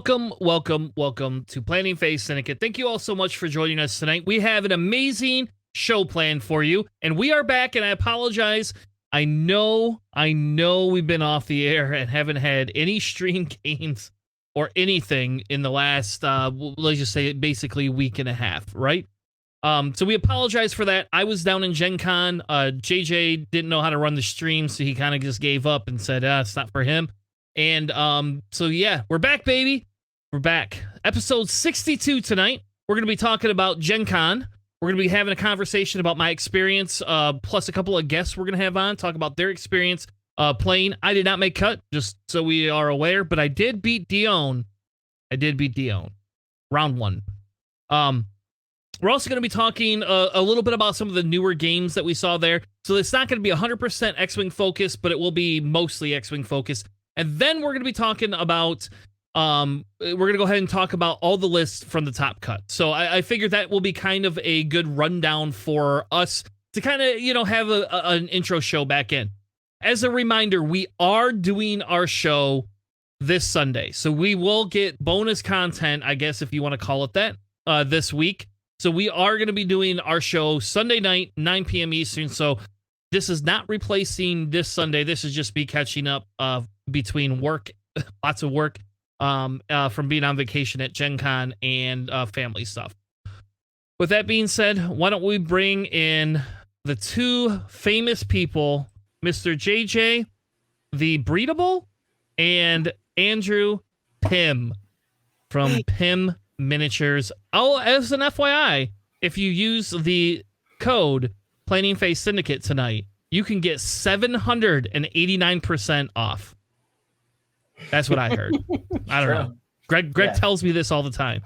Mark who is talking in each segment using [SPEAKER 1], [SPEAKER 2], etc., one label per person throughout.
[SPEAKER 1] Welcome to Planning Phase Syndicate. Thank you all so much for joining us tonight. We have an amazing show planned for you, and we are back, and I apologize. I know we've been off the air and haven't had any stream games or anything in the last, let's just say, basically week and a half, right? So we apologize for that. I was down in Gencon. JJ didn't know how to run the stream, so he kind of just gave up and said, it's not for him. And so yeah, we're back, baby. We're back. Episode 62 tonight. We're going to be talking about Gencon. We're going to be having a conversation about my experience, plus a couple of guests we're going to have on, talk about their experience playing. I did not make cut, just so we are aware, but I did beat Dion. Round one. We're also going to be talking a little bit about some of the newer games that we saw there. So it's not going to be 100% X-Wing focused, but it will be mostly X-Wing focused. And then we're going to be talking about, we're going to go ahead and talk about all the lists from the top cut. So I figured that will be kind of a good rundown for us to kind of, have an intro show back in. As a reminder, we are doing our show this Sunday. So we will get bonus content, I guess, if you want to call it that, this week. So we are going to be doing our show Sunday night, 9 p.m. Eastern. So this is not replacing this Sunday. This is just me catching up between work, lots of work, from being on vacation at Gen Con and family stuff. With that being said, why don't we bring in the two famous people, Mr. JJ, the Breedable, and Andrew Pym from Pym Miniatures. Oh, as an FYI, if you use the code Planning Phase Syndicate tonight, you can get 789% off. That's what I heard. I don't know. Greg tells me this all the time.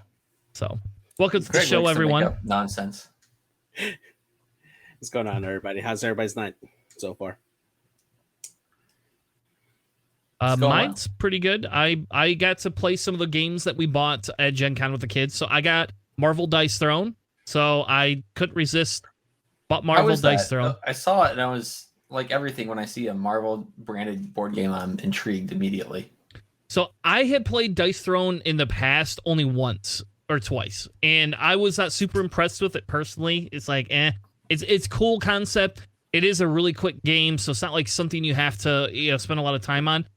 [SPEAKER 1] So, welcome to the show, everyone.
[SPEAKER 2] Nonsense.
[SPEAKER 3] What's going on, everybody? How's everybody's night so far?
[SPEAKER 1] Mine's pretty good. I got to play some of the games that we bought at Gen Con with the kids. So I got Marvel Dice Throne. So I couldn't resist. Bought Marvel Dice Throne.
[SPEAKER 2] I saw it and I was like everything. When I see a Marvel branded board game, I'm intrigued immediately.
[SPEAKER 1] So I had played Dice Throne in the past only once or twice, and I was not super impressed with it personally. It's like, it's cool concept. It is a really quick game, so it's not like something you have to spend a lot of time on.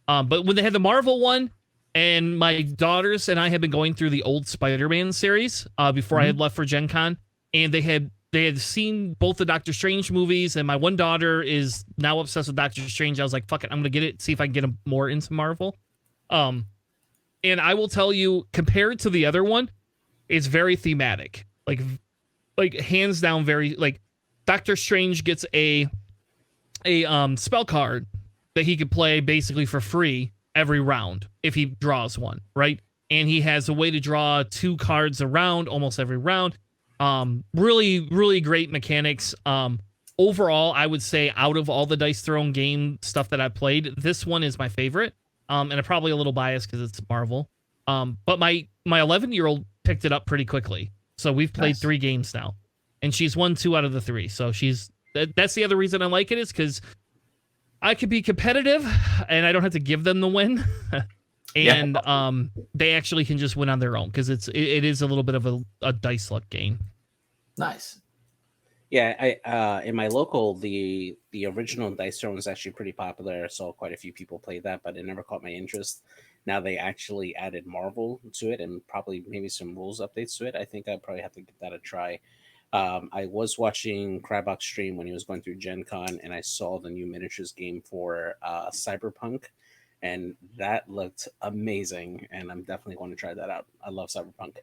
[SPEAKER 1] But when they had the Marvel one, and my daughters and I had been going through the old Spider-Man series before I had left for Gen Con, and they had seen both the Doctor Strange movies, and my one daughter is now obsessed with Doctor Strange. I was like, fuck it, I'm going to get it, see if I can get them more into Marvel. And I will tell you, compared to the other one, it's very thematic. Like hands down, very, like, Doctor Strange gets a spell card that he could play basically for free every round if he draws one, right? And he has a way to draw 2 cards a round almost every round. Really, really great mechanics. Overall, I would say out of all the Dice Throne game stuff that I played, this one is my favorite. And I'm probably a little biased because it's Marvel. But my 11-year-old picked it up pretty quickly. So we've played 3 games now, and she's won 2 out of the 3. So that's the other reason I like it, is because I could be competitive and I don't have to give them the win. And they actually can just win on their own, because it is a little bit of a dice luck game.
[SPEAKER 2] Nice.
[SPEAKER 3] Yeah, I in my local, the original Dice Throne is actually pretty popular. I saw quite a few people play that, but it never caught my interest. Now they actually added Marvel to it, and probably maybe some rules updates to it. I think I'd probably have to give that a try. I was watching Crabbox stream when he was going through Gen Con, and I saw the new miniatures game for Cyberpunk, and that looked amazing, and I'm definitely going to try that out. I love Cyberpunk.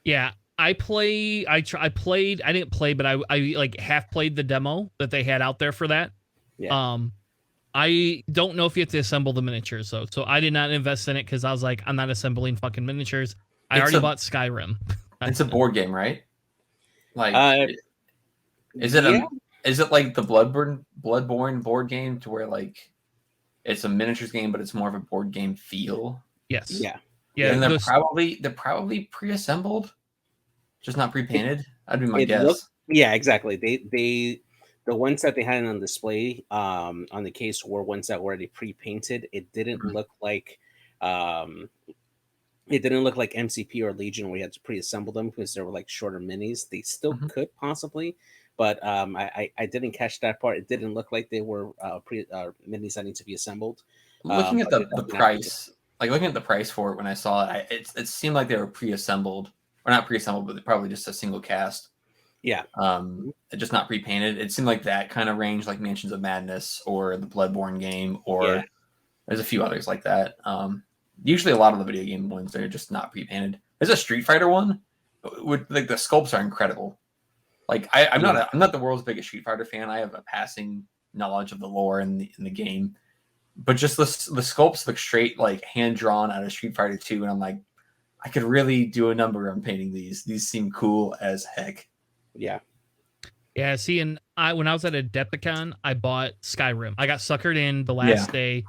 [SPEAKER 1] Yeah, I played. I didn't play, but I like half played the demo that they had out there for that.
[SPEAKER 3] Yeah.
[SPEAKER 1] I don't know if you have to assemble the miniatures, though, so I did not invest in it because I was like, I'm not assembling fucking miniatures. I already bought Skyrim.
[SPEAKER 2] It's a board game, right? Like, is it like the Bloodborne board game, to where like it's a miniatures game, but it's more of a board game feel?
[SPEAKER 1] Yes.
[SPEAKER 3] Yeah.
[SPEAKER 1] Yeah.
[SPEAKER 2] And they're probably pre-assembled, just not pre-painted. That'd be my guess.
[SPEAKER 3] Yeah, exactly. The ones that they had on display on the case were ones that were already pre-painted. It didn't look like It didn't look like MCP or Legion where you had to pre-assemble them because they were like shorter minis. They still could possibly, but I didn't catch that part. It didn't look like they were minis that need to be assembled.
[SPEAKER 2] Looking at the price, like looking at the price for it when I saw it, it seemed like they were pre-assembled, or not pre-assembled, but probably just a single cast.
[SPEAKER 3] Yeah.
[SPEAKER 2] Just not pre-painted. It seemed like that kind of range, like Mansions of Madness or the Bloodborne game, or there's a few others like that. Usually a lot of the video game ones, they're just not pre-painted. There's a Street Fighter one with like the sculpts are incredible. Like I'm not the world's biggest Street Fighter fan. I have a passing knowledge of the lore in the game, but just the sculpts look straight like hand drawn out of Street Fighter 2, and I'm like, I could really do a number on painting these. These seem cool as heck.
[SPEAKER 3] Yeah.
[SPEAKER 1] Yeah. See, and when I was at Adepticon, I bought Skyrim. I got suckered in the last day.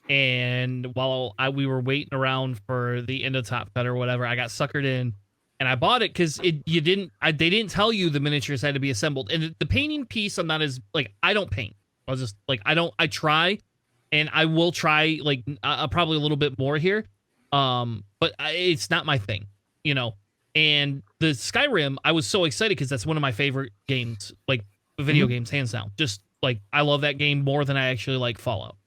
[SPEAKER 1] And while we were waiting around for the end of Top Cut or whatever, I got suckered in, and I bought it because they didn't tell you the miniatures had to be assembled. And the painting piece, I'm not as like, I don't paint. I was just like, I try, and I will try like probably a little bit more here, but it's not my thing, you know. And the Skyrim, I was so excited because that's one of my favorite games, like video games, hands down. Just like I love that game more than I actually like Fallout.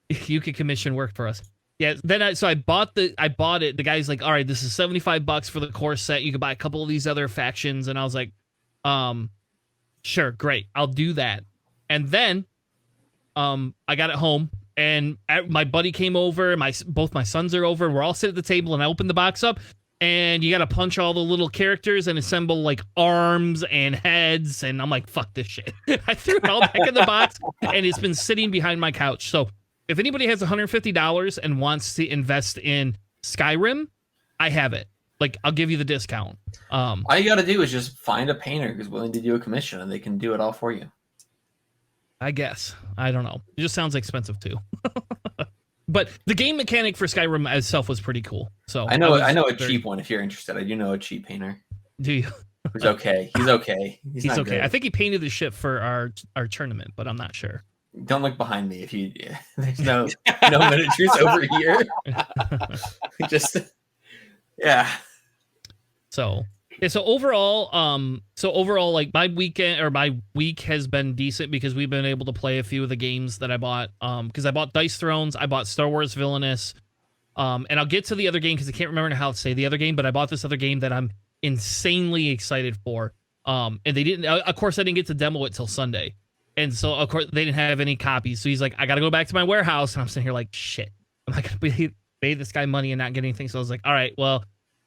[SPEAKER 1] You could commission work for us. Yeah. Then I bought it. The guy's like, all right, this is $75 for the core set. You could buy a couple of these other factions. And I was like, sure. Great. I'll do that. And then, I got it home, and my buddy came over. Both my sons are over. We're all sitting at the table, and I opened the box up, and you got to punch all the little characters and assemble like arms and heads. And I'm like, fuck this shit. I threw it all back in the box, and it's been sitting behind my couch. So if anybody has $150 and wants to invest in Skyrim, I have it. Like, I'll give you the discount.
[SPEAKER 2] All you got to do is just find a painter who's willing to do a commission, and they can do it all for you.
[SPEAKER 1] I guess. I don't know. It just sounds expensive too. But the game mechanic for Skyrim itself was pretty cool. So
[SPEAKER 2] I know a cheap one if you're interested. I do know a cheap painter.
[SPEAKER 1] Do you?
[SPEAKER 2] He's okay. He's okay. He's not
[SPEAKER 1] okay.
[SPEAKER 2] good.
[SPEAKER 1] I think he painted the ship for our tournament, but I'm not sure.
[SPEAKER 2] Don't look behind me if you. There's no miniatures over here. Just yeah.
[SPEAKER 1] So overall, like my weekend or my week has been decent because we've been able to play a few of the games that I bought. Because I bought Dice Thrones, I bought Star Wars Villainous, and I'll get to the other game because I can't remember how to say the other game, but I bought this other game that I'm insanely excited for. And they didn't. Of course, I didn't get to demo it till Sunday, and so of course they didn't have any copies. So he's like, I got to go back to my warehouse, and I'm sitting here like, shit, I'm not gonna pay this guy money and not get anything. So I was like, all right, well,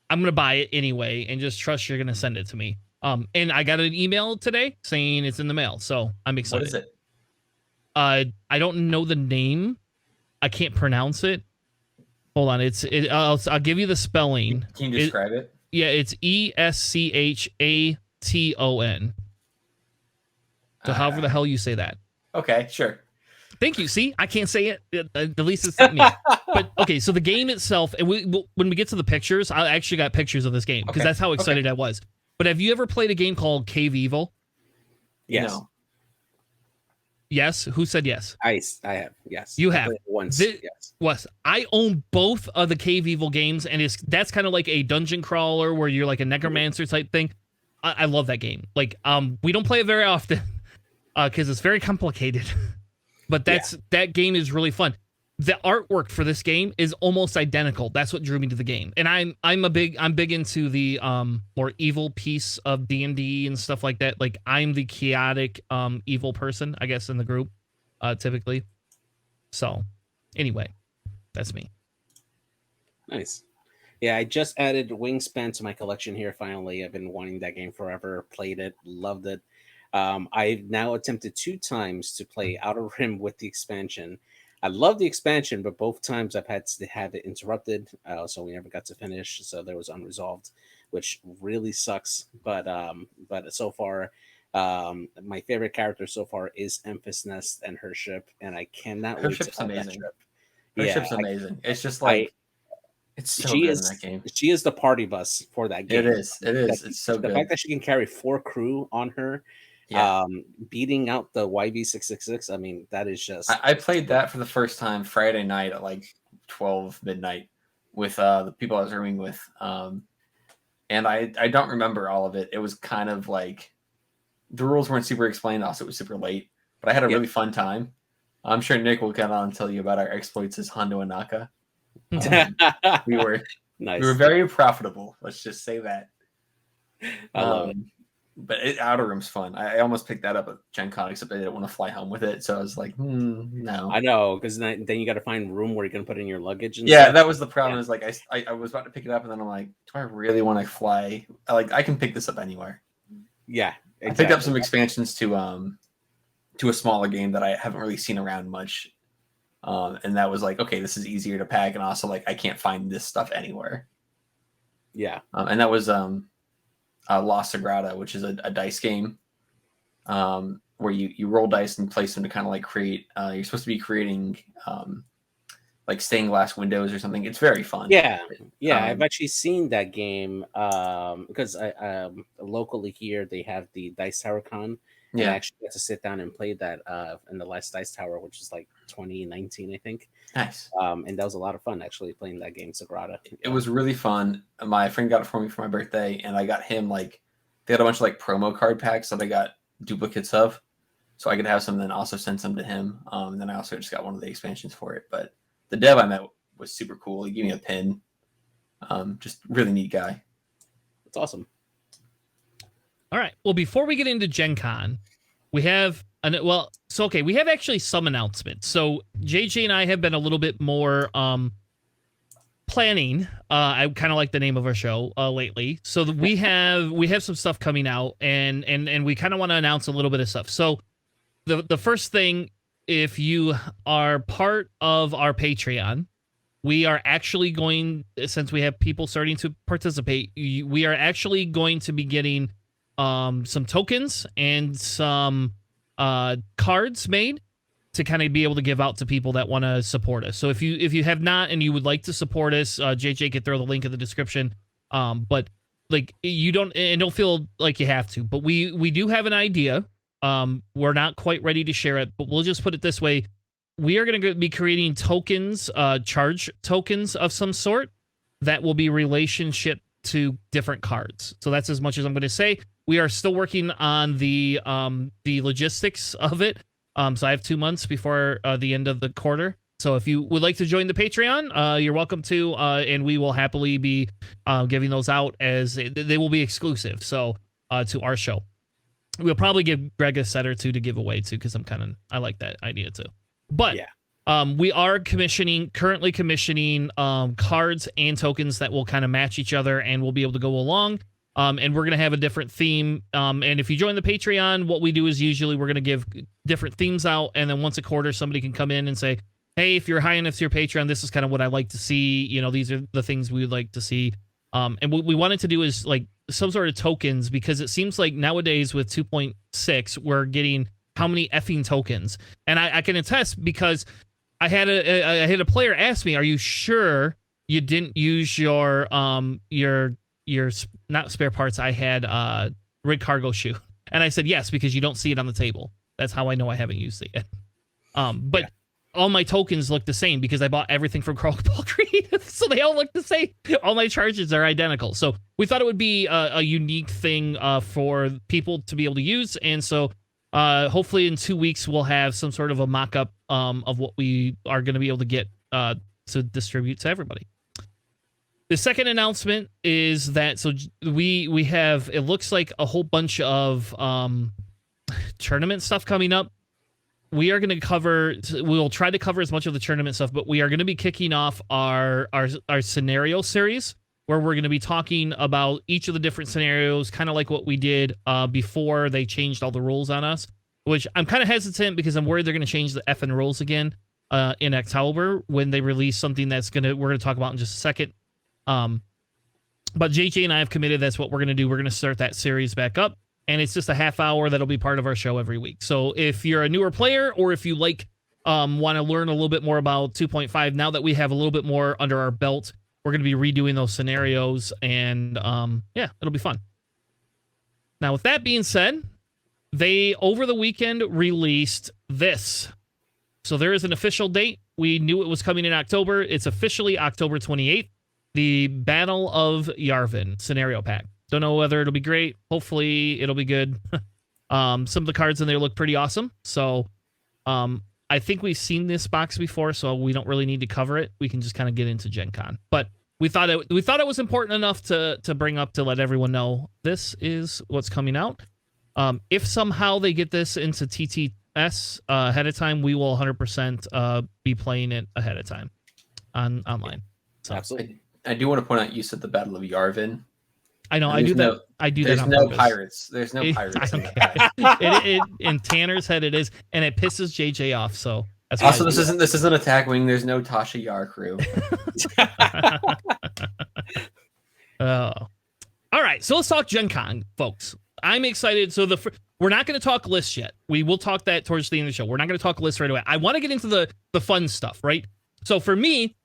[SPEAKER 1] I'm going to buy it anyway and just trust you're going to send it to me. And I got an email today saying it's in the mail. So I'm excited.
[SPEAKER 2] What is it?
[SPEAKER 1] I don't know the name. I can't pronounce it. Hold on. I'll give you the spelling.
[SPEAKER 2] Can you describe it?
[SPEAKER 1] Yeah, it's Eschaton. So however the hell you say that.
[SPEAKER 2] Okay, sure.
[SPEAKER 1] Thank you. See, I can't say it. At least it's not me. But okay, so the game itself, and when we get to the pictures, I actually got pictures of this game because that's how excited I was. But have you ever played a game called Cave Evil?
[SPEAKER 3] Yes.
[SPEAKER 2] No.
[SPEAKER 1] Yes. Who said yes?
[SPEAKER 3] I have. Yes.
[SPEAKER 1] You have.
[SPEAKER 3] Once. Yes.
[SPEAKER 1] Wes, I own both of the Cave Evil games, and that's kind of like a dungeon crawler where you're like a necromancer type thing. I love that game. Like, we don't play it very often because it's very complicated. But that game is really fun. The artwork for this game is almost identical. That's what drew me to the game. And I'm big into the more evil piece of D&D and stuff like that. Like I'm the chaotic evil person, I guess, in the group, typically. So anyway, that's me.
[SPEAKER 3] Nice. Yeah, I just added Wingspan to my collection here finally. I've been wanting that game forever, played it, loved it. I've now attempted 2 times to play Outer Rim with the expansion. I love the expansion, but both times I've had to have it interrupted, so we never got to finish. So there was unresolved, which really sucks. But so far, my favorite character so far is Emphas Nest and her ship, and I cannot wait to play that ship.
[SPEAKER 2] Her ship's amazing. It's just like it's so good in that game.
[SPEAKER 3] She is the party bus for that game.
[SPEAKER 2] It is. It's so good.
[SPEAKER 3] The fact that she can carry 4 crew on her. Yeah. Beating out the YB666. I mean, that is just.
[SPEAKER 2] I played that for the first time Friday night at like 12 midnight. with the people I was rooming with. And I don't remember all of it. It was kind of like the rules weren't super explained. Also, it was super late, but I had a really fun time. I'm sure Nick will come on and tell you about our exploits as Hondo and Naka. We were very profitable. Let's just say that.
[SPEAKER 3] I love it.
[SPEAKER 2] But Outer Rim's fun. I almost picked that up at Gencon, except I didn't want to fly home with it. So I was like, no.
[SPEAKER 3] I know, because then you got to find room where you're going to put in your luggage. And
[SPEAKER 2] stuff.
[SPEAKER 3] Stuff.
[SPEAKER 2] That was the problem. Is like I was about to pick it up, and then I'm like, do I really want to fly? I can pick this up anywhere.
[SPEAKER 3] Yeah, exactly.
[SPEAKER 2] I picked up some expansions to a smaller game that I haven't really seen around much, and that was like, okay, this is easier to pack, and also like I can't find this stuff anywhere.
[SPEAKER 3] Yeah,
[SPEAKER 2] and that was La Sagrada, which is a dice game where you roll dice and place them to kind of like create. You're supposed to be creating like stained glass windows or something. It's very fun.
[SPEAKER 3] Yeah. I've actually seen that game because I locally here they have the Dice Tower Con. Yeah, I actually got to sit down and play that in the last Dice Tower, which is like 2019, I think.
[SPEAKER 2] Nice.
[SPEAKER 3] And that was a lot of fun actually playing that game, Sagrada.
[SPEAKER 2] It was really fun. My friend got it for me for my birthday, and I got him they had a bunch of like promo card packs that I got duplicates of, so I could have some and then also send some to him. And then I also just got one of the expansions for it. But the dev I met was super cool. He gave me a pin. Just really neat guy.
[SPEAKER 3] That's awesome.
[SPEAKER 1] All right. Well, before we get into Gen Con, we have we have actually some announcements. So JJ and I have been a little bit more planning. I kind of like the name of our show lately. So we have some stuff coming out, and we kind of want to announce a little bit of stuff. So the first thing, if you are part of our Patreon, we are actually going, since we have people starting to participate, we are actually going to be getting some tokens and some cards made to kind of be able to give out to people that want to support us. So if you have not and you would like to support us, JJ could throw the link in the description. But like you don't feel like you have to. But we do have an idea. We're not quite ready to share it, but we'll just put it this way: we are going to be creating tokens, charge tokens of some sort that will be relationship to different cards. So that's as much as I'm going to say. We are still working on the logistics of it. So I have 2 months before the end of the quarter. So if you would like to join the Patreon, you're welcome to, and we will happily be giving those out as they will be exclusive. So to our show, we'll probably give Greg a set or two to give away too, because I like that idea too. But yeah. We are currently commissioning cards and tokens that will kind of match each other, and we'll be able to go along. And we're going to have a different theme. And if you join the Patreon, what we do is usually we're going to give different themes out. And then once a quarter, somebody can come in and say, hey, if you're high enough to your Patreon, this is kind of what I like to see. You know, these are the things we would like to see. And what we wanted to do is like some sort of tokens, because it seems like nowadays with 2.6, we're getting how many effing tokens. And I can attest, because I had a player ask me, are you sure you didn't use your not spare parts? I had rig cargo shoe, and I said yes, because you don't see it on the table. That's how I know I haven't used it yet. But all my tokens look the same because I bought everything from Crowball Creative, so they all look the same. All my charges are identical. So we thought it would be a unique thing for people to be able to use, and so hopefully in 2 weeks we'll have some sort of a mock-up of what we are going to be able to get to distribute to everybody. The second announcement is that we have, it looks like, a whole bunch of tournament stuff coming up. We are going to we'll try to cover as much of the tournament stuff, but we are going to be kicking off our scenario series, where we're going to be talking about each of the different scenarios, kind of like what we did before they changed all the rules on us, which I'm kind of hesitant because I'm worried they're going to change the effing rules again in October when they release something we're going to talk about in just a second. But JJ and I have committed that's what we're going to do. We're going to start that series back up, and it's just a half hour that'll be part of our show every week. So if you're a newer player, or if you want to learn a little bit more about 2.5, now that we have a little bit more under our belt, we're going to be redoing those scenarios, and it'll be fun. Now, with that being said, they over the weekend released this. So there is an official date. We knew it was coming in October. It's officially October 28th. the Battle of Yarvin scenario pack. Don't know whether it'll be great. Hopefully it'll be good. Some of the cards in there look pretty awesome. So I think we've seen this box before, so we don't really need to cover it. We can just kind of get into Gen Con. But we thought it was important enough to bring up to let everyone know this is what's coming out. If somehow they get this into TTS ahead of time, we will 100% be playing it ahead of time online. So.
[SPEAKER 3] Absolutely.
[SPEAKER 2] I do want to point out you said the Battle of Yarvin.
[SPEAKER 1] I know. I do that. I do that on
[SPEAKER 2] purpose. There's no pirates. I don't
[SPEAKER 1] care. In Tanner's head, it is, and it pisses JJ off. So that's
[SPEAKER 2] also this isn't Attack Wing. There's no Tasha Yar crew.
[SPEAKER 1] All right. So let's talk Gen Con, folks. I'm excited. So we're not going to talk lists yet. We will talk that towards the end of the show. We're not going to talk lists right away. I want to get into the fun stuff, right? So for me,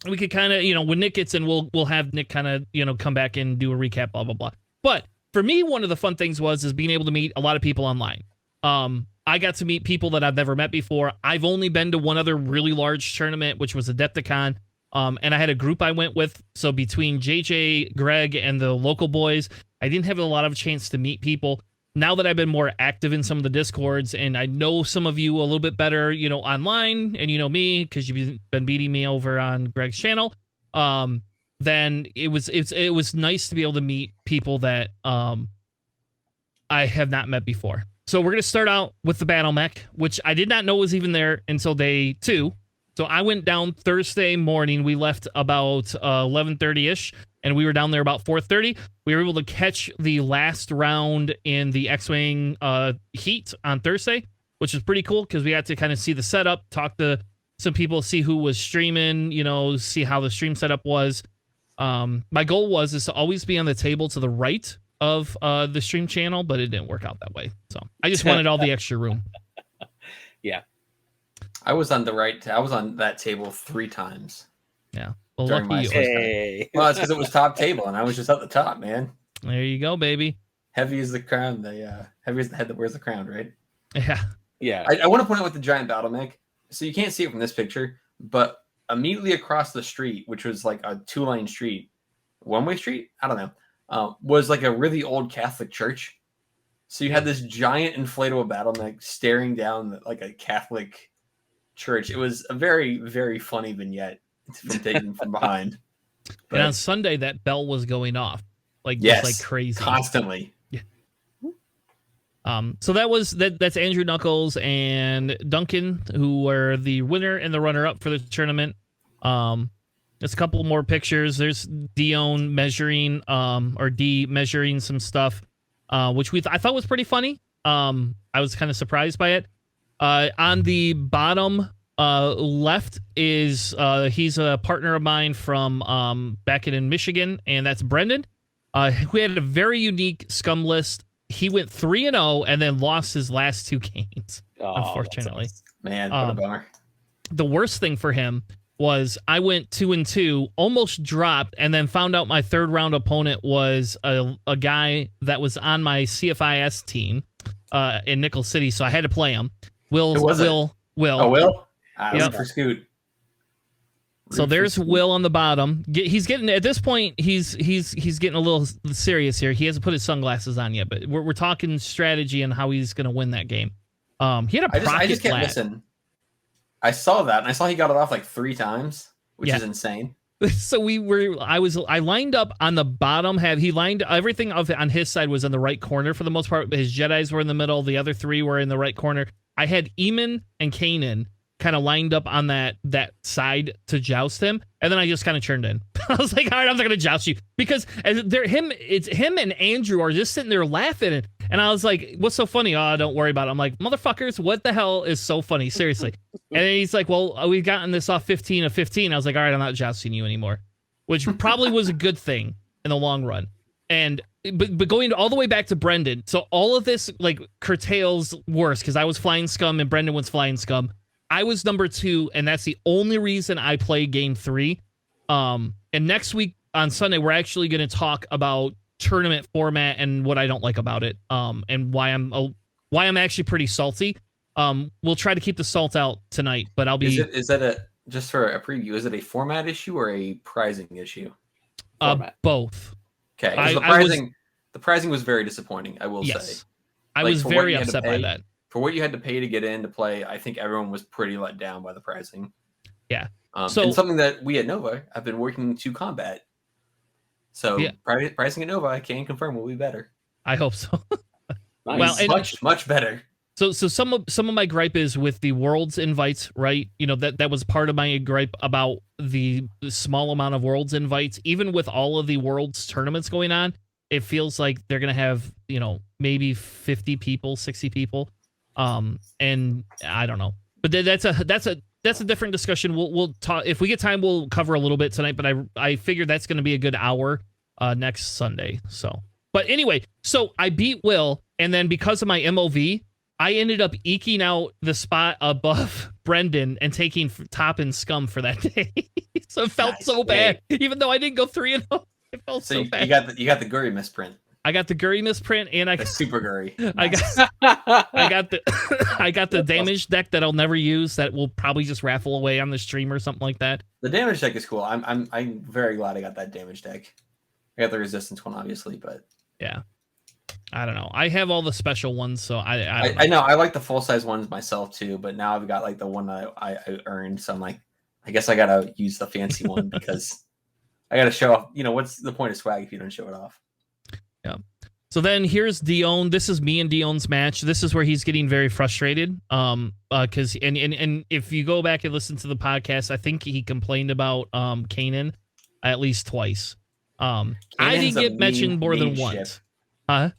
[SPEAKER 1] we could kind of, when Nick gets in, we'll have Nick kind of, come back and do a recap, blah, blah, blah. But for me, one of the fun things is being able to meet a lot of people online. I got to meet people that I've never met before. I've only been to one other really large tournament, which was Adepticon. And I had a group I went with. So between JJ, Greg, and the local boys, I didn't have a lot of chance to meet people. Now that I've been more active in some of the Discords, and I know some of you a little bit better, online, and you know me because you've been beating me over on Greg's channel, then it was nice to be able to meet people that I have not met before. So we're going to start out with the Battle Mech, which I did not know was even there until day 2. So I went down Thursday morning. We left about 11:30-ish, and we were down there about 4:30. We were able to catch the last round in the X-Wing heat on Thursday, which is pretty cool because we had to kind of see the setup, talk to some people, see who was streaming, see how the stream setup was. My goal is to always be on the table to the right of the stream channel, but it didn't work out that way. So I just wanted all the extra room.
[SPEAKER 3] Yeah.
[SPEAKER 2] I was on that table 3 times.
[SPEAKER 1] Yeah. Well,
[SPEAKER 2] during
[SPEAKER 1] lucky you.
[SPEAKER 3] Hey.
[SPEAKER 2] Well, it's because it was top table, and I was just at the top, man.
[SPEAKER 1] There you go, baby.
[SPEAKER 2] Heavy is the crown. Heavy is the head that wears the crown, right?
[SPEAKER 1] Yeah.
[SPEAKER 3] Yeah.
[SPEAKER 2] I want to point out with the giant battle mech. So you can't see it from this picture, but immediately across the street, which was like a 2-lane street, one-way street, I don't know, was like a really old Catholic church. So you had this giant inflatable battle mech staring down like a Catholic church. It was a very, very funny vignette from taken from behind. But,
[SPEAKER 1] and on Sunday, that bell was going off
[SPEAKER 2] yes,
[SPEAKER 1] just like crazy,
[SPEAKER 2] constantly.
[SPEAKER 1] Yeah. So that's Andrew Knuckles and Duncan, who were the winner and the runner-up for the tournament. There's a couple more pictures. There's Dion measuring, or D measuring some stuff, which I thought was pretty funny. I was kind of surprised by it. On the bottom left is he's a partner of mine from back in Michigan, and that's Brendan. We had a very unique scum list. He went 3-0 and then lost his last 2 games, unfortunately.
[SPEAKER 2] Man, what a bummer.
[SPEAKER 1] The worst thing for him was I went 2-2, almost dropped, and then found out my 3rd round opponent was a guy that was on my CFIS team in Nickel City, so I had to play him. Will.
[SPEAKER 2] Oh, Will? Yep. For Scoot.
[SPEAKER 1] So there's Will on the bottom. He's getting, at this point, he's getting a little serious here. He hasn't put his sunglasses on yet, but we're talking strategy and how he's going to win that game. He had a
[SPEAKER 2] I just can't listen. I saw that, and I saw he got it off like 3 times, which is insane.
[SPEAKER 1] So I lined up on the bottom. He lined everything on his side was in the right corner for the most part. His Jedis were in the middle. The other 3 were in the right corner. I had Eamon and Kanan kind of lined up on that side to joust him, and then I just kind of turned in. I was like, all right, I'm not gonna joust you, because it's him and Andrew are just sitting there laughing, and I was like, what's so funny? Oh, don't worry about it. I'm like, motherfuckers, what the hell is so funny? Seriously. And then he's like, well, we've gotten this off 15 of 15. I was like, all right, I'm not jousting you anymore, which probably was a good thing in the long run. And but going all the way back to Brendan, so all of this like curtails worse because I was flying scum and Brendan was flying scum. I was number 2, and that's the only reason I played game 3. And next week on Sunday, we're actually going to talk about tournament format and what I don't like about it, and why I'm actually pretty salty. We'll try to keep the salt out tonight, but I'll be.
[SPEAKER 2] Is that just for a preview? Is it a format issue or a prizing issue?
[SPEAKER 3] format?
[SPEAKER 1] Both.
[SPEAKER 2] Okay. The pricing was very disappointing, I will say.
[SPEAKER 1] I was very upset by that.
[SPEAKER 2] For what you had to pay to get in to play, I think everyone was pretty let down by the pricing.
[SPEAKER 1] Yeah.
[SPEAKER 2] And something that we at Nova have been working to combat. So pricing at Nova, I can confirm, will be better.
[SPEAKER 1] I hope so.
[SPEAKER 3] Nice.
[SPEAKER 1] Well, and
[SPEAKER 2] much better.
[SPEAKER 1] So some of my gripe is with the Worlds invites, right? You know, that was part of my gripe about the small amount of Worlds invites. Even with all of the Worlds tournaments going on, it feels like they're gonna have, you know, maybe 50 people, 60 people. And I don't know. But that's a different discussion. We'll talk if we get time. We'll cover a little bit tonight. But I figure that's going to be a good hour next Sunday. So, but anyway, so I beat Will, and then because of my MOV, I ended up eking out the spot above Brendan and taking top and scum for that day. So it felt so bad, even though I didn't go 3-0. It felt so bad.
[SPEAKER 2] You got the Guri misprint.
[SPEAKER 1] I got the Guri misprint, and I got
[SPEAKER 2] super Guri.
[SPEAKER 1] I got the damage deck that I'll never use. That will probably just raffle away on the stream or something like that.
[SPEAKER 2] The damage deck is cool. I'm very glad I got that damage deck. I got the resistance one, obviously, but
[SPEAKER 1] yeah, I don't know. I have all the special ones, so
[SPEAKER 2] I know I like the full size ones myself too. But now I've got like the one that I earned, so I'm like, I guess I gotta use the fancy one because I gotta show off. You know, what's the point of swag if you don't show it off?
[SPEAKER 1] Yeah. So then here's Dion. This is me and Dion's match. This is where he's getting very frustrated. Because and if you go back and listen to the podcast, I think he complained about Kanan at least twice. I didn't get mentioned more than once. Huh?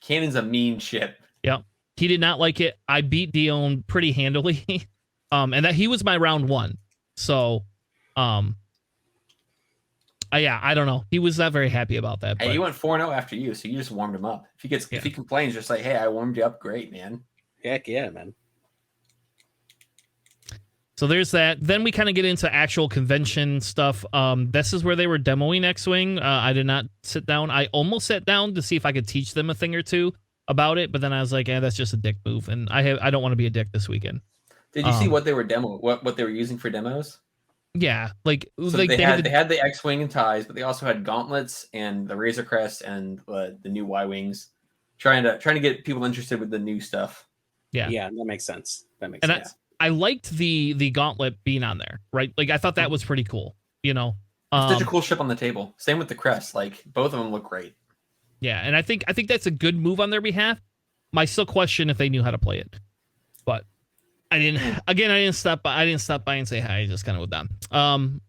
[SPEAKER 2] Kanan's a mean ship.
[SPEAKER 1] Yeah. He did not like it. I beat Dion pretty handily. And that he was my round one. So yeah, I don't know. He was not very happy about that.
[SPEAKER 2] Hey, he went 4-0 after you, so you just warmed him up. If he complains, just like, hey, I warmed you up, great, man.
[SPEAKER 3] Heck yeah, man.
[SPEAKER 1] So there's that. Then we kind of get into actual convention stuff. This is where they were demoing XWing. I did not sit down. I almost sat down to see if I could teach them a thing or two about it, but then I was like, that's just a dick move, and I don't want to be a dick this weekend.
[SPEAKER 2] Did you see what they were what they were using for demos?
[SPEAKER 1] Yeah, like
[SPEAKER 2] they had the X-wing and ties, but they also had gauntlets and the Razor Crest and the new Y-wings, trying to get people interested with the new stuff.
[SPEAKER 1] Yeah,
[SPEAKER 3] that makes sense.
[SPEAKER 1] I liked the gauntlet being on there, right? Like I thought that was pretty cool. You know,
[SPEAKER 2] such a cool ship on the table. Same with the crest. Like both of them look great.
[SPEAKER 1] Yeah, and I think that's a good move on their behalf. I still question if they knew how to play it, but. I didn't stop by and say hi. I just kind of went down.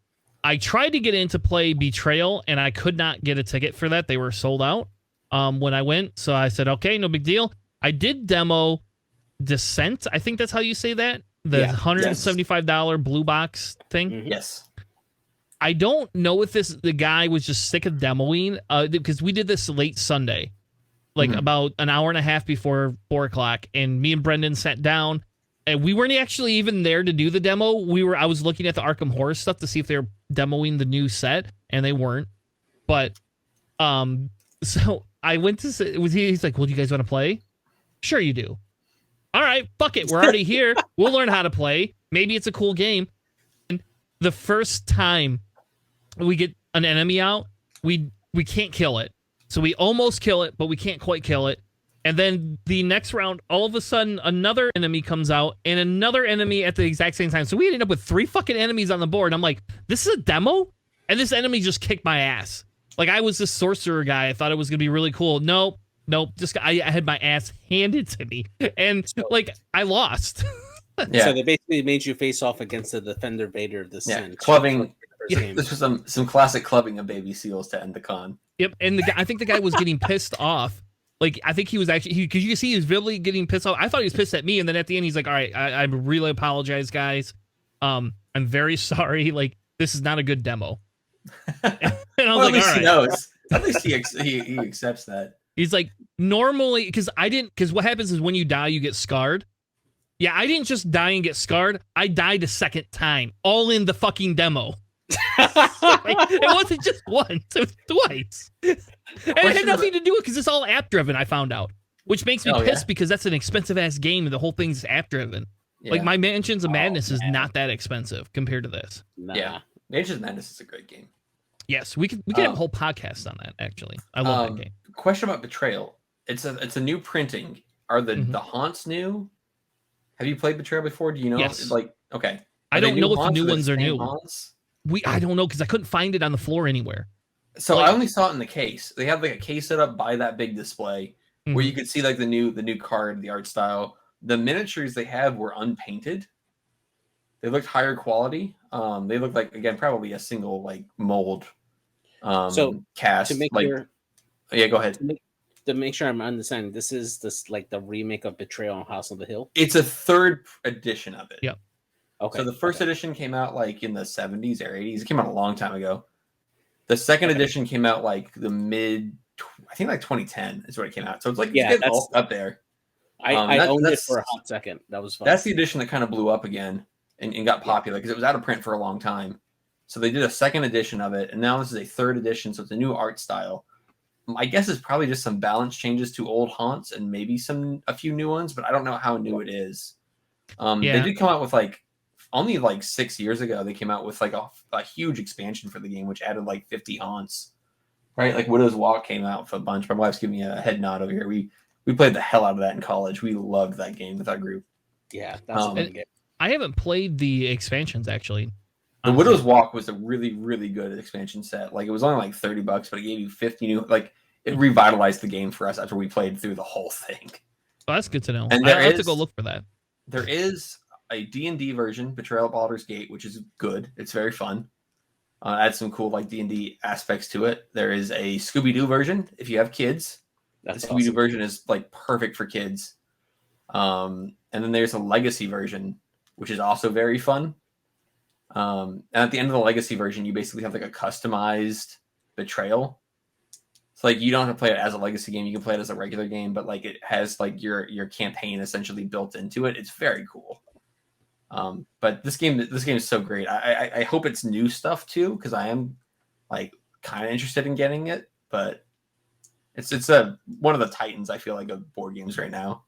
[SPEAKER 1] I tried to get in to play Betrayal, and I could not get a ticket for that. They were sold out when I went. So I said, okay, no big deal. I did demo Descent. I think that's how you say that. The $175 blue box thing.
[SPEAKER 2] Mm-hmm. Yes.
[SPEAKER 1] I don't know if the guy was just sick of demoing because we did this late Sunday, like about an hour and a half before 4:00, and me and Brendan sat down. And we weren't actually even there to do the demo. I was looking at the Arkham Horror stuff to see if they were demoing the new set, and they weren't. But so I went to say, he's like, well, do you guys want to play? Sure you do. All right, fuck it. We're already here. We'll learn how to play. Maybe it's a cool game. And the first time we get an enemy out, we can't kill it. So we almost kill it, but we can't quite kill it. And then the next round, all of a sudden, another enemy comes out and another enemy at the exact same time. So we ended up with 3 fucking enemies on the board. I'm like, this is a demo? And this enemy just kicked my ass. Like, I was this sorcerer guy. I thought it was going to be really cool. Nope. I had my ass handed to me. And, like, I lost.
[SPEAKER 3] Yeah. So they basically made you face off against the Defender Vader of the Sin.
[SPEAKER 2] Clubbing. Yeah. This was some classic clubbing of baby seals to end the con.
[SPEAKER 1] Yep. And I think the guy was getting pissed off. Like, I think he was actually, because you see he was really getting pissed off. I thought he was pissed at me. And then at the end, he's like, all right, I really apologize, guys. I'm very sorry. Like, this is not a good demo. And I was
[SPEAKER 2] at least he knows. At least he accepts that.
[SPEAKER 1] He's like, normally, because what happens is when you die, you get scarred. Yeah, I didn't just die and get scarred. I died a second time, all in the fucking demo. It wasn't just once, it was twice. And it had nothing to do with because it's all app driven, I found out. Which makes me pissed because that's an expensive ass game and the whole thing's app driven. Yeah. Like my Mansions of Madness is not that expensive compared to this.
[SPEAKER 2] Nah. Yeah. Mansions of Madness is a great game.
[SPEAKER 1] Yes, we could have a whole podcast on that. Actually, I love that game.
[SPEAKER 2] Question about Betrayal. It's a new printing. Are the haunts new? Have you played Betrayal before? Do you know?
[SPEAKER 1] Yes.
[SPEAKER 2] Like, okay.
[SPEAKER 1] I don't know if the new ones are new.
[SPEAKER 2] Haunts?
[SPEAKER 1] I don't know because I couldn't find it on the floor anywhere.
[SPEAKER 2] So I only saw it in the case. They have like a case set up by that big display where you could see like the new card, the art style. The miniatures they have were unpainted. They looked higher quality. They looked like, again, probably a single like mold cast.
[SPEAKER 3] To make
[SPEAKER 2] yeah, go ahead.
[SPEAKER 3] To make sure I'm understanding, this is like the remake of Betrayal on House on the Hill.
[SPEAKER 2] It's a third edition of it.
[SPEAKER 1] Yep.
[SPEAKER 3] Okay.
[SPEAKER 2] So the first edition came out like in the 70s or 80s. It came out a long time ago. The second edition came out like the I think like 2010 is what it came out. So it's like that's up there.
[SPEAKER 3] I owned it for a hot second. That was fun.
[SPEAKER 2] That's the edition that kind of blew up again and got popular because it was out of print for a long time. So they did a second edition of it, and now this is a third edition. So it's a new art style. My guess is probably just some balance changes to old haunts and maybe a few new ones, but I don't know how new it is. They did come out with like only like 6 years ago. They came out with like a huge expansion for the game, which added like 50 haunts. Right, like Widow's Walk came out with a bunch. My wife's giving me a head nod over here. We played the hell out of that in college. We loved that game with our group.
[SPEAKER 3] Yeah, that's a fun game.
[SPEAKER 1] I haven't played the expansions actually.
[SPEAKER 2] The Widow's Walk was a really, really good expansion set. Like it was only like $30, but it gave you 50 new. Like it revitalized the game for us after we played through the whole thing.
[SPEAKER 1] Oh, that's good to know.
[SPEAKER 2] And
[SPEAKER 1] I have to go look for that.
[SPEAKER 2] There is a D&D version, Betrayal at Baldur's Gate, which is good. It's very fun. Adds some cool like D&D aspects to it. There is a Scooby-Doo version if you have kids. The Scooby-Doo version is like perfect for kids. And then there's a Legacy version, which is also very fun. And at the end of the Legacy version, you basically have like a customized Betrayal. It's like you don't have to play it as a Legacy game. You can play it as a regular game, but like it has like your campaign essentially built into it. It's very cool. But this game is so great. I hope it's new stuff too, because I am like kind of interested in getting it. But it's one of the titans I feel like of board games right now.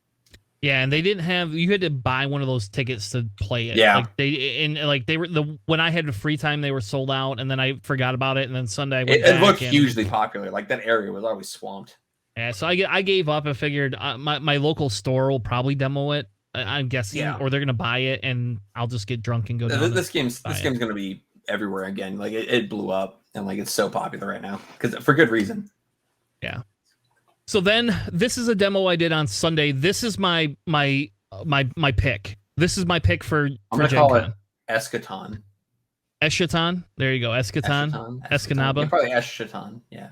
[SPEAKER 1] Yeah, and they didn't have. You had to buy one of those tickets to play it.
[SPEAKER 2] Yeah,
[SPEAKER 1] they were when I had the free time, they were sold out, and then I forgot about it, and then Sunday
[SPEAKER 2] it looked hugely popular. Like that area was always swamped.
[SPEAKER 1] Yeah, so I gave up and figured my local store will probably demo it. I'm guessing, or they're gonna buy it, and I'll just get drunk and go down.
[SPEAKER 2] This game's gonna be everywhere again. Like it blew up, and like it's so popular right now because for good reason.
[SPEAKER 1] Yeah. So then this is a demo I did on Sunday. This is my pick. This is my pick for
[SPEAKER 2] Gencon. Eschaton.
[SPEAKER 1] Eschaton. There you go. Escanaba.
[SPEAKER 2] Yeah, probably Eschaton. Yeah.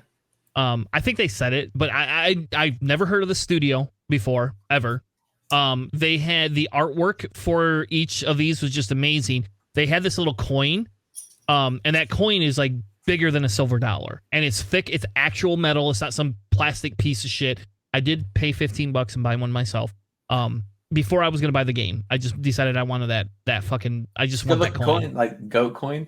[SPEAKER 1] I think they said it, but I've never heard of the studio before ever. They had the artwork for each of these was just amazing. They had this little coin, and that coin is like bigger than a silver dollar, and it's thick. It's actual metal. It's not some plastic piece of shit. I did pay $15 and buy one myself. Before I was gonna buy the game, I just decided I wanted that fucking. I just want that coin,
[SPEAKER 2] like goat coin.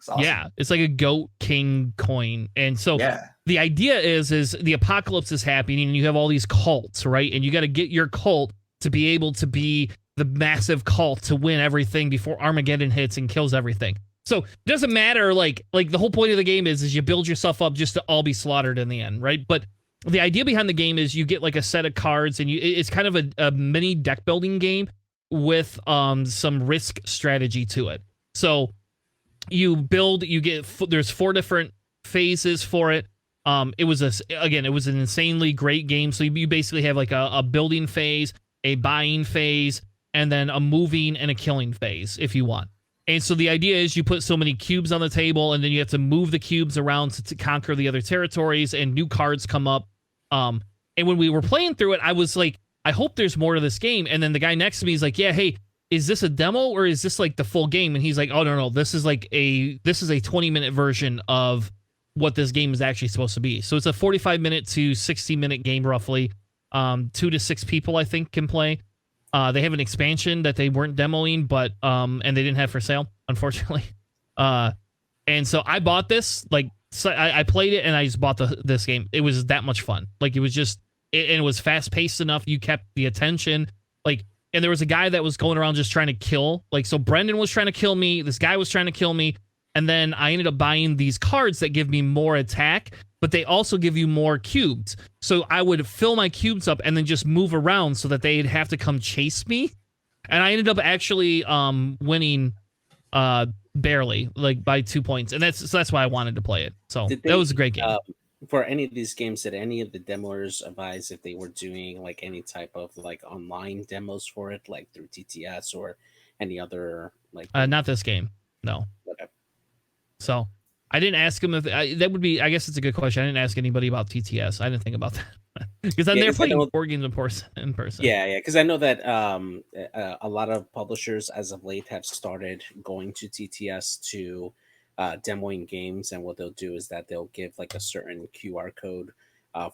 [SPEAKER 1] Awesome. Yeah, it's like a goat king coin, and so the idea is the apocalypse is happening, and you have all these cults, right? And you got to get your cult to be able to be the massive cult to win everything before Armageddon hits and kills everything. So it doesn't matter, like the whole point of the game is you build yourself up just to all be slaughtered in the end, right? But the idea behind the game is you get like a set of cards, and it's kind of a mini deck building game with some risk strategy to it. So there's 4 different phases for it. It was an insanely great game. So you basically have like a building phase, a buying phase, and then a moving and a killing phase if you want. And so the idea is you put so many cubes on the table, and then you have to move the cubes around to conquer the other territories, and new cards come up. And when we were playing through it, I was like, I hope there's more to this game. And then the guy next to me is like, yeah, hey, is this a demo or is this like the full game? And he's like, oh, no, this is a 20-minute version of what this game is actually supposed to be. So it's a 45-minute to 60-minute game roughly. 2 to 6 people, I think, can play. They have an expansion that they weren't demoing, but and they didn't have for sale, unfortunately. And so I bought this. I played it, and I just bought this game. It was that much fun. Like, it was just, and it was fast paced enough. You kept the attention. Like, and there was a guy that was going around just trying to kill. Like, so Brendan was trying to kill me. This guy was trying to kill me, And then I ended up buying these cards that give me more attack, but they also give you more cubes. So I would fill my cubes up and then just move around so that they'd have to come chase me. And I ended up actually winning barely, like by 2 points. And that's why I wanted to play it. So that was a great game.
[SPEAKER 3] For any of these games, did any of the demoers advise if they were doing like any type of like online demos for it, like through TTS or any other like?
[SPEAKER 1] Not this game, no.
[SPEAKER 3] Okay.
[SPEAKER 1] So I didn't ask them if that would be. I guess it's a good question. I didn't ask anybody about TTS. I didn't think about that because they're playing board games in person.
[SPEAKER 3] Yeah, because I know that a lot of publishers as of late have started going to TTS to demoing games, and what they'll do is that they'll give like a certain QR code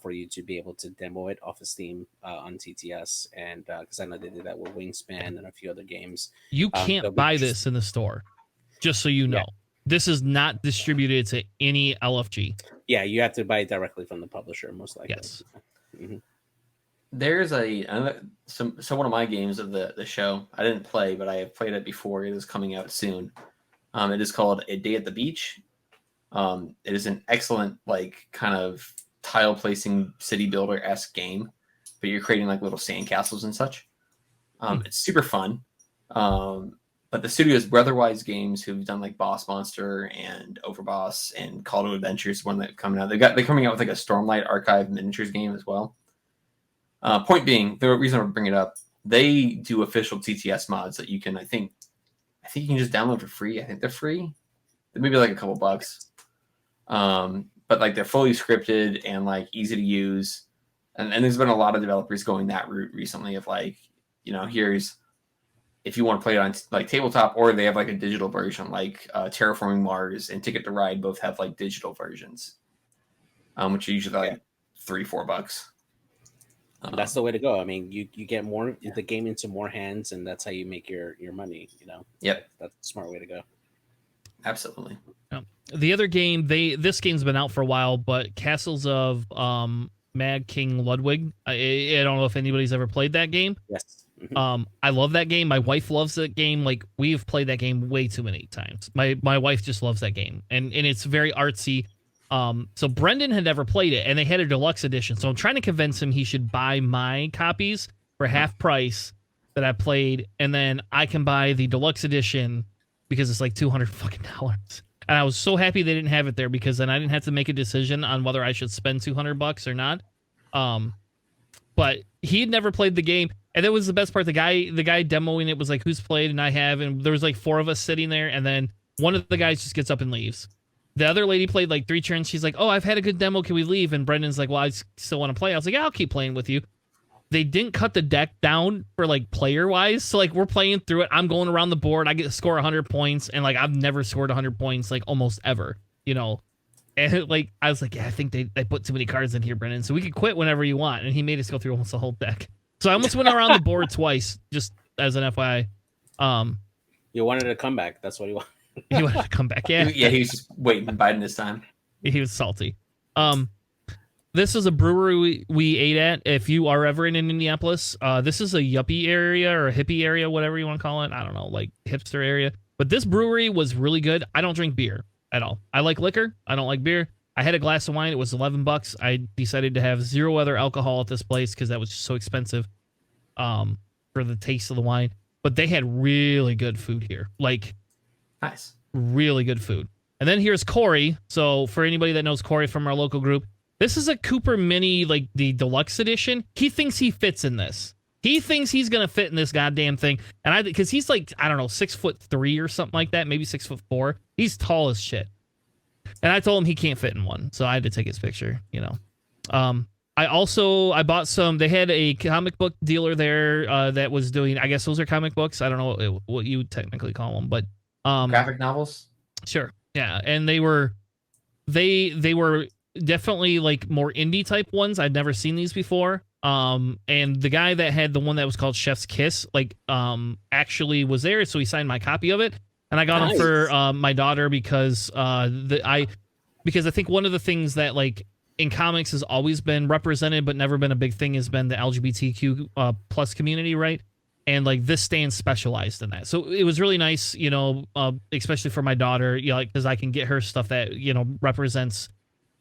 [SPEAKER 3] for you to be able to demo it off of Steam on TTS, and because I know they did that with Wingspan and a few other games.
[SPEAKER 1] You can't buy this in the store, just so you know. Yeah. This is not distributed to any LFG.
[SPEAKER 3] Yeah, you have to buy it directly from the publisher, most likely.
[SPEAKER 1] Yes.
[SPEAKER 3] Mm-hmm.
[SPEAKER 2] There's so one of my games of the show. I didn't play, but I have played it before. It is coming out soon. It is called A Day at the Beach. It is an excellent, like, kind of tile placing city builder-esque game, but you're creating like little sandcastles and such. It's super fun. But the studio is Brotherwise Games, who've done like Boss Monster and Overboss and Call to Adventures, one that's coming out. They're coming out with like a Stormlight Archive miniatures game as well. Point being, the reason I bring it up, they do official TTS mods that you can, I think you can just download for free. I think they're free. They maybe like a couple bucks. But like they're fully scripted and like easy to use. And there's been a lot of developers going that route recently of like, you know, here's if you want to play it on like tabletop, or they have like a digital version, like Terraforming Mars and Ticket to Ride both have like digital versions, which are usually like $3-4.
[SPEAKER 3] That's the way to go. I mean, you get more the game into more hands, and that's how you make your money. You know.
[SPEAKER 2] Yep,
[SPEAKER 3] that's a smart way to go.
[SPEAKER 2] Absolutely.
[SPEAKER 1] Yeah. The other game, this game's been out for a while, but Castles of Mad King Ludwig. I don't know if anybody's ever played that game.
[SPEAKER 3] Yes. Mm-hmm.
[SPEAKER 1] I love that game. My wife loves that game. Like, we've played that game way too many times. My wife just loves that game, and it's very artsy. So Brendan had never played it, and they had a deluxe edition. So I'm trying to convince him he should buy my copies for half price that I played, and then I can buy the deluxe edition because it's like $200 fucking dollars. And I was so happy they didn't have it there, because then I didn't have to make a decision on whether I should spend $200 or not. But he had never played the game, and that was the best part. The guy demoing it was like, "Who's played?" And I have, and there was like 4 of us sitting there, and then one of the guys just gets up and leaves. The other lady played like 3 turns. She's like, "Oh, I've had a good demo. Can we leave?" And Brendan's like, "Well, I still want to play." I was like, "Yeah, I'll keep playing with you." They didn't cut the deck down for like player wise. So like, we're playing through it. I'm going around the board. I get to score 100 points. And like, I've never scored 100 points, like almost ever, you know? And like, I was like, yeah, I think they put too many cards in here, Brendan. So we could quit whenever you want. And he made us go through almost the whole deck. So I almost went around the board twice, just as an FYI.
[SPEAKER 3] You wanted a comeback. That's what he wanted.
[SPEAKER 1] He wanted to come back. Yeah.
[SPEAKER 2] Yeah. He was just waiting and Biden this time.
[SPEAKER 1] He was salty. This is a brewery we ate at. If you are ever in Indianapolis, this is a yuppie area or a hippie area, whatever you want to call it. I don't know, like hipster area. But this brewery was really good. I don't drink beer at all. I like liquor. I don't like beer. I had a glass of wine. It was $11. I decided to have 0 other alcohol at this place because that was just so expensive for the taste of the wine. But they had really good food here. Like,
[SPEAKER 2] nice. Really
[SPEAKER 1] good food. And then here's Corey. So for anybody that knows Corey from our local group, this is a Cooper Mini, like the deluxe edition. He thinks he fits in this. He thinks he's going to fit in this goddamn thing. And because he's like, I don't know, 6'3" or something like that, maybe 6'4". He's tall as shit. And I told him he can't fit in one. So I had to take his picture, you know. I bought some, they had a comic book dealer there that was doing, I guess those are comic books. I don't know what you would technically call them, but.
[SPEAKER 2] Graphic novels?
[SPEAKER 1] Sure. Yeah. And they were definitely like more indie type ones. I'd never seen these before. And the guy that had the one that was called Chef's Kiss, like, actually was there. So he signed my copy of it. And I got them for my daughter because I think one of the things that like in comics has always been represented but never been a big thing has been the LGBTQ plus community, right? and like this stand specialized in that. So it was really nice, you know, especially for my daughter, you know, like, because I can get her stuff that, you know, represents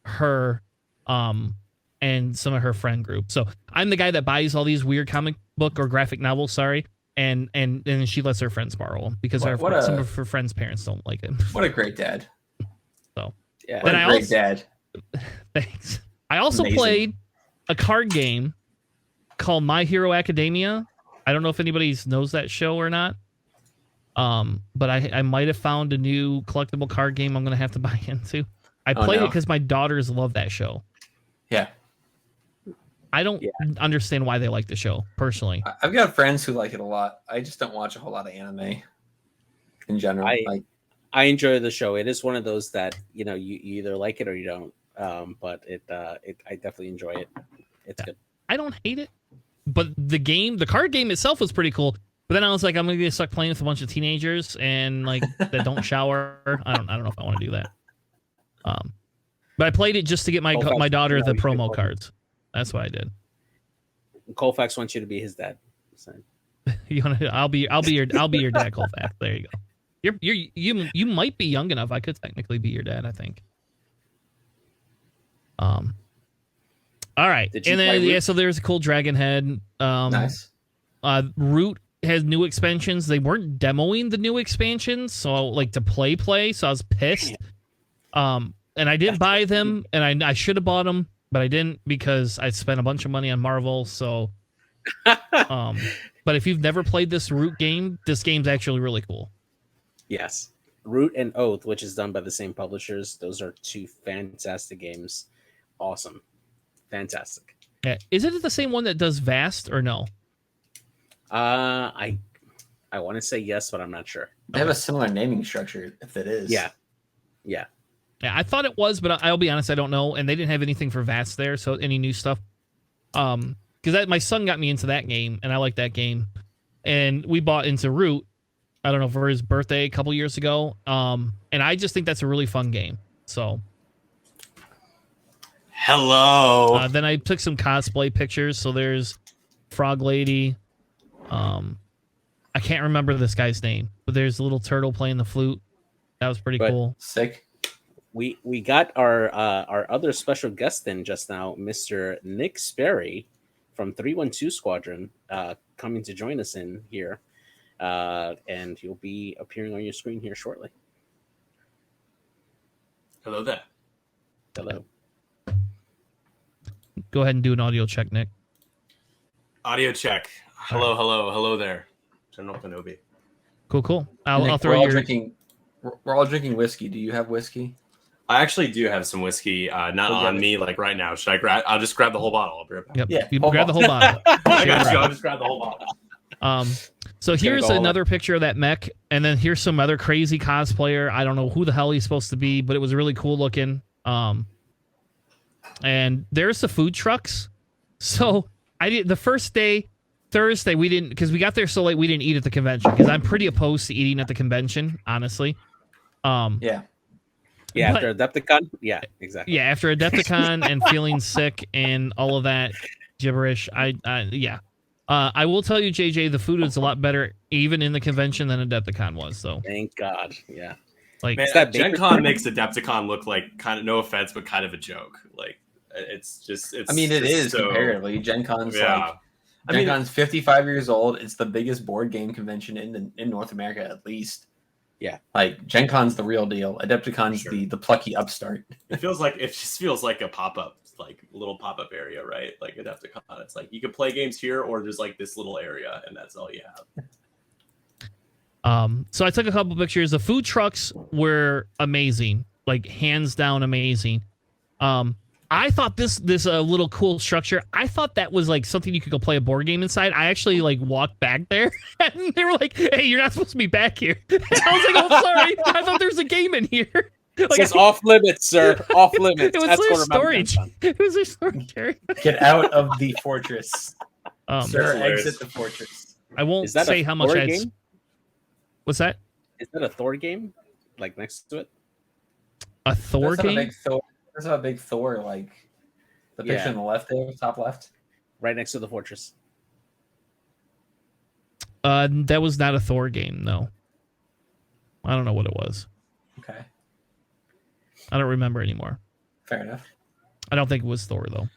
[SPEAKER 1] her and some of her friend group. So I'm the guy that buys all these weird comic book or graphic novels, sorry, and she lets her friends borrow them because some of her friends' parents don't like it.
[SPEAKER 2] What a great dad.
[SPEAKER 1] So
[SPEAKER 2] yeah, what a great dad.
[SPEAKER 1] Thanks. I also played a card game called My Hero Academia. I don't know if anybody knows that show or not. But I might have found a new collectible card game I'm going to have to buy into. I played it because my daughters love that show.
[SPEAKER 2] Yeah.
[SPEAKER 1] I don't understand why they like the show, personally.
[SPEAKER 2] I've got friends who like it a lot. I just don't watch a whole lot of anime in general.
[SPEAKER 3] I enjoy the show. It is one of those that, you know, you either like it or you don't. But I definitely enjoy it. It's good.
[SPEAKER 1] I don't hate it. But the card game itself was pretty cool. But then I was like, I'm gonna get stuck playing with a bunch of teenagers and like that don't shower. I don't know if I want to do that. But I played it just to get my daughter the promo cards. That's what I did.
[SPEAKER 3] Colfax wants you to be his dad. So.
[SPEAKER 1] You want to? I'll be your dad, Colfax. There you go. You might be young enough. I could technically be your dad, I think. All right, and then so there's a cool dragon head.
[SPEAKER 2] Nice.
[SPEAKER 1] Root has new expansions. They weren't demoing the new expansions, so like to play. So I was pissed. And I didn't buy them, and I should have bought them, but I didn't because I spent a bunch of money on Marvel. So, but if you've never played this Root game, this game's actually really cool.
[SPEAKER 3] Yes, Root and Oath, which is done by the same publishers. Those are two fantastic games. Awesome. Fantastic.
[SPEAKER 1] Yeah. Is it the same one that does Vast or no?
[SPEAKER 3] I want to say yes, but I'm not sure.
[SPEAKER 2] They have a similar naming structure if it is.
[SPEAKER 3] Yeah.
[SPEAKER 1] Yeah, I thought it was, but I'll be honest, I don't know. And they didn't have anything for Vast there, so any new stuff. Because my son got me into that game, and I like that game. And we bought into Root, I don't know, for his birthday a couple years ago. And I just think that's a really fun game. So...
[SPEAKER 4] Hello.
[SPEAKER 1] Then I took some cosplay pictures. So there's Frog Lady. I can't remember this guy's name, but there's a little turtle playing the flute. That was pretty cool.
[SPEAKER 2] Sick.
[SPEAKER 3] We got our other special guest in just now, Mr. Nick Sperry from 312 Squadron, coming to join us in here, and he'll be appearing on your screen here shortly.
[SPEAKER 4] Hello there.
[SPEAKER 3] Hello.
[SPEAKER 1] Go ahead and do an audio check, Nick.
[SPEAKER 4] Audio check. Hello there. General Kenobi.
[SPEAKER 1] Cool.
[SPEAKER 2] Nick,
[SPEAKER 1] I'll throw your...
[SPEAKER 2] We're all drinking whiskey. Do you have whiskey?
[SPEAKER 4] I actually do have some whiskey, not on me like right now. Should I grab? I'll just grab the whole bottle. I'll be right back.
[SPEAKER 1] Yep.
[SPEAKER 2] Yeah,
[SPEAKER 1] you grab the whole bottle.
[SPEAKER 4] I got you. I'll just grab the whole bottle.
[SPEAKER 1] So here's another picture of that mech, and then here's some other crazy cosplayer. I don't know who the hell he's supposed to be, but it was really cool looking. And there's the food trucks. So the first day, Thursday, we didn't, because we got there so late, we didn't eat at the convention, because I'm pretty opposed to eating at the convention, honestly.
[SPEAKER 3] Yeah, after Adepticon? Yeah, exactly.
[SPEAKER 1] Yeah, after Adepticon and feeling sick and all of that gibberish, I will tell you, JJ, the food is a lot better even in the convention than Adepticon was, so.
[SPEAKER 3] Thank God, yeah.
[SPEAKER 1] Like,
[SPEAKER 4] man, Gencon makes Adepticon look like kind of, no offense, but kind of a joke. Like, it's just, it's.
[SPEAKER 2] I mean, it is
[SPEAKER 4] so,
[SPEAKER 2] comparatively. Gencon's 55 years old. It's the biggest board game convention in North America, at least.
[SPEAKER 3] Yeah,
[SPEAKER 2] like Gencon's the real deal. Adepticon's the plucky upstart.
[SPEAKER 4] It just feels like a pop-up, like little pop-up area, right? Like Adepticon, it's like you can play games here, or there's like this little area, and that's all you have.
[SPEAKER 1] So I took a couple pictures. The food trucks were amazing, like hands down amazing. I thought this little cool structure, I thought that was like something you could go play a board game inside. I actually like walked back there and they were like, hey, you're not supposed to be back here. And I was like, oh, sorry. I thought there was a game in here.
[SPEAKER 3] Like, it's off limits, sir. Off limits.
[SPEAKER 1] It was their storage. It was their storage area.
[SPEAKER 2] Get out of the fortress. Sir,
[SPEAKER 4] hilarious.
[SPEAKER 2] exit the fortress.
[SPEAKER 1] I won't say how much I... What's that?
[SPEAKER 3] Is that a Thor game? Like next to it?
[SPEAKER 1] A Thor game?
[SPEAKER 2] There's a big Thor, like the picture on the left there, top left.
[SPEAKER 3] Right next to the fortress.
[SPEAKER 1] That was not a Thor game, no. I don't know what it was.
[SPEAKER 2] Okay.
[SPEAKER 1] I don't remember anymore.
[SPEAKER 2] Fair enough.
[SPEAKER 1] I don't think it was Thor though.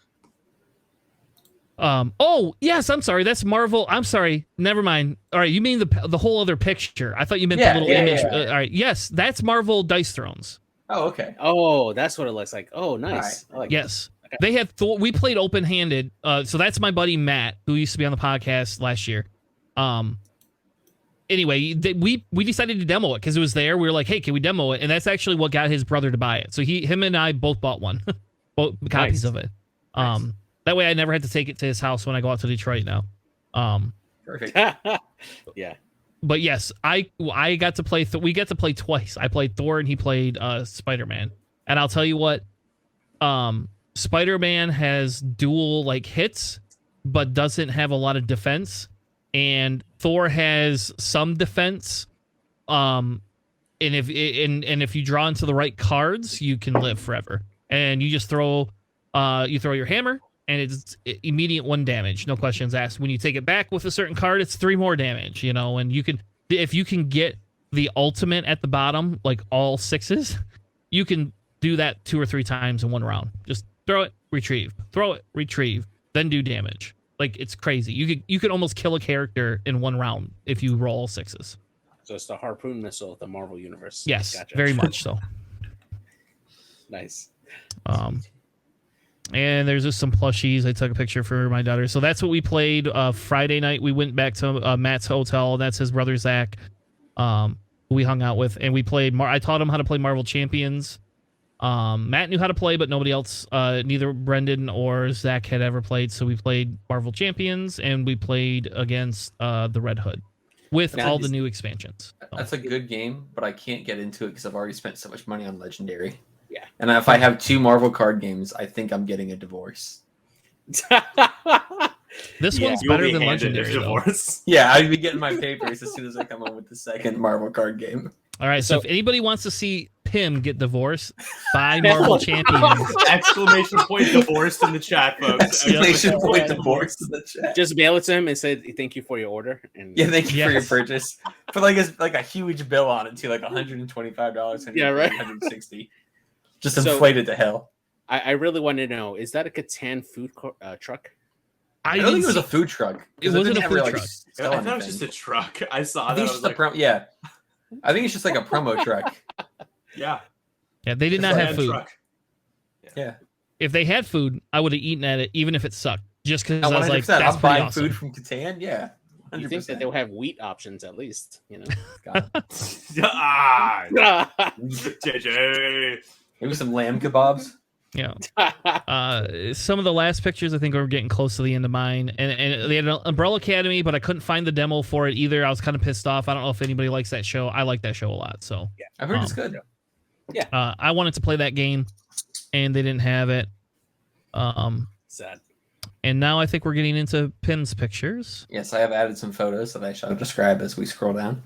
[SPEAKER 1] Oh yes, I'm sorry. That's Marvel. I'm sorry. Never mind. All right, you mean the whole other picture? I thought you meant the little image. All right, yes, that's Marvel Dice Thrones.
[SPEAKER 2] Oh, okay.
[SPEAKER 3] Oh, that's what it looks like. Oh, nice.
[SPEAKER 2] Right.
[SPEAKER 3] I like
[SPEAKER 1] Yes,
[SPEAKER 3] okay.
[SPEAKER 1] they had Thor. We played open handed. So that's my buddy Matt, who used to be on the podcast last year. Anyway, we decided to demo it because it was there. We were like, hey, can we demo it? And that's actually what got his brother to buy it. So him and I both bought one, both copies of it.
[SPEAKER 3] Nice.
[SPEAKER 1] That way I never had to take it to his house when I go out to Detroit now.
[SPEAKER 2] Perfect.
[SPEAKER 3] Yeah.
[SPEAKER 1] But yes, I got to play. We got to play twice. I played Thor and he played Spider-Man. And I'll tell you what, Spider-Man has dual like hits, but doesn't have a lot of defense. And Thor has some defense. And if you draw into the right cards, you can live forever. And you just throw your hammer. And it's immediate 1 damage, no questions asked. When you take it back with a certain card, it's 3 more damage, you know. And if you can get the ultimate at the bottom, like all 6s, you can do that 2 or 3 times in 1 round. Just throw it, retrieve, then do damage. Like it's crazy. You could almost kill a character in 1 round if you roll all 6s.
[SPEAKER 3] So it's the harpoon missile of the Marvel universe.
[SPEAKER 1] Yes,
[SPEAKER 3] Gotcha.
[SPEAKER 1] very much so.
[SPEAKER 3] Nice.
[SPEAKER 1] And there's just some plushies. I took a picture for my daughter. So that's what we played Friday night. We went back to Matt's hotel. That's his brother, Zach, who we hung out with. And we played. I taught him how to play Marvel Champions. Matt knew how to play, but nobody else, neither Brendan or Zach had ever played. So we played Marvel Champions, and we played against the Red Hood with all the new expansions. So.
[SPEAKER 2] That's a good game, but I can't get into it because I've already spent so much money on Legendary.
[SPEAKER 3] Yeah.
[SPEAKER 2] And if I have 2 Marvel card games, I think I'm getting a divorce.
[SPEAKER 1] This one's better than Legendary.
[SPEAKER 4] Divorce.
[SPEAKER 2] Yeah, I'd be getting my papers as soon as I come up with the second Marvel card game.
[SPEAKER 1] All right, so if anybody wants to see Pim get divorced, buy Marvel Champions.
[SPEAKER 4] Exclamation point divorced in the chat, folks.
[SPEAKER 2] Exclamation point divorce in the chat.
[SPEAKER 3] Just mail it to him and say thank you for your order. And
[SPEAKER 2] Yeah, thank you for your purchase. Put like a huge bill on it too, like $125. And
[SPEAKER 3] Yeah, right.
[SPEAKER 2] $160. Just inflated to hell.
[SPEAKER 3] I really want to know, is that a Catan food truck?
[SPEAKER 2] I don't think it was a food truck.
[SPEAKER 1] It wasn't a food truck.
[SPEAKER 4] I thought it was just a truck. I saw that.
[SPEAKER 2] Yeah. I think it's just like a promo truck.
[SPEAKER 4] Yeah.
[SPEAKER 1] Yeah, they did not have food.
[SPEAKER 4] Truck.
[SPEAKER 2] Yeah.
[SPEAKER 1] If they had food, I would have eaten at it, even if it sucked. Just because I was like, that's
[SPEAKER 2] I'm
[SPEAKER 1] pretty
[SPEAKER 2] buying
[SPEAKER 1] awesome.
[SPEAKER 2] food from Catan. Yeah. 100%.
[SPEAKER 3] You think that they'll have wheat options at least, you know?
[SPEAKER 4] JJ.
[SPEAKER 2] Maybe some lamb kebabs.
[SPEAKER 1] Yeah. Some of the last pictures, I think, are getting close to the end of mine. And they had an Umbrella Academy, but I couldn't find the demo for it either. I was kind of pissed off. I don't know if anybody likes that show. I like that show a lot. So
[SPEAKER 3] yeah,
[SPEAKER 2] I've heard it's good.
[SPEAKER 3] Yeah.
[SPEAKER 1] I wanted to play that game, and they didn't have it.
[SPEAKER 3] Sad.
[SPEAKER 1] And now I think we're getting into Pim's pictures.
[SPEAKER 2] Yes, I have added some photos that I shall describe as we scroll down.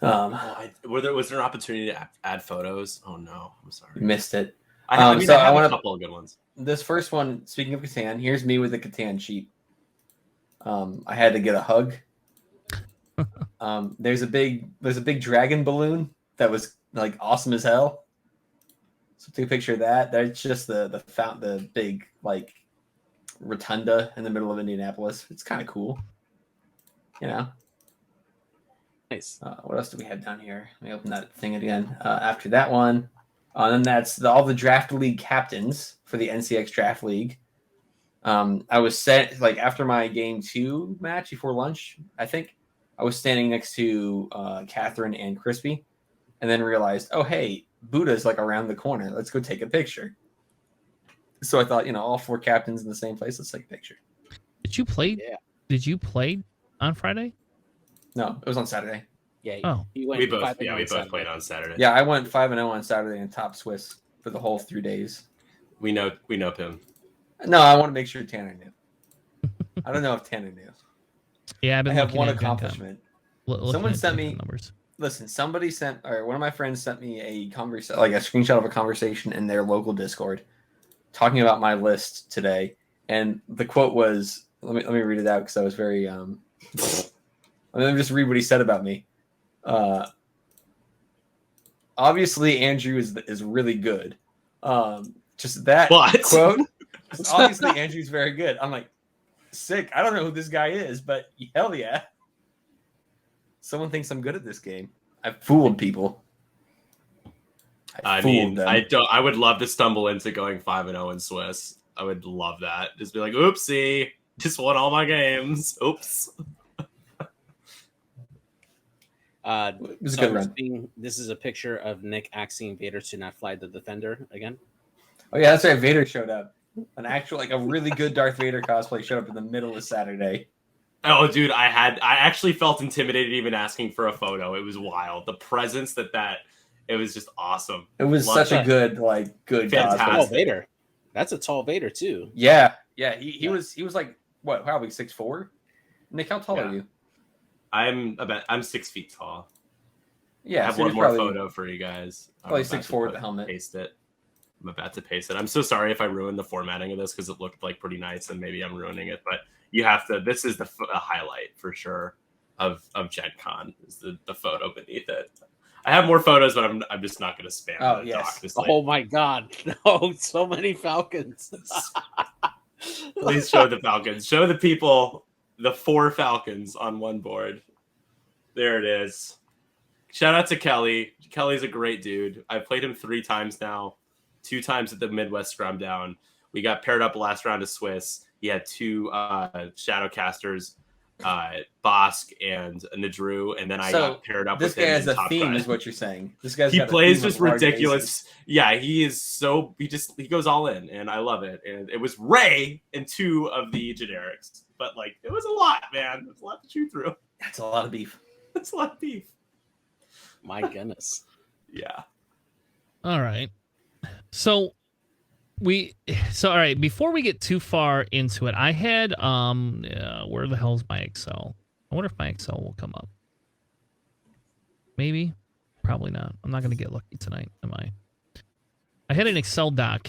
[SPEAKER 4] Was there an opportunity to add photos? Oh no, I'm sorry.
[SPEAKER 2] Missed it.
[SPEAKER 4] I have a couple of good ones.
[SPEAKER 2] This first one, speaking of Catan, here's me with the Catan sheet. I had to get a hug. There's a big dragon balloon that was like awesome as hell. So take a picture of that. That's just the big like rotunda in the middle of Indianapolis. It's kind of cool. You know.
[SPEAKER 3] Nice.
[SPEAKER 2] What else do we have down here? Let me open that thing again. After that one, then that's all the draft league captains for the NCX draft league. I was set like after my game 2 match before lunch. I think I was standing next to Catherine and Crispy, and then realized, oh hey, Buddha's like around the corner. Let's go take a picture. So I thought, all 4 captains in the same place. Let's take a picture.
[SPEAKER 1] Did you play?
[SPEAKER 3] Yeah.
[SPEAKER 1] Did you play on Friday?
[SPEAKER 2] No, it was on Saturday.
[SPEAKER 3] Yeah.
[SPEAKER 4] We both played on Saturday.
[SPEAKER 2] Yeah, I went 5-0 on Saturday and top Swiss for the whole 3 days.
[SPEAKER 4] We know Pim.
[SPEAKER 2] No, I want to make sure Tanner knew. I don't know if Tanner knew.
[SPEAKER 1] Yeah,
[SPEAKER 2] I have one accomplishment. Someone sent me
[SPEAKER 1] numbers.
[SPEAKER 2] Listen, one of my friends sent me a screenshot of a conversation in their local Discord talking about my list today, and the quote was, let me read it out because I was very Let me just read what he said about me. Obviously, Andrew is really good. Just that quote. Obviously, Andrew's very good. I'm like, sick. I don't know who this guy is, but hell yeah. Someone thinks I'm good at this game. I've fooled people.
[SPEAKER 4] I mean, I would love to stumble into going 5-0 in Swiss. I would love that. Just be like, oopsie, just won all my games. Oops.
[SPEAKER 2] It was a good run.
[SPEAKER 3] This is a picture of Nick asking Vader to not fly the Defender again.
[SPEAKER 2] Oh yeah, that's right. Vader showed up. An actual, like a really good Darth Vader cosplay showed up in the middle of Saturday.
[SPEAKER 4] Oh, dude, I actually felt intimidated even asking for a photo. It was wild. The presence it was just awesome.
[SPEAKER 2] It was such a good
[SPEAKER 4] fantastic
[SPEAKER 3] tall Vader. That's a tall Vader too.
[SPEAKER 2] Yeah. He was like what, probably 6'4"? Nick, how tall are you?
[SPEAKER 4] I'm 6 feet tall.
[SPEAKER 2] Yeah,
[SPEAKER 4] I have one more photo for you guys.
[SPEAKER 2] Probably 6'4" with the helmet.
[SPEAKER 4] Paste it. I'm about to paste it. I'm so sorry if I ruined the formatting of this because it looked like pretty nice and maybe I'm ruining it. But you have to. This is the highlight for sure of Gencon. Is the photo beneath it. I have more photos, but I'm just not going to spam.
[SPEAKER 2] Oh yes.
[SPEAKER 3] Oh my God! No, so many Falcons.
[SPEAKER 4] Please show the Falcons. Show the people the 4 Falcons on one board. There it is. Shout out to Kelly. Kelly's a great dude. I've played him 3 times now. 2 times at the Midwest Scrum Down. We got paired up last round of Swiss. He had 2 Shadowcasters, Bosk and Nadru, and then I got paired up with him.
[SPEAKER 2] This guy has a theme, is what you're saying. This guy's
[SPEAKER 4] he plays just ridiculous. Yeah, he is so he goes all in, and I love it. And it was Ray and 2 of the generics, but like it was a lot, man. It was a lot to chew through.
[SPEAKER 2] That's a lot of beef.
[SPEAKER 4] That's a lot of beef.
[SPEAKER 3] My goodness.
[SPEAKER 4] Yeah.
[SPEAKER 1] All right. So all right, before we get too far into it, I had where the hell's my Excel? I wonder if my Excel will come up. Maybe, probably not. I'm not going to get lucky tonight, am I? I had an Excel doc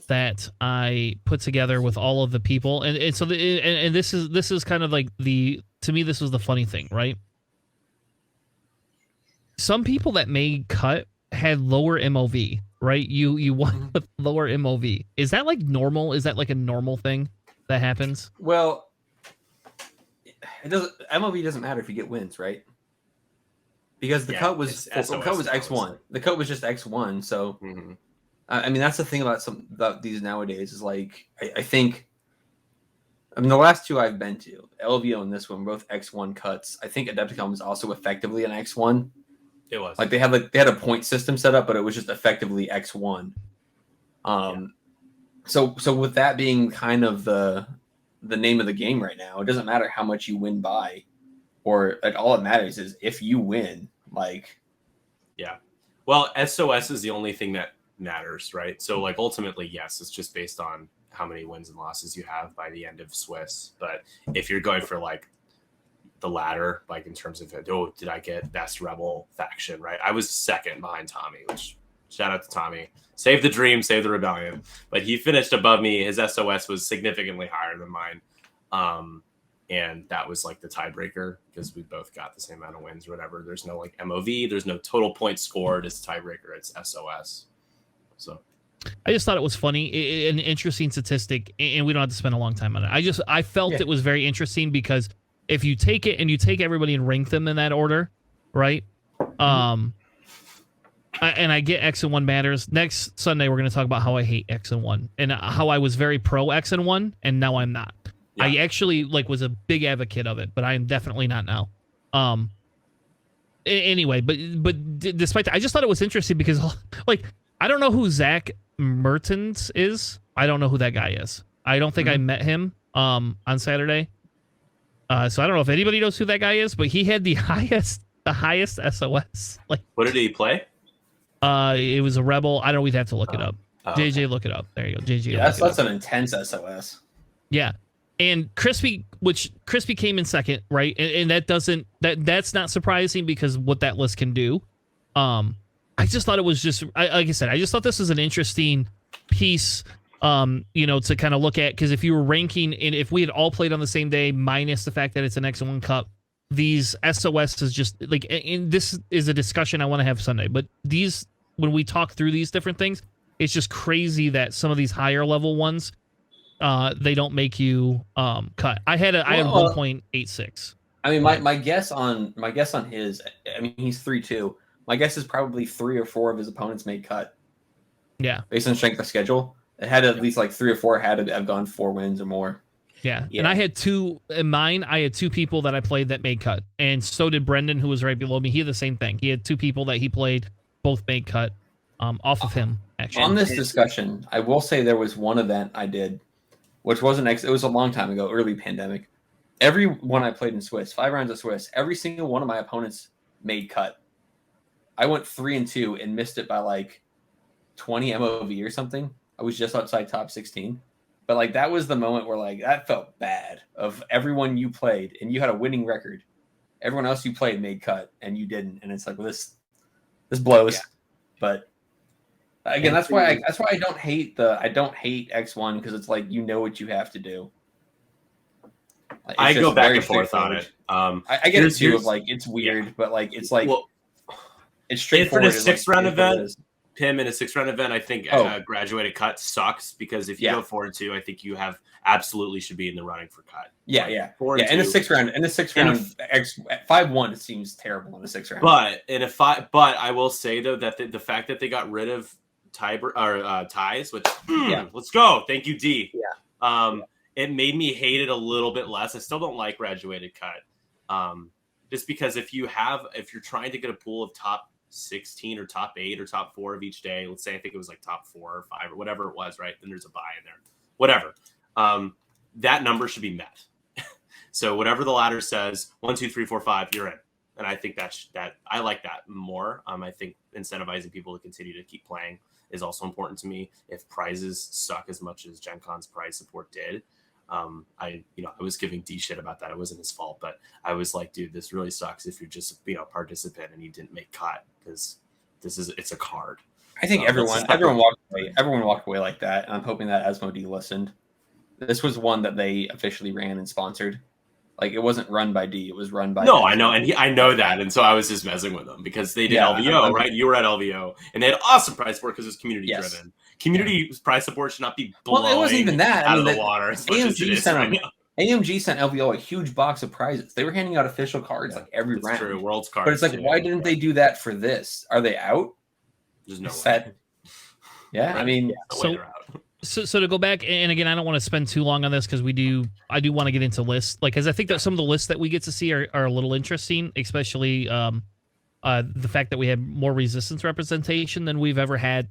[SPEAKER 1] that I put together with all of the people, and so this is kind of like to me this was the funny thing, right? Some people that made cut had lower MOV, right? You want with lower MOV. Is that like normal? Is that like a normal thing that happens?
[SPEAKER 2] Well, it doesn't. MOV doesn't matter if you get wins, right? Because the cut was X1. The cut was just X1. So, I mean, that's the thing about these nowadays is like I think. I mean, the last 2 I've been to, LVO and this one, both X1 cuts. I think Adepticon was also effectively an X1.
[SPEAKER 4] It was
[SPEAKER 2] like they had a point system set up, but it was just effectively X1. So with that being kind of the name of the game right now, it doesn't matter how much you win by, or like all it matters is if you win. Like,
[SPEAKER 4] yeah. Well, SOS is the only thing that matters, right? So like ultimately, yes, it's just based on how many wins and losses you have by the end of Swiss. But if you're going for like the ladder, like in terms of did I get best rebel faction, right? I was second behind Tommy, which shout out to Tommy. Save the dream, save the rebellion. But he finished above me. His SOS was significantly higher than mine. And that was like the tiebreaker because we both got the same amount of wins or whatever. There's no like MOV, there's no total points scored. It's tiebreaker, it's SOS. So
[SPEAKER 1] I just thought it was funny, an interesting statistic, and we don't have to spend a long time on it. I felt it was very interesting because if you take it and you take everybody and rank them in that order, right? And I get X and 1 matters. Next Sunday, we're going to talk about how I hate X and 1 and how I was very pro X and 1, and now I'm not. Yeah. I actually was a big advocate of it, but I am definitely not now. Anyway, but despite that, I just thought it was interesting because like I don't know who Zach Mertens is. I don't know who that guy is. I don't think I met him on Saturday. So I don't know if anybody knows who that guy is, but he had the highest SOS. Like,
[SPEAKER 4] what did he play?
[SPEAKER 1] It was a rebel. I don't know. We'd have to look it up. JJ, look it up. There you go. JJ.
[SPEAKER 2] Yeah, that's an intense SOS.
[SPEAKER 1] Yeah, and Crispy came in second, right? And that's not surprising because what that list can do. I just thought it was just like I said. I just thought this was an interesting piece To kind of look at, because if you were ranking, and if we had all played on the same day, minus the fact that it's an X1 Cup, these SOS is just like, and this is a discussion I want to have Sunday, but these, when we talk through these different things, it's just crazy that some of these higher level ones, they don't make you cut. I had 1.86.
[SPEAKER 2] I mean, my guess on his, I mean, he's 3-2. My guess is probably 3 or 4 of his opponents made cut.
[SPEAKER 1] Yeah.
[SPEAKER 2] Based on strength of schedule. It had at least like 3 or 4 had to have gone 4 wins or more.
[SPEAKER 1] Yeah. And I had 2 in mine. I had 2 people that I played that made cut. And so did Brendan, who was right below me. He had the same thing. He had 2 people that he played, both made cut off of him, actually.
[SPEAKER 2] On this discussion, I will say there was one event I did, which wasn't, it was a long time ago, early pandemic. Every one I played in Swiss, 5 rounds of Swiss, every single one of my opponents made cut. I went 3-2 and missed it by like 20 MOV or something. I was just outside top 16. But like that was the moment where like that felt bad of everyone you played and you had a winning record. Everyone else you played made cut and you didn't. And it's like, well, this blows. Yeah. But again, that's why I don't hate X1, because it's like, you know what you have to do. Like,
[SPEAKER 4] I go back and forth on it.
[SPEAKER 2] I get it too. Of like, it's weird, but like it's like, it's straightforward.
[SPEAKER 4] For the 6th round event, Pim, in a 6th round event, I think graduated cut sucks, because if you go 4-2, I think you absolutely should be in the running for cut.
[SPEAKER 2] Yeah, yeah. 4-2. In the 6th round, 5-1, it seems terrible in the 6th round.
[SPEAKER 4] But I will say though that the fact that they got rid of ties, which let's go. Thank you, D. Yeah. It made me hate it a little bit less. I still don't like graduated cut. Just because if you're trying to get a pool of top 16 or top 8 or top 4 of each day, let's say I think it was like top 4 or 5 or whatever it was, right? Then there's a buy in there, whatever. That number should be met. So whatever the ladder says, 1, 2, 3, 4, 5, you're in. And I think that I like that more. I think incentivizing people to continue to keep playing is also important to me. If prizes suck as much as Gencon's prize support did, I was giving D shit about that. It wasn't his fault, but I was like, dude, this really sucks if you're just a participant and you didn't make cut, because it's a card.
[SPEAKER 2] I think everyone walked away like that, and I'm hoping that Asmodee listened. This was one that they officially ran and sponsored. Like, it wasn't run by D, it was run by
[SPEAKER 4] I know, and I know that, and so I was just messing with them because they did LVO, right? You were at LVO, and they had awesome prize support because it was community driven. Community prize support should not be blowing
[SPEAKER 2] it wasn't even that
[SPEAKER 4] out of the water.
[SPEAKER 2] AMG sent LVO a huge box of prizes. They were handing out official cards like every round.
[SPEAKER 4] True, World's cards.
[SPEAKER 2] But it's like, why didn't they do that for this? Are they out?
[SPEAKER 4] There's no way.
[SPEAKER 2] Yeah, right. I mean,
[SPEAKER 1] So to go back, and again, I don't want to spend too long on this because I do want to get into lists, like, because I think that some of the lists that we get to see are a little interesting, especially the fact that we have more resistance representation than we've ever had,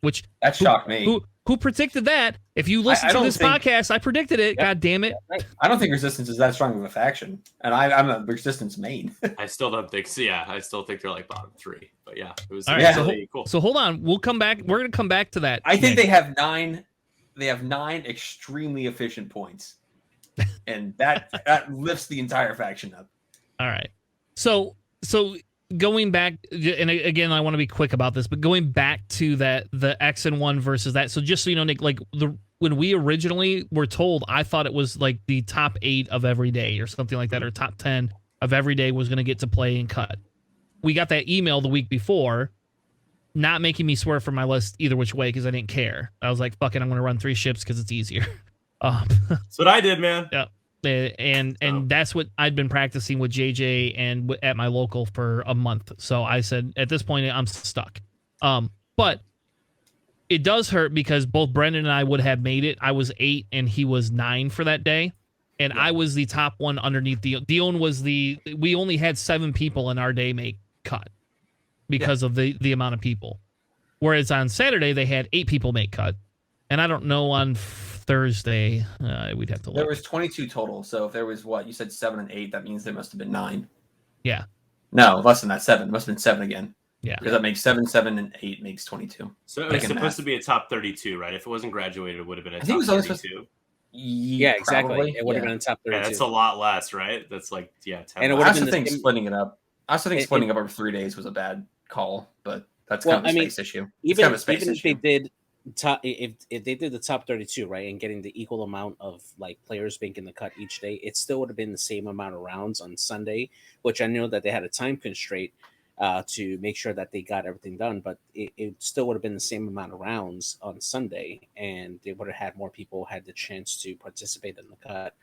[SPEAKER 1] which
[SPEAKER 2] that shocked me.
[SPEAKER 1] Who predicted that? If you listen to this podcast, I predicted it. God damn it!
[SPEAKER 2] I don't think resistance is that strong of a faction, and I'm a resistance main.
[SPEAKER 4] I still don't think. So yeah, I still think they're like bottom 3. But yeah, it was
[SPEAKER 1] really
[SPEAKER 4] cool.
[SPEAKER 1] So hold on, we'll come back. We're gonna come back to that.
[SPEAKER 2] I think they have 9. They have 9 extremely efficient points, and that lifts the entire faction up. All
[SPEAKER 1] right. So going back, and again, I want to be quick about this, but going back to the X and 1 versus that. So just so you know, Nick, like when we originally were told, I thought it was like the top 8 of every day or something like that, or top 10 of every day was going to get to play and cut. We got that email the week before, not making me swear for my list either which way because I didn't care. I was like, fuck it, I'm going to run 3 ships because it's easier.
[SPEAKER 4] That's what I did, man.
[SPEAKER 1] Yeah. And that's what I'd been practicing with JJ and at my local for a month. So I said, at this point, I'm stuck. But it does hurt because both Brendan and I would have made it. I was 8 and he was 9 for that day. And I was the top one underneath Dion was we only had 7 people in our day make cut because of the amount of people. Whereas on Saturday, they had 8 people make cut. And I don't know on Thursday, we'd have to look.
[SPEAKER 2] There was 22 total. So if there was you said 7 and 8, that means there must have been 9.
[SPEAKER 1] Yeah.
[SPEAKER 2] No, less than that. 7. It must have been 7 again.
[SPEAKER 1] Yeah.
[SPEAKER 2] Because that makes 7, 7, and 8 makes 22.
[SPEAKER 4] So it was supposed to be a top 32, right? If it wasn't graduated, it would have been a top 32.
[SPEAKER 3] Yeah, exactly.
[SPEAKER 2] Probably.
[SPEAKER 3] It would have been a top 32.
[SPEAKER 4] Yeah, that's a lot less, right? That's like, 10.
[SPEAKER 3] And
[SPEAKER 2] I also think splitting it up. up over 3 days was a bad call, but that's kind of a space issue.
[SPEAKER 3] Even if they did if they did the top 32, right, and getting the equal amount of like players making the cut each day, it still would have been the same amount of rounds on Sunday, which I know that they had a time constraint to make sure that they got everything done, but it still would have been the same amount of rounds on Sunday, and they would have had more people had the chance to participate in the cut.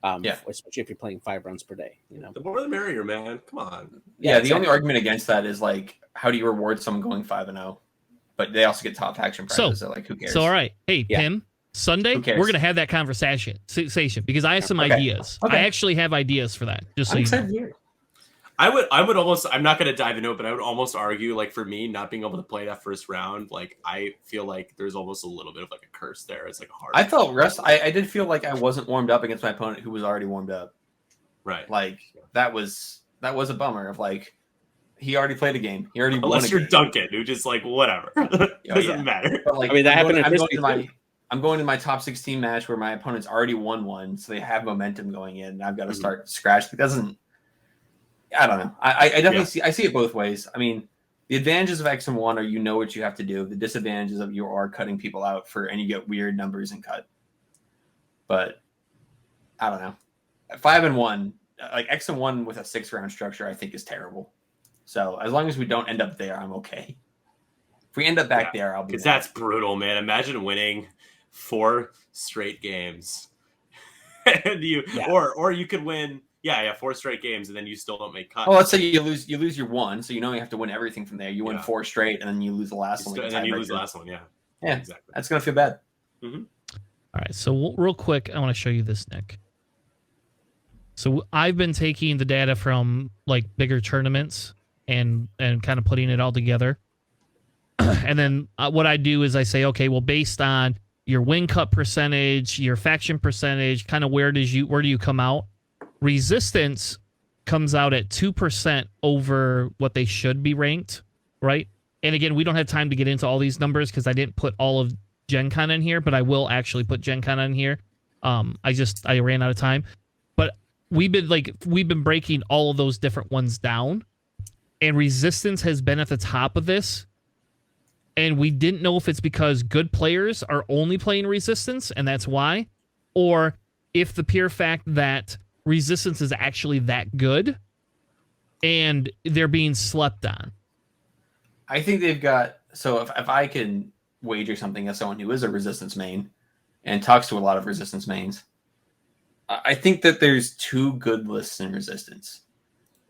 [SPEAKER 3] Especially if you're playing 5 rounds per day, you know.
[SPEAKER 4] The more the merrier, man. Come on.
[SPEAKER 2] Yeah, the only argument against that is like, how do you reward someone going 5-0? But they also get top faction prizes. So like, who cares?
[SPEAKER 1] So all right, hey Pim, Sunday we're gonna have that conversation because I have some ideas. I actually have ideas for that. Just so you know.
[SPEAKER 4] I would almost, I'm not going to dive into it, but I would almost argue, like, for me, not being able to play that first round, like, I feel like there's almost a little bit of like a curse there. It's like hard.
[SPEAKER 2] I felt I did feel like I wasn't warmed up against my opponent who was already warmed up.
[SPEAKER 4] Right.
[SPEAKER 2] Like that was a bummer of like, he already played a game. He already
[SPEAKER 4] Unless you're Duncan, who just like, whatever. Doesn't matter.
[SPEAKER 2] But, like,
[SPEAKER 3] I mean, that happened
[SPEAKER 2] I'm going to my top 16 match where my opponent's already won one, so they have momentum going in, and I've got to start scratch. It doesn't. I don't know. I definitely see it both ways. I mean, the advantages of X and 1 are you know what you have to do. The disadvantages of you are cutting people out and you get weird numbers and cut. But I don't know. 5 and 1, like X and 1 with a 6-round structure, I think is terrible. So as long as we don't end up there, I'm okay. If we end up back there, I'll be.
[SPEAKER 4] Because that's brutal, man. Imagine winning 4 straight games, and or you could win. Yeah, 4 straight games, and then you still don't make cuts.
[SPEAKER 2] Well, let's say you lose your one, so you know you have to win everything from there. You win 4 straight, and then you lose the last one.
[SPEAKER 4] And then you lose the last one, yeah,
[SPEAKER 2] exactly. That's gonna feel bad.
[SPEAKER 4] Mm-hmm.
[SPEAKER 1] All right, so real quick, I want to show you this, Nick. So I've been taking the data from like bigger tournaments and kind of putting it all together, and then what I do is I say, okay, well, based on your win cut percentage, your faction percentage, kind of where do you come out? Resistance comes out at 2% over what they should be ranked, right? And again, we don't have time to get into all these numbers because I didn't put all of Gencon in here, but I will actually put Gencon in here. I ran out of time, but we've been breaking all of those different ones down, and Resistance has been at the top of this. And we didn't know if it's because good players are only playing Resistance, and that's why, or if the pure fact that Resistance is actually that good and they're being slept on.
[SPEAKER 2] I think they've got, so if I can wager something as someone who is a Resistance main and talks to a lot of Resistance mains, I think that there's 2 good lists in Resistance,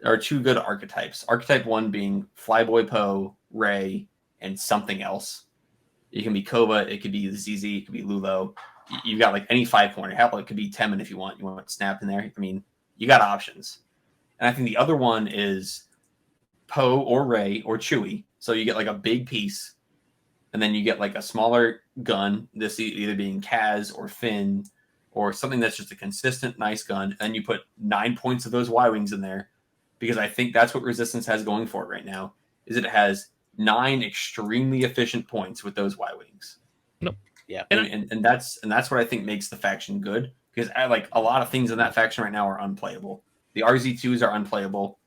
[SPEAKER 2] or 2 good archetypes. Archetype 1 being Flyboy Poe, Rey, and something else. It can be Kova, it could be ZZ, it could be Lulo. You've got like any 5-pointer. Hell, it could be Temin if you want. You want Snap in there. I mean, you got options. And I think the other one is Poe or Rey or Chewie. So you get like a big piece, and then you get like a smaller gun. This either being Kaz or Finn or something that's just a consistent, nice gun. And you put 9 points of those Y-Wings in there, because I think that's what Resistance has going for it right now, is it has 9 extremely efficient points with those Y-Wings.
[SPEAKER 1] Nope.
[SPEAKER 3] Yeah,
[SPEAKER 2] and that's what I think makes the faction good, because I like a lot of things in that faction right now are unplayable. The RZ2s are unplayable.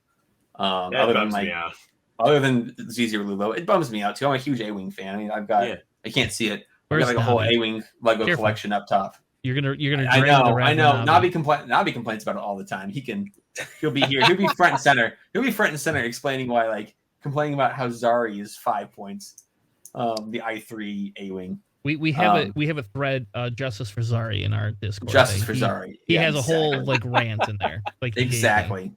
[SPEAKER 2] Other than ZZ or Lulo, it bums me out too. I'm a huge A-Wing fan. I mean, I can't see it. I've got like a whole A-Wing Lego collection up top.
[SPEAKER 1] You're gonna.
[SPEAKER 2] I know. Nabi complains about it all the time. He'll be here. He'll be front and center. He'll be front and center explaining why, like, complaining about how Zari is 5 points. The i3 A-Wing.
[SPEAKER 1] We have a thread, Justice for Zari, in our Discord.
[SPEAKER 2] Justice for Zari.
[SPEAKER 1] He has a whole like rant in there. Like
[SPEAKER 2] exactly.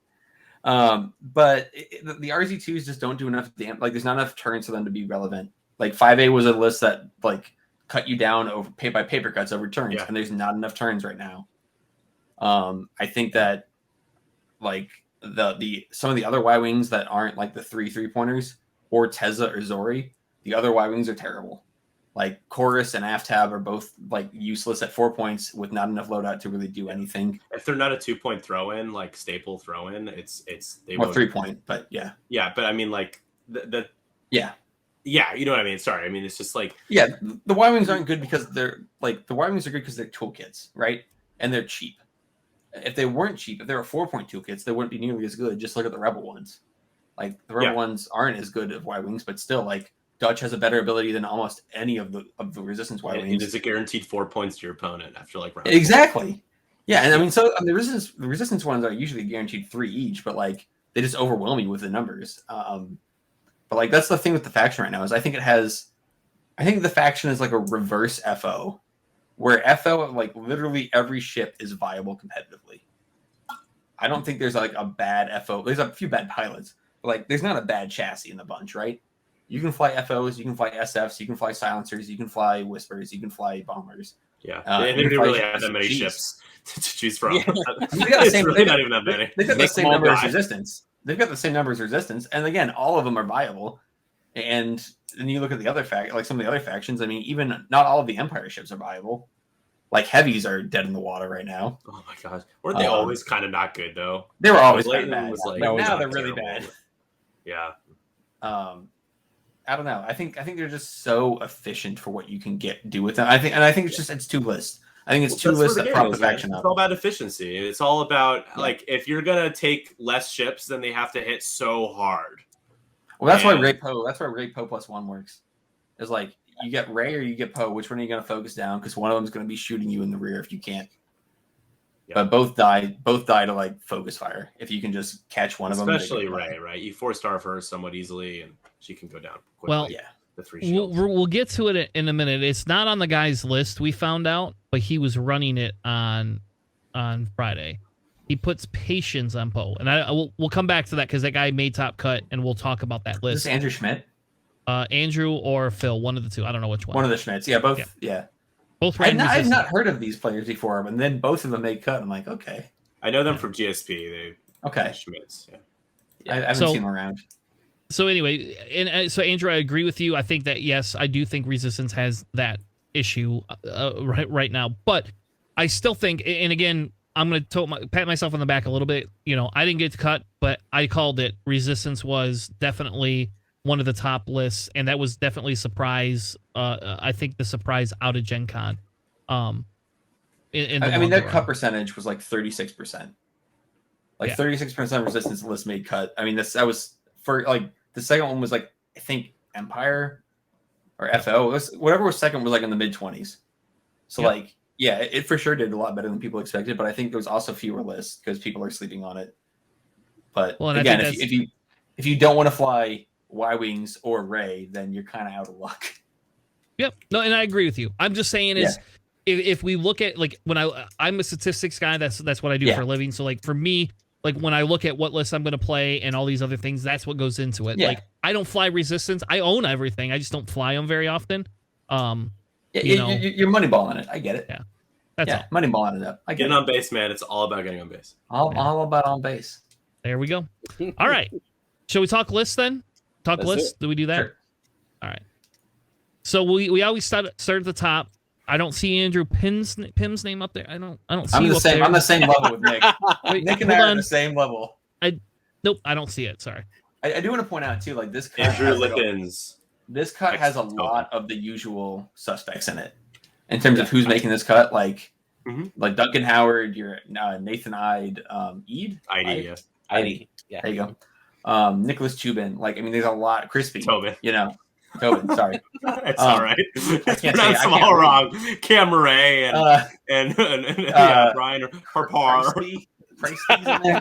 [SPEAKER 2] But the RZ2s just don't do enough like there's not enough turns for them to be relevant. Like 5A was a list that like cut you down by paper cuts over turns, and there's not enough turns right now. I think that like the some of the other Y-Wings that aren't like the 3-pointers or Tezza or Zori, the other Y-Wings are terrible. Like Chorus and Aftab are both like useless at 4 points with not enough loadout to really do anything.
[SPEAKER 4] If they're not a 2-point throw-in, like staple throw-in, it's they
[SPEAKER 2] 3-point, but yeah,
[SPEAKER 4] but I mean like the you know what I mean. Sorry, I mean it's just like
[SPEAKER 2] the Y-Wings aren't good because they're like the Y-Wings are good because they're toolkits, right? And they're cheap. If they weren't cheap, if they were 4-point toolkits, they wouldn't be nearly as good. Just look at the Rebel ones. Like the Rebel ones aren't as good as Y-Wings, but still like Dutch has a better ability than almost any of the Resistance Y-Wings.
[SPEAKER 4] It is a guaranteed 4 points to your opponent after like round.
[SPEAKER 2] Exactly. Yeah, and I mean, so the Resistance ones are usually guaranteed 3 each, but like they just overwhelm you with the numbers. But like that's the thing with the faction right now is I think the faction is like a reverse FO, where FO like literally every ship is viable competitively. I don't think there's like a bad FO. There's a few bad pilots, but like there's not a bad chassis in the bunch, right? You can fly FOs, you can fly SFs, you can fly silencers, you can fly whispers, you can fly bombers.
[SPEAKER 4] Yeah, they didn't really have that many ships to choose from.
[SPEAKER 2] Yeah. They got the same,
[SPEAKER 4] really not even that many.
[SPEAKER 2] They've got the same number as Resistance. They've got the same number as Resistance, and again, all of them are viable. And then you look at the other like some of the other factions. I mean, even not all of the Empire ships are viable. Like heavies are dead in the water right now.
[SPEAKER 4] Oh my gosh, weren't they always kind of not good though?
[SPEAKER 2] They were always kind of bad.
[SPEAKER 4] Like,
[SPEAKER 2] but now they're really bad.
[SPEAKER 4] Yeah.
[SPEAKER 2] I don't know. I think they're just so efficient for what you can do with them. I think it's two lists. I think it's two lists that prop the faction up.
[SPEAKER 4] It's all about efficiency. It's all about like if you're gonna take less ships, then they have to hit so hard.
[SPEAKER 2] Well, that's why Ray Poe. That's why Ray Poe +1 works. It's like you get Ray or you get Poe. Which one are you gonna focus down? Because one of them is gonna be shooting you in the rear if you can't. Yeah. But both die to like focus fire. If you can just catch one of them,
[SPEAKER 4] especially Ray, right? You 4-star her somewhat easily, and she can go down quickly.
[SPEAKER 1] Well,
[SPEAKER 2] yeah.
[SPEAKER 4] The 3 shields.
[SPEAKER 1] We'll get to it in a minute. It's not on the guy's list. We found out, but he was running it on Friday. He puts patience on Poe, and we'll come back to that because that guy made top cut, and we'll talk about that list.
[SPEAKER 2] Is this Andrew Schmidt?
[SPEAKER 1] Andrew or Phil, one of the two. I don't know which one.
[SPEAKER 2] One of the Schmidts. Yeah, both. Yeah.
[SPEAKER 1] Both.
[SPEAKER 2] I've not heard of these players before, and then both of them made cut. I'm like, okay.
[SPEAKER 4] I know them from GSP. Schmitz.
[SPEAKER 2] Yeah. I haven't seen them around.
[SPEAKER 1] So anyway, and so Andrew, I agree with you. I think that yes, I do think Resistance has that issue right now, but I still think, and again, I'm going to pat myself on the back a little bit. You know, I didn't get to cut, but I called it. Resistance was definitely one of the top lists, and that was definitely a surprise. I think the surprise out of Gen Con.
[SPEAKER 2] I mean, their cut percentage was like 36%. Like 36% Resistance list made cut. I mean, that was for like the second one was like I think Empire or FO. Whatever was second was like in the mid-20s. So like. Yeah, it for sure did a lot better than people expected, but I think there was also fewer lists because people are sleeping on it. But again, if you don't want to fly Y-Wings or Ray, then you're kind of out of luck.
[SPEAKER 1] Yep. No, and I agree with you. I'm just saying is if we look at like when I'm a statistics guy, that's what I do for a living. So like for me, like when I look at what list I'm going to play and all these other things, that's what goes into it. Yeah. Like I don't fly Resistance. I own everything. I just don't fly them very often.
[SPEAKER 2] You're moneyballing it. I get it.
[SPEAKER 1] Yeah, that's all.
[SPEAKER 2] Moneyballing it up. I get
[SPEAKER 4] getting on base, man. It's all about getting on base.
[SPEAKER 2] All about on base.
[SPEAKER 1] There we go. All right. Shall we talk lists then? Lists? Do we do that?
[SPEAKER 2] Sure.
[SPEAKER 1] All right. So we always start at the top. I don't see Andrew Pim's name up there. I don't see.
[SPEAKER 2] I'm the same.
[SPEAKER 1] There.
[SPEAKER 2] I'm the same level with Nick. Wait, Nick and I are on the same level.
[SPEAKER 1] Nope. I don't see it. Sorry.
[SPEAKER 2] I do want to point out too, like this.
[SPEAKER 4] Andrew Lippins.
[SPEAKER 2] This cut has a lot of the usual suspects in it, in terms of who's making this cut. Like Duncan Howard, your Nathan Ide, Ide. Yeah, there you go. Nicholas Chubin. Like, I mean, there's a lot. Crispy.
[SPEAKER 4] Tobin.
[SPEAKER 2] Tobin. Sorry,
[SPEAKER 4] it's all right. I can't pronounce them all wrong. Cam Ray and Brian Harpar.
[SPEAKER 2] Pricey's in there.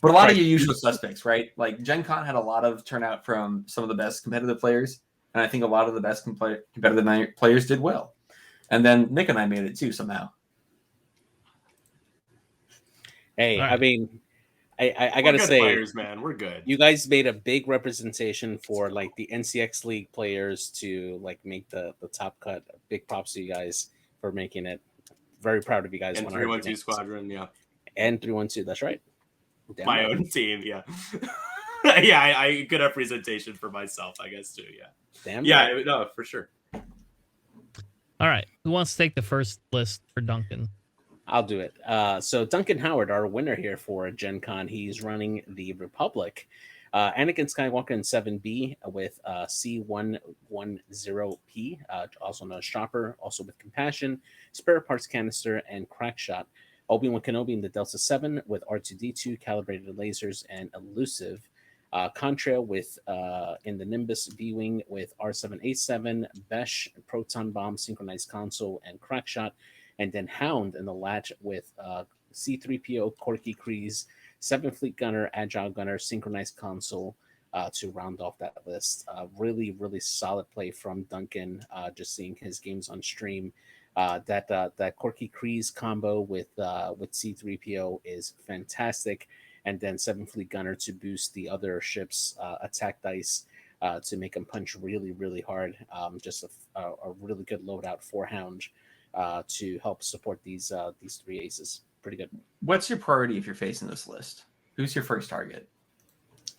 [SPEAKER 2] But a lot of your usual suspects, right? Like Gen Con had a lot of turnout from some of the best competitive players, and I think a lot of the best competitive players did well. And then Nick and I made it too somehow.
[SPEAKER 3] Hey, right. I mean, I gotta say,
[SPEAKER 4] players, man, we're good.
[SPEAKER 3] You guys made a big representation for like the NCX League players to like make the top cut. Big props to you guys for making it. Very proud of you guys.
[SPEAKER 4] And 312 Squadron, yeah.
[SPEAKER 3] And 312, that's right.
[SPEAKER 4] Damn my own team, yeah. I good representation for myself, I guess too, yeah.
[SPEAKER 3] Damn.
[SPEAKER 4] Yeah, right. No, for sure.
[SPEAKER 1] All right, who wants to take the first list for Duncan?
[SPEAKER 3] I'll do it. So Duncan Howard, our winner here for Gen Con, he's running the Republic. Anakin Skywalker in 7B with C110P, also known as Chopper, also with Compassion, Spare Parts Canister, and Crackshot. Obi-Wan Kenobi in the Delta 7 with R2-D2, calibrated lasers, and elusive. Contrail with in the Nimbus V-Wing with R787, Besh, Proton Bomb, Synchronized Console, and Crackshot, and then Hound in the Latch with C3PO, Corky Kryze, 7 Fleet Gunner, Agile Gunner, Synchronized Console to round off that list. Really, really solid play from Duncan. Just seeing his games on stream. That Corky Kryze combo with C3PO is fantastic. And then 7 Fleet Gunner to boost the other ship's attack dice to make them punch really, really hard. Just a really good loadout for Hound to help support these 3 aces. Pretty good.
[SPEAKER 2] What's your priority if you're facing this list? Who's your first target?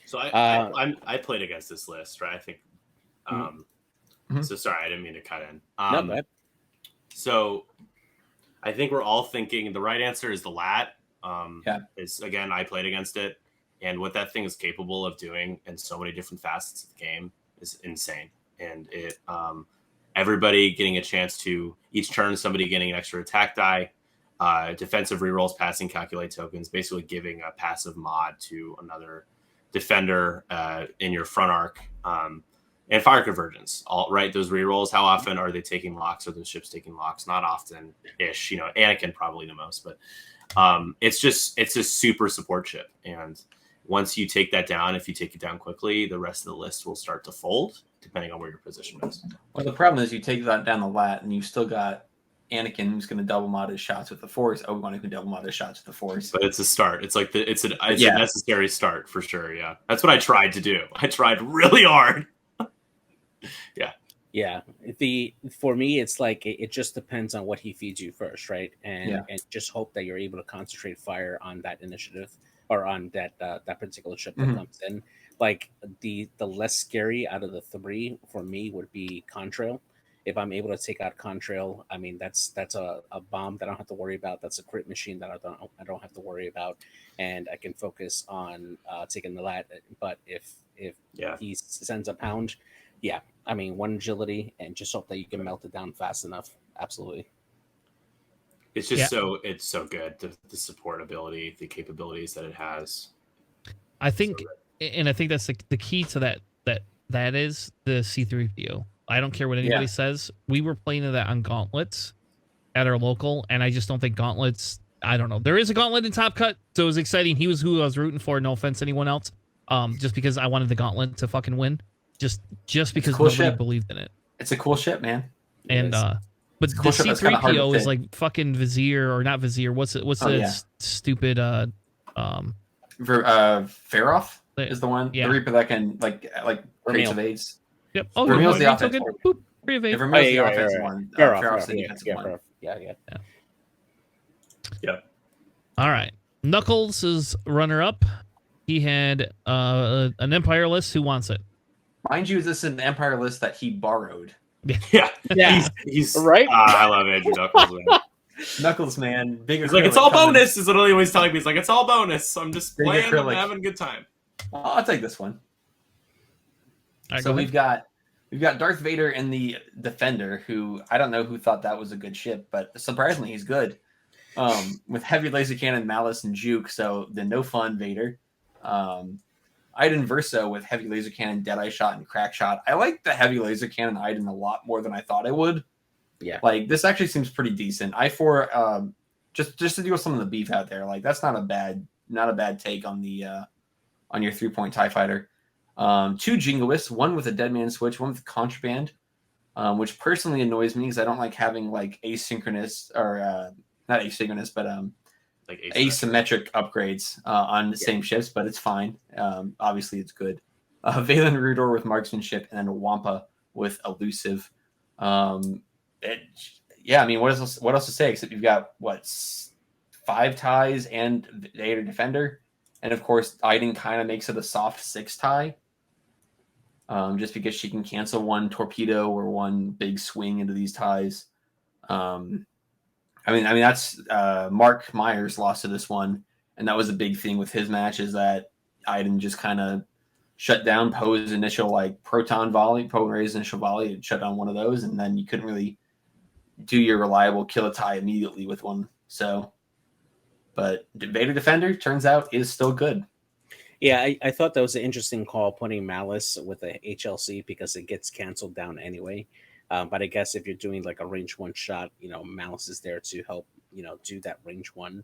[SPEAKER 4] So I played against this list, right? I think. So sorry, I didn't mean to cut in.
[SPEAKER 3] No, go ahead.
[SPEAKER 4] So I think we're all thinking the right answer is the Lat. Is again, I played against it, and what that thing is capable of doing in so many different facets of the game is insane. And it everybody getting a chance to each turn, somebody getting an extra attack die, defensive rerolls, passing calculate tokens, basically giving a passive mod to another defender in your front arc, and fire convergence. All right, those rerolls. How often are they taking locks? Are those ships taking locks? Not often ish. Anakin probably the most, but it's a super support ship. And once you take that down, if you take it down quickly, the rest of the list will start to fold depending on where your position is.
[SPEAKER 2] Well, the problem is you take that down the Lat, and you still got Anakin who's going to double mod his shots with the Force. Obi-Wan who can double mod his shots with the Force.
[SPEAKER 4] But it's a start. It's like it's a necessary start for sure. Yeah, that's what I tried to do. I tried really hard.
[SPEAKER 3] Yeah. For me, it's like it just depends on what he feeds you first, right? And just hope that you're able to concentrate fire on that initiative or on that particular ship that comes in. Like the less scary out of the 3 for me would be Contrail. If I'm able to take out Contrail, I mean that's a bomb that I don't have to worry about. That's a crit machine that I don't have to worry about, and I can focus on taking the Lat. But if he sends a Pound, I mean 1 agility and just hope that you can melt it down fast enough. Absolutely.
[SPEAKER 4] It's just it's so good. The support ability, the capabilities that it has.
[SPEAKER 1] I think, and I think that's the key to that is the C3PO. I don't care what anybody says. We were playing that on Gauntlets at our local, and I just don't think Gauntlets. I don't know. There is a Gauntlet in Top Cut, so it was exciting. He was who I was rooting for. No offense to anyone else. Just because I wanted the Gauntlet to fucking win. Just because nobody believed in it.
[SPEAKER 2] It's a cool ship, man.
[SPEAKER 1] And but the C3PO is like fucking Vizier or not Vizier. What's the stupid
[SPEAKER 2] Feroth is the one. The Reaper that can like crates of aids.
[SPEAKER 1] Yep.
[SPEAKER 2] Oh, Vermeil's the offensive
[SPEAKER 1] one. Boop.
[SPEAKER 2] Vermeil's the offensive one. Feroth's the defensive one.
[SPEAKER 3] Yeah.
[SPEAKER 1] All right. Knuckles is runner up. He had an Empire list. Who wants it?
[SPEAKER 2] Mind you, this is an Empire list that he borrowed.
[SPEAKER 4] Yeah. He's
[SPEAKER 3] right.
[SPEAKER 4] I love Andrew Knuckles. Man.
[SPEAKER 2] Knuckles, man. Big
[SPEAKER 4] He's like, it's all bonus. Is literally what he's telling me. He's like, it's all bonus. So I'm just playing and having a good time.
[SPEAKER 2] I'll take this one.
[SPEAKER 1] Right,
[SPEAKER 2] so we've got Darth Vader in the Defender, who I don't know who thought that was a good ship, but surprisingly he's good. With heavy laser cannon, malice, and juke. So the no fun Vader. Iden Verso with heavy laser cannon, Deadeye shot, and crack shot. I like the heavy laser cannon Iden a lot more than I thought I would.
[SPEAKER 3] Yeah, like
[SPEAKER 2] this actually seems pretty decent. I4 just to deal with some of the beef out there. Like that's not a bad take on the on your 3-point TIE fighter. 2 Jingoists, one with a dead man switch, one with contraband, which personally annoys me because I don't like having like asynchronous or not asynchronous, but
[SPEAKER 4] like
[SPEAKER 2] asymmetric upgrades on the same ships, but it's fine. Obviously, it's good. Valen Rudor with marksmanship, and then a Wampa with elusive. I mean, what else to say except you've got 5 ties and Vader Defender, and of course, Iden kind of makes it a soft 6 tie. Just because she can cancel 1 torpedo or 1 big swing into these ties. I mean that's Mark Myers lost to this one, and that was a big thing with his match is that Iden just kind of shut down Poe's initial proton volley, Poe and Rey's initial volley, and shut down one of those, and then you couldn't really do your reliable kill a tie immediately with one. So, but Vader Defender turns out is still good.
[SPEAKER 3] Yeah, I thought that was an interesting call putting Malice with a HLC because it gets canceled down anyway. But I guess if you're doing like a range one shot, Malice is there to help, do that range one.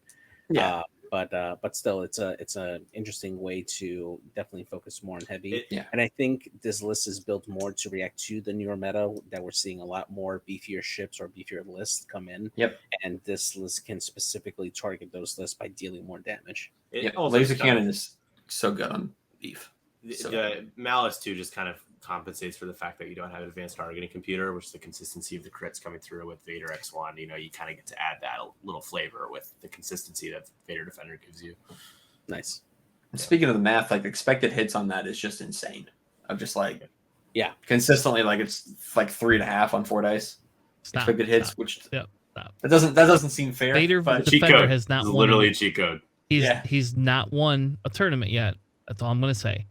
[SPEAKER 2] Yeah.
[SPEAKER 3] But still, it's a interesting way to definitely focus more on heavy.
[SPEAKER 2] Yeah.
[SPEAKER 3] And I think this list is built more to react to the newer meta that we're seeing a lot more beefier ships or beefier lists come in.
[SPEAKER 2] Yep.
[SPEAKER 3] And this list can specifically target those lists by dealing more damage.
[SPEAKER 2] Laser cannon is so good on beef.
[SPEAKER 4] The Malice too just kind of compensates for the fact that you don't have an advanced targeting computer, which the consistency of the crits coming through with Vader X1, you kind of get to add that little flavor with the consistency that Vader Defender gives you.
[SPEAKER 3] Nice.
[SPEAKER 2] And speaking of the math, like expected hits on that is just insane. Of just like,
[SPEAKER 3] yeah,
[SPEAKER 2] consistently, like it's like 3.5 on 4 dice. Expected hits, which
[SPEAKER 1] that
[SPEAKER 2] doesn't seem fair.
[SPEAKER 1] Vader
[SPEAKER 2] but
[SPEAKER 1] Defender has not won.
[SPEAKER 4] Literally cheat code.
[SPEAKER 1] He's not won a tournament yet. That's all I'm gonna say.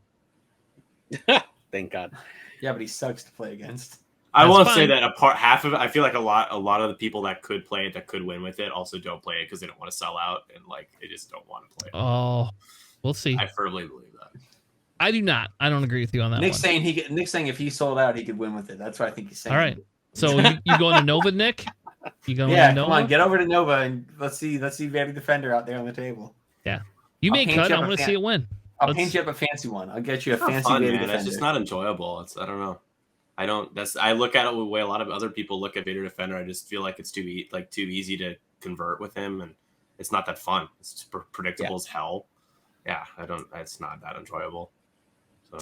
[SPEAKER 3] Thank God.
[SPEAKER 2] Yeah, but he sucks to play against.
[SPEAKER 4] I won't say that half of it. I feel like a lot of the people that could play it, that could win with it, also don't play it because they don't want to sell out and like they just don't want to play it.
[SPEAKER 1] Oh, we'll see.
[SPEAKER 4] I firmly believe that.
[SPEAKER 1] I do not. I don't agree with you on that.
[SPEAKER 2] Nick's saying if he sold out, he could win with it. That's what I think he's saying.
[SPEAKER 1] All right. So you going to Nova, Nick? You going
[SPEAKER 2] to
[SPEAKER 1] Nova?
[SPEAKER 2] Come on, get over to Nova and let's see Vader Defender out there on the table.
[SPEAKER 1] Yeah, you may cut. I want to see it win.
[SPEAKER 2] I'll paint you up a fancy one. I'll get you a fancy
[SPEAKER 4] fun,
[SPEAKER 2] Vader
[SPEAKER 4] man.
[SPEAKER 2] Defender.
[SPEAKER 4] It's just not enjoyable. I don't know. I look at it the way a lot of other people look at Vader Defender. I just feel like it's too easy to convert with him, and it's not that fun. It's predictable as hell. Yeah, it's not that enjoyable. So,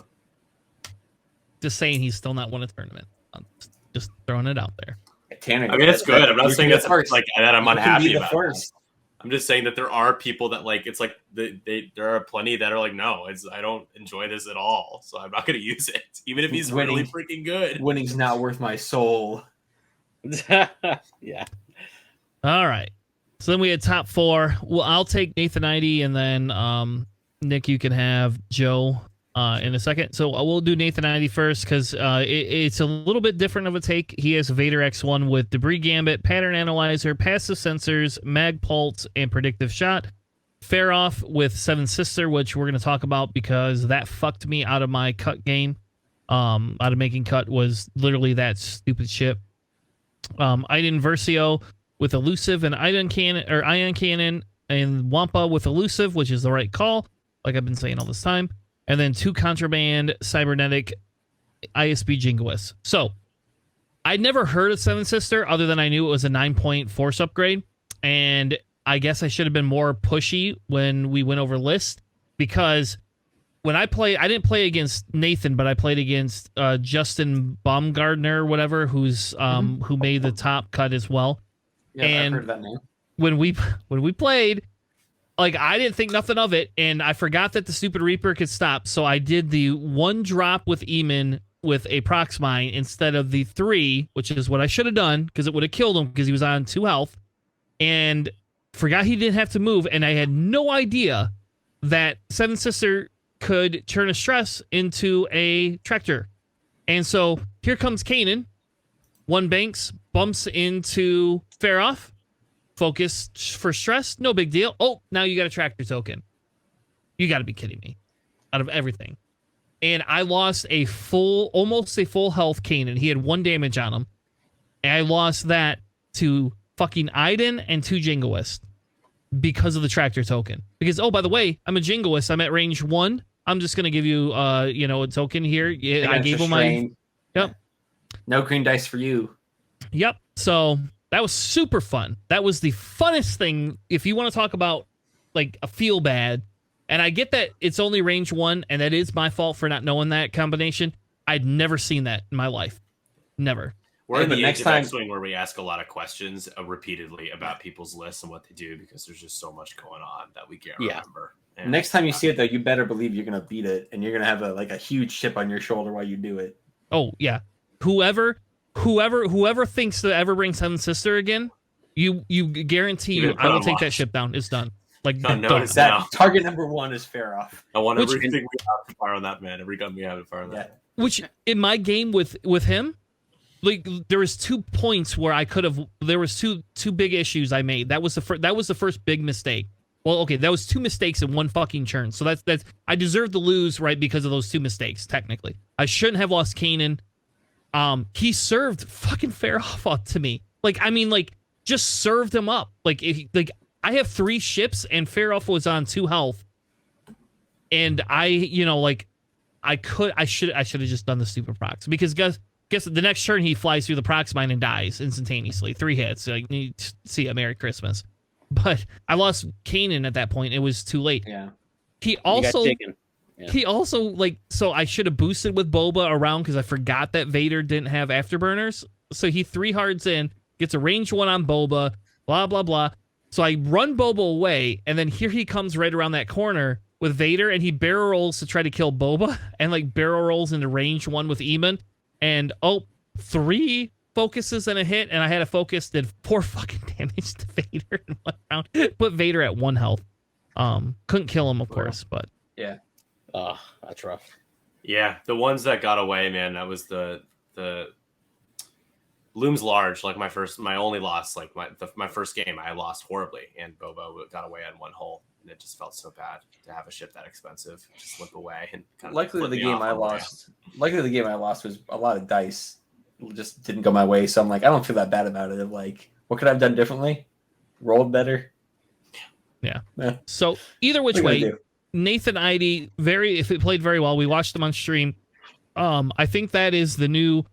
[SPEAKER 1] just saying, he's still not won a tournament. I'm just throwing it out there.
[SPEAKER 2] Tanner,
[SPEAKER 4] I mean, it's good. I'm not saying that's like that. I'm unhappy about it. I'm just saying that there are people that like it's like there are plenty that are like, no, I don't enjoy this at all, so I'm not going to use it, even if he's really freaking good.
[SPEAKER 2] Winning's not worth my soul.
[SPEAKER 3] Yeah.
[SPEAKER 1] All right. So then we had top 4. Well, I'll take Nathan ID, and then Nick, you can have Joe in a second. So we'll do Nathan ID first because it's a little bit different of a take. He has Vader X1 with Debris Gambit, Pattern Analyzer, Passive Sensors, Mag Pulse, and Predictive Shot. Fair off with Seven Sister, which we're going to talk about because that fucked me out of my cut game. Out of making cut was literally that stupid shit. Iden Versio with Elusive and Ion Cannon, and Wampa with Elusive, which is the right call, like I've been saying all this time. And then 2 Contraband, Cybernetic, ISB Jingoist. So, I'd never heard of Seven Sister other than I knew it was a 9-point force upgrade. And I guess I should have been more pushy when we went over list because when I didn't play against Nathan, but I played against Justin Baumgardner or whatever, who's who made the top cut as well.
[SPEAKER 2] Yeah,
[SPEAKER 1] and
[SPEAKER 2] I've heard that name.
[SPEAKER 1] When we played, like, I didn't think nothing of it, and I forgot that the stupid Reaper could stop, so I did the 1 drop with Eamon with a Prox Mine instead of the 3, which is what I should have done, because it would have killed him, because he was on 2 health, and forgot he didn't have to move, and I had no idea that Seven Sister could turn a stress into a tractor. And so, here comes Kanan, 1 banks, bumps into Faroff, focus for stress, no big deal. Oh, now you got a tractor token. You got to be kidding me. Out of everything. And I lost almost a full health Kanan. He had 1 damage on him. And I lost that to fucking Iden and 2 Jingoists because of the tractor token. Because, oh, by the way, I'm a Jingoist. I'm at range 1. I'm just going to give you, a token here. Yeah, I gave him my... Yep.
[SPEAKER 2] No green dice for you.
[SPEAKER 1] Yep. So... that was super fun. That was the funnest thing. If you want to talk about like a feel bad, and I get that it's only range 1, and that is my fault for not knowing that combination. I'd never seen that in my life. Never.
[SPEAKER 4] We're in the next time X-Wing where we ask a lot of questions repeatedly about people's lists and what they do because there's just so much going on that we can't remember. And
[SPEAKER 2] next time you see it, though, you better believe you're gonna beat it, and you're gonna have a huge chip on your shoulder while you do it.
[SPEAKER 1] Oh yeah. Whoever thinks to ever bring Seven Sister again, you guarantee you, I will take that ship down. It's done. Like,
[SPEAKER 2] it's that target number 1 is Faroff.
[SPEAKER 4] I want everything we have to fire on that man. Every gun we have to fire on that.
[SPEAKER 1] Which in my game with him, like there was 2 points where I could have. There was two big issues I made. That was the first big mistake. Well, okay, that was 2 mistakes in one fucking turn. So that's I deserve to lose, right, because of those 2 mistakes, technically. I shouldn't have lost Kanan. He served fucking Faroff to me. Like, I mean, like, just served him up. Like, I have 3 ships, and Faroff was on 2 health. And I should have just done the stupid procs. Because guess the next turn he flies through the prox mine and dies instantaneously. 3 hits. Like, see a Merry Christmas. But I lost Kanan at that point. It was too late.
[SPEAKER 2] Yeah.
[SPEAKER 1] He also like, so I should have boosted with Boba around because I forgot that Vader didn't have afterburners. So he 3 hards in, gets a range 1 on Boba, blah, blah, blah. So I run Boba away, and then here he comes right around that corner with Vader, and he barrel rolls to try to kill Boba, and like barrel rolls into range 1 with Eamon, and 3 focuses and a hit, and I had a focus, did 4 fucking damage to Vader in 1 round. Put Vader at 1 health. Couldn't kill him, of course, but
[SPEAKER 2] yeah.
[SPEAKER 3] Oh, that's rough.
[SPEAKER 4] Yeah, the ones that got away, man, that was the Looms Large, like my only loss, like my first game, I lost horribly, and Boba got away on 1 hole, and it just felt so bad to have a ship that expensive just slip away. And kind of
[SPEAKER 2] luckily the game I lost was a lot of dice. It just didn't go my way, so I'm like, I don't feel that bad about it. I'm like, what could I have done differently? Rolled better.
[SPEAKER 1] Yeah. So either which way, Nathan Idy, if it played very well. We watched him on stream. I think that is the new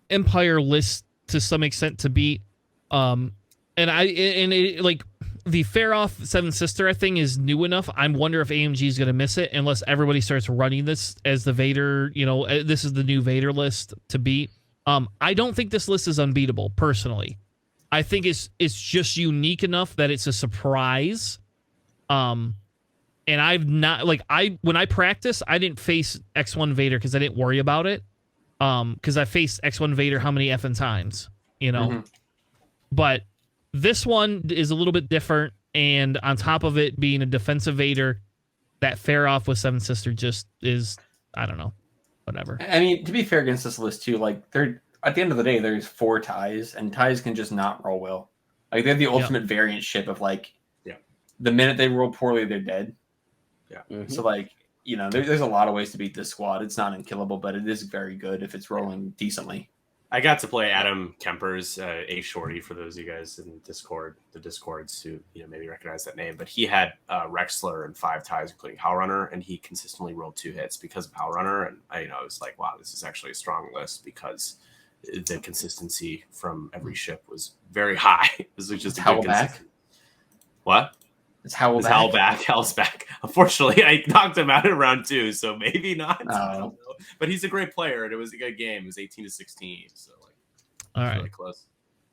[SPEAKER 1] Empire list to some extent to beat. And like the Faroff Seven Sister, I think, is new enough. I wonder if AMG is going to miss it unless everybody starts running this as the Vader. This is the new Vader list to beat. I don't think this list is unbeatable, personally. I think it's just unique enough that it's a surprise. And I've not, like, when I practice, I didn't face X1 Vader because I didn't worry about it. Because I faced X1 Vader how many effing times, Mm-hmm. But this one is a little bit different, and on top of it being a defensive Vader, that Faroff with Seven Sister just is, I don't know, whatever.
[SPEAKER 2] I mean, to be fair against this list too, like at the end of the day, there's 4 ties, and ties can just not roll well. Like they're the ultimate variant ship of like, the minute they roll poorly, they're dead.
[SPEAKER 4] Yeah.
[SPEAKER 3] Mm-hmm.
[SPEAKER 2] So like, there's a lot of ways to beat this squad. It's not unkillable, but it is very good if it's rolling decently.
[SPEAKER 4] I got to play Adam Kemper's A Shorty for those of you guys in Discord, the Discords who maybe recognize that name. But he had Rexler and 5 ties, including Howlrunner, and he consistently rolled 2 hits because of Howlrunner. And I was like, wow, this is actually a strong list because the consistency from every ship was very high. This was just a good
[SPEAKER 2] back.
[SPEAKER 4] What?
[SPEAKER 2] It's Howl
[SPEAKER 4] back. Howl's back. Unfortunately, I knocked him out in round 2, so maybe not. I don't know. But he's a great player, and it was a good game. It was 18-16, so
[SPEAKER 1] all right,
[SPEAKER 4] really close.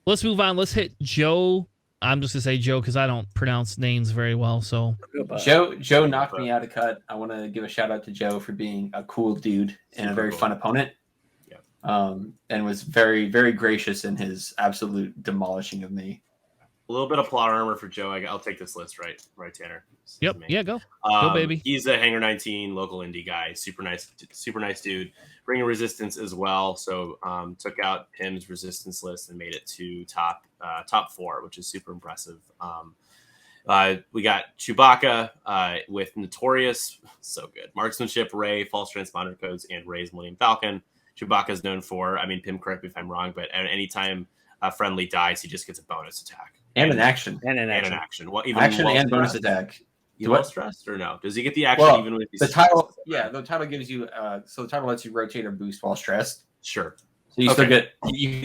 [SPEAKER 1] Let's move on. Let's hit Joe. I'm just gonna say Joe because I don't pronounce names very well. So
[SPEAKER 2] Joe knocked me out of cut. I want to give a shout out to Joe for being a cool dude and a very fun opponent. Yeah. And was very, very gracious in his absolute demolishing of me.
[SPEAKER 4] A little bit of plot armor for Joe. I'll take this list, right, Tanner?
[SPEAKER 1] Yep. Yeah, go. Go, baby.
[SPEAKER 4] He's a Hangar 19 local indie guy. Super nice dude. Bringing resistance as well. So took out Pim's resistance list and made it to top 4, which is super impressive. We got Chewbacca with Notorious, so good. Marksmanship, Ray, false transponder codes, and Ray's Millennium Falcon. Chewbacca's known for, Pim, correct me if I'm wrong, but anytime a friendly dies, he just gets a bonus attack.
[SPEAKER 2] And an action.
[SPEAKER 4] Well, even
[SPEAKER 2] action and bonus attack.
[SPEAKER 4] You well stressed or no? Does he get the action even with
[SPEAKER 2] the title? Yeah, the title gives you. So the title lets you rotate or boost while stressed.
[SPEAKER 4] Sure.
[SPEAKER 2] So you still get.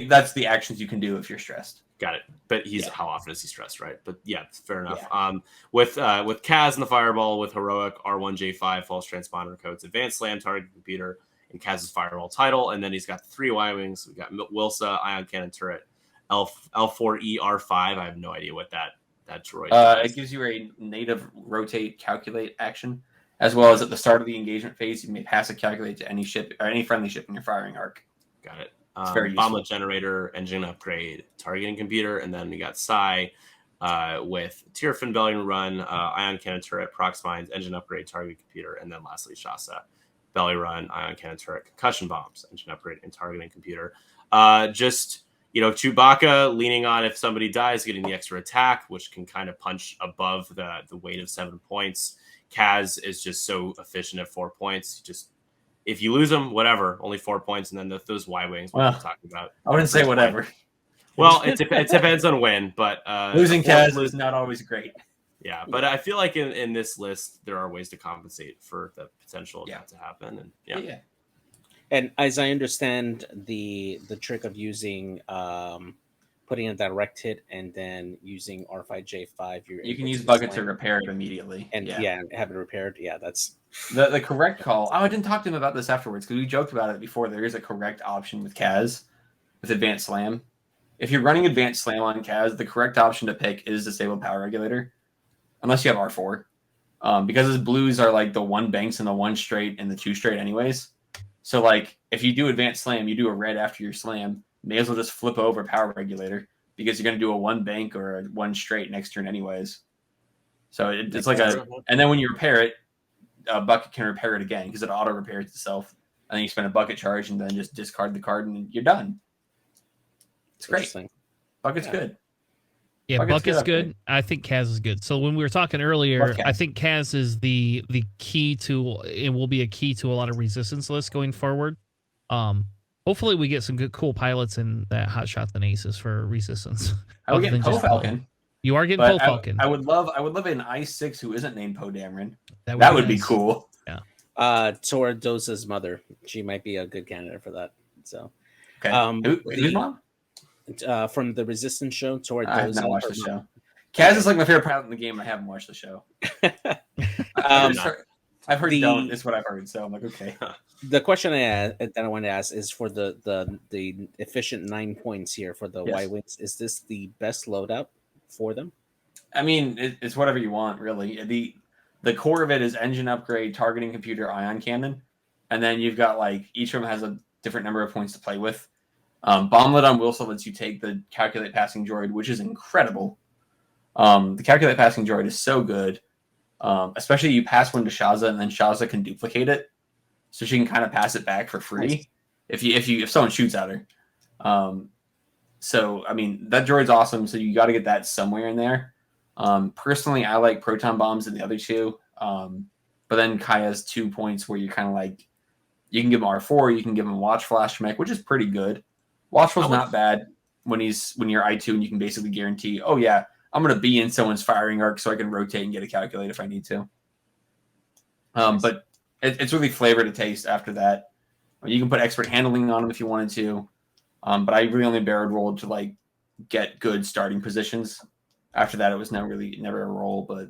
[SPEAKER 2] That's the actions you can do if you're stressed.
[SPEAKER 4] Got it. But how often is he stressed, right? But yeah, fair enough. Yeah. With Kaz and the Fireball, with Heroic, R1J5, false transponder codes, advanced slam, target computer, and Kaz's Fireball title, and then he's got the 3 Y-wings. We got Wilsa, ion cannon turret, L4ER5. I have no idea what that droid is.
[SPEAKER 2] It gives you a native rotate calculate action, as well as at the start of the engagement phase, you may pass a calculate to any ship or any friendly ship in your firing arc.
[SPEAKER 4] Got it.
[SPEAKER 2] It's very useful.
[SPEAKER 4] Bomblet generator, engine upgrade, targeting computer, and then we got Psy with Tierfin Bellion run, ion cannon turret, prox mines, engine upgrade, targeting computer, and then lastly Shasa, belly run, ion cannon turret, concussion bombs, engine upgrade, and targeting computer. Just Chewbacca leaning on if somebody dies, getting the extra attack, which can kind of punch above the weight of 7 points. Kaz is just so efficient at 4 points. Just if you lose them, whatever, only 4 points, and then those Y-wings we're talking about.
[SPEAKER 2] I wouldn't say whatever.
[SPEAKER 4] Well, it depends on when, but
[SPEAKER 2] losing Kaz is not always great.
[SPEAKER 4] Yeah, but I feel like in this list there are ways to compensate for the potential of that to happen, and yeah.
[SPEAKER 3] And as I understand, the trick of using putting a direct hit and then using R5J5,
[SPEAKER 2] you can use bucket to repair it immediately,
[SPEAKER 3] and have it repaired. Yeah, that's
[SPEAKER 2] the correct call. Oh, I didn't talk to him about this afterwards because we joked about it before. There is a correct option with Kaz with Advanced Slam. If you're running Advanced Slam on Kaz, the correct option to pick is Disable Power Regulator, unless you have R4, because his blues are like the 1 banks and the 1 straight and the 2 straight anyways. So, like, if you do Advanced Slam, you do a red after your slam, may as well just flip over Power Regulator because you're going to do a 1 bank or a 1 straight next turn anyways. So it's like and then when you repair it, a bucket can repair it again because it auto repairs itself. And then you spend a bucket charge and then just discard the card and you're done. It's great. Bucket's good.
[SPEAKER 1] Yeah, Bucket's good. I think Kaz is good. So when we were talking earlier, I think Kaz is the key to, it will be a key to a lot of resistance lists going forward. Hopefully we get some good, cool pilots in that Hot Shots and Aces for resistance.
[SPEAKER 2] I would get Poe Falcon.
[SPEAKER 1] You are getting Poe Falcon.
[SPEAKER 2] I would love an I6 who isn't named Poe Dameron. That would be cool.
[SPEAKER 1] Yeah.
[SPEAKER 3] Tora Doza's mother. She might be a good candidate for that. So
[SPEAKER 2] okay. Who's mom?
[SPEAKER 3] From the Resistance show, Tora Doza.
[SPEAKER 2] I have not watched the show. Kaz is like my favorite pilot in the game. I haven't watched the show. I've heard don't is what I've heard, so I'm like, okay.
[SPEAKER 3] The question that I want to ask is for the efficient 9 points here for the Y-Wings. Is this the best loadout for them?
[SPEAKER 2] I mean, it's whatever you want, really. The core of it is engine upgrade, targeting computer, ion cannon, and then you've got like each of them has a different number of points to play with. Bomblet on Wilson lets you take the Calculate Passing Droid, which is incredible. The Calculate Passing Droid is so good. Especially you pass one to Shaza and then Shaza can duplicate it. So she can kind of pass it back for free if someone shoots at her. So I mean that droid's awesome, so you gotta get that somewhere in there. Personally I like proton bombs in the other two. But then Kai has 2 points where you're kind of like you can give him R4, you can give him Watch Flash Mech, which is pretty good. Watchful's not bad when you're I2 and you can basically guarantee, oh yeah, I'm going to be in someone's firing arc so I can rotate and get a calculate if I need to. But it's really flavor to taste after that. You can put expert handling on them if you wanted to. But I really only barrel rolled to like get good starting positions. After that, it was never a roll. But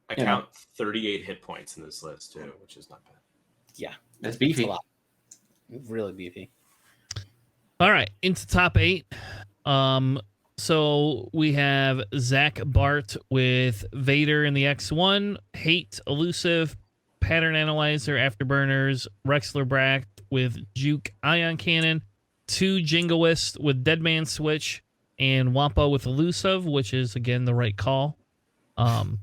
[SPEAKER 4] I count 38 hit points in this list too, which is not bad.
[SPEAKER 3] Yeah,
[SPEAKER 2] that's beefy.
[SPEAKER 3] A lot. Really beefy.
[SPEAKER 1] All right, into top 8. So we have Zach Bart with Vader in the X1, Hate, Elusive, Pattern Analyzer, Afterburners, Rexler Brack with Juke Ion Cannon, 2 Jingoist with Deadman Switch, and Wampa with Elusive, which is, again, the right call.
[SPEAKER 2] We're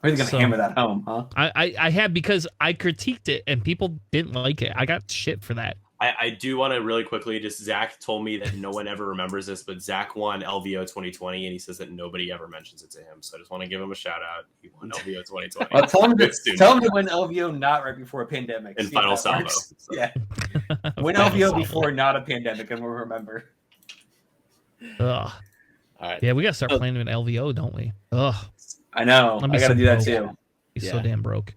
[SPEAKER 2] going to hammer that home, huh?
[SPEAKER 1] I have, because I critiqued it, and people didn't like it. I got shit for that.
[SPEAKER 4] I do want to really quickly, just Zach told me that no one ever remembers this, but Zach won LVO 2020, and he says that nobody ever mentions it to him. So I just want to give him a shout out. He won LVO 2020.
[SPEAKER 2] Well, tell him to win LVO not right before a pandemic.
[SPEAKER 4] In Final Salvo.
[SPEAKER 2] So. Yeah. Win LVO before not a pandemic, and we'll remember.
[SPEAKER 1] Ugh.
[SPEAKER 3] All right.
[SPEAKER 1] Yeah, we got to start playing with LVO, don't we? Ugh.
[SPEAKER 2] I know. I got to do that too.
[SPEAKER 1] He's so damn broke.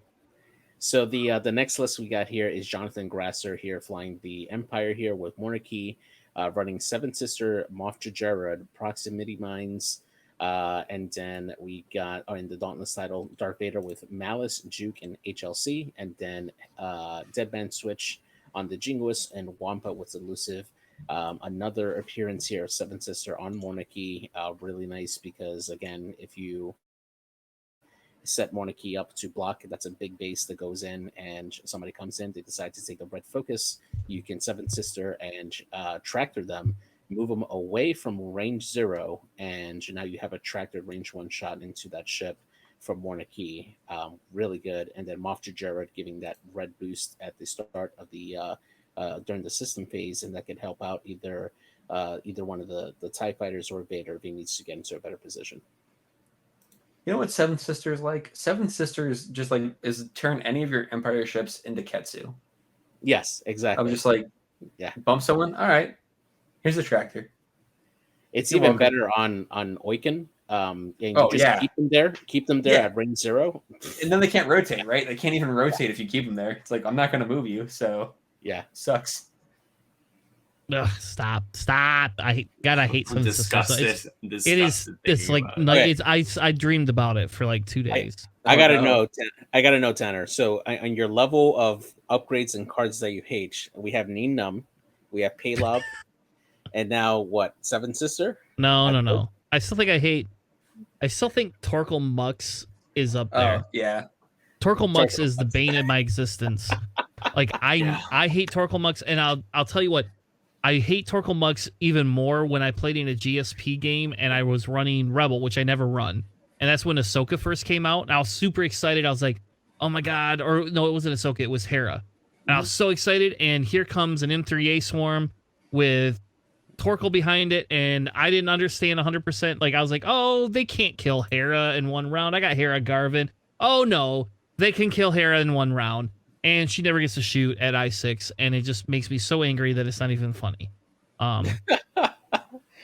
[SPEAKER 3] So the next list we got here is Jonathan Grasser here flying the Empire here with Monarchy, running Seven Sister, Moff Jared, Proximity Mines, and then we got in the Dauntless title Darth Vader with Malice, Juke, and HLC, and then Deadman Switch on the Jingoist and Wampa with Elusive. Another appearance here of Seven Sister on Monarchy, really nice because again, if you set Monarchy up to block, that's a big base that goes in, and somebody comes in, they decide to take a red focus, you can Seven Sister and tractor them, move them away from range 0, and now you have a tractor range 1 shot into that ship from Monarchy. Really good. And then Moff Jared giving that red boost at the start of the during the system phase, and that can help out either either one of the TIE fighters or Vader if he needs to get into a better position.
[SPEAKER 2] You know what Seventh Sister is like? Seventh Sisters just like is turn any of your Empire ships into Ketsu.
[SPEAKER 3] Yes, exactly.
[SPEAKER 2] I'm just like, bump someone. All right, here's a tractor.
[SPEAKER 3] It's You're even welcome. Better on Oiken. And keep them there at ring 0,
[SPEAKER 2] and then they can't rotate, right? They can't even rotate if you keep them there. It's like, I'm not going to move you, so sucks.
[SPEAKER 1] Ugh, stop! I hate some
[SPEAKER 4] disgusted.
[SPEAKER 1] It is. It's like I dreamed about it for like 2 days.
[SPEAKER 3] I gotta know, Tanner. So on your level of upgrades and cards that you hate, we have Neen Num, we have Paylob, and now what? Seven Sister?
[SPEAKER 1] No. I still think Torkel Mux is up there.
[SPEAKER 2] Oh, yeah.
[SPEAKER 1] Torkel Mux is the bane of my existence. Like I hate Torkel Mux, and I'll tell you what. I hate Torkel Mux even more when I played in a GSP game and I was running Rebel, which I never run. And that's when Ahsoka first came out. And I was super excited. I was like, oh my God. Or no, it wasn't Ahsoka. It was Hera. And I was so excited. And here comes an M3A swarm with Torkel behind it. And I didn't understand 100%. Like, I was like, oh, they can't kill Hera in one round. I got Hera Garvin. Oh, no, they can kill Hera in one round. And she never gets to shoot at I6, and it just makes me so angry that it's not even funny. I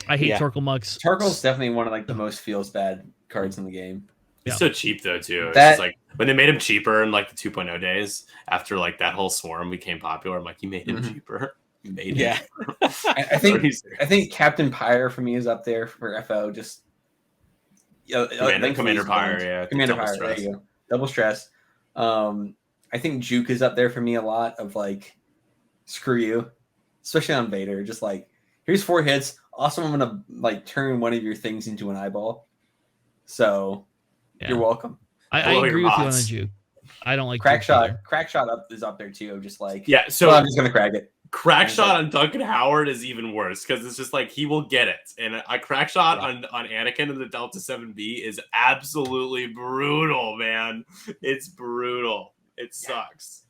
[SPEAKER 1] hate Torkel Mux.
[SPEAKER 2] Torkel's definitely one of like the most feels bad cards in the game.
[SPEAKER 4] He's so cheap though too. It's just like when they made him cheaper in like the 2.0 days after like that whole swarm became popular. I'm like, you made him cheaper. You made him cheaper.
[SPEAKER 2] I think Captain Pyre for me is up there for FO. Just
[SPEAKER 4] Commander Pyre,
[SPEAKER 2] Commander Pyre. There you go. Double stress. I think Juke is up there for me a lot of like, screw you, especially on Vader. Just like, here's 4 hits. Also, I'm going to like turn one of your things into an eyeball. So you're welcome.
[SPEAKER 1] I agree with you on the Juke. I don't like
[SPEAKER 2] Crack Shot. Crack Shot is up there too. Just like,
[SPEAKER 4] so
[SPEAKER 2] I'm just going to crack it.
[SPEAKER 4] Crack Shot on Duncan Howard is even worse because it's just like he will get it. And a Crack Shot on Anakin in the Delta 7B is absolutely brutal, man. It's brutal. It sucks.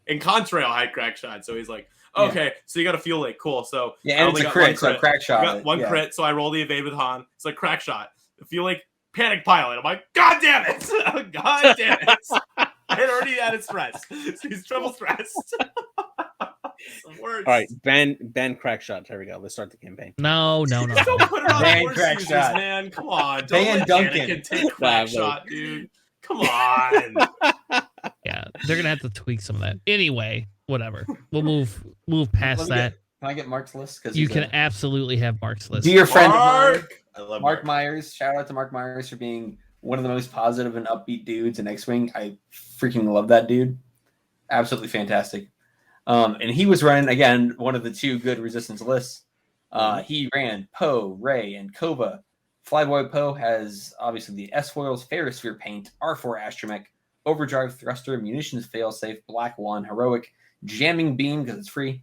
[SPEAKER 4] In Contrail had Crack Shot, so he's like, okay, so you got a Fuel Link, cool. So
[SPEAKER 2] and it's a crit, so Crack Shot.
[SPEAKER 4] I got one crit, so I roll the evade with Han. It's like Crack Shot. The Fuel Link, Panic Pilot. I'm like, God damn it! God damn it! I had already added stress, so he's triple stressed.
[SPEAKER 3] All right, ban Crack Shot. Here we go. Let's start the campaign.
[SPEAKER 1] No.
[SPEAKER 4] Don't put it on
[SPEAKER 2] ban Crack Shot,
[SPEAKER 4] man. Come on,
[SPEAKER 2] don't let Duncan
[SPEAKER 4] take Crack Shot, dude. Come on.
[SPEAKER 1] Yeah, they're gonna have to tweak some of that. Anyway, whatever. We'll move past that.
[SPEAKER 2] Can I get Mark's list? Because
[SPEAKER 1] you can absolutely have Mark's list.
[SPEAKER 2] Dear friend
[SPEAKER 4] Mark!
[SPEAKER 2] I love Mark Myers. Shout out to Mark Myers for being one of the most positive and upbeat dudes in X-Wing. I freaking love that dude. Absolutely fantastic. And he was running again one of the 2 good Resistance lists. He ran Poe, Rey, and Kova. Flyboy Poe has obviously the S-Foils, Ferrosphere Paint, R4 Astromech, Overdrive Thruster, Munitions Failsafe, Black 1, Heroic, Jamming Beam because it's free,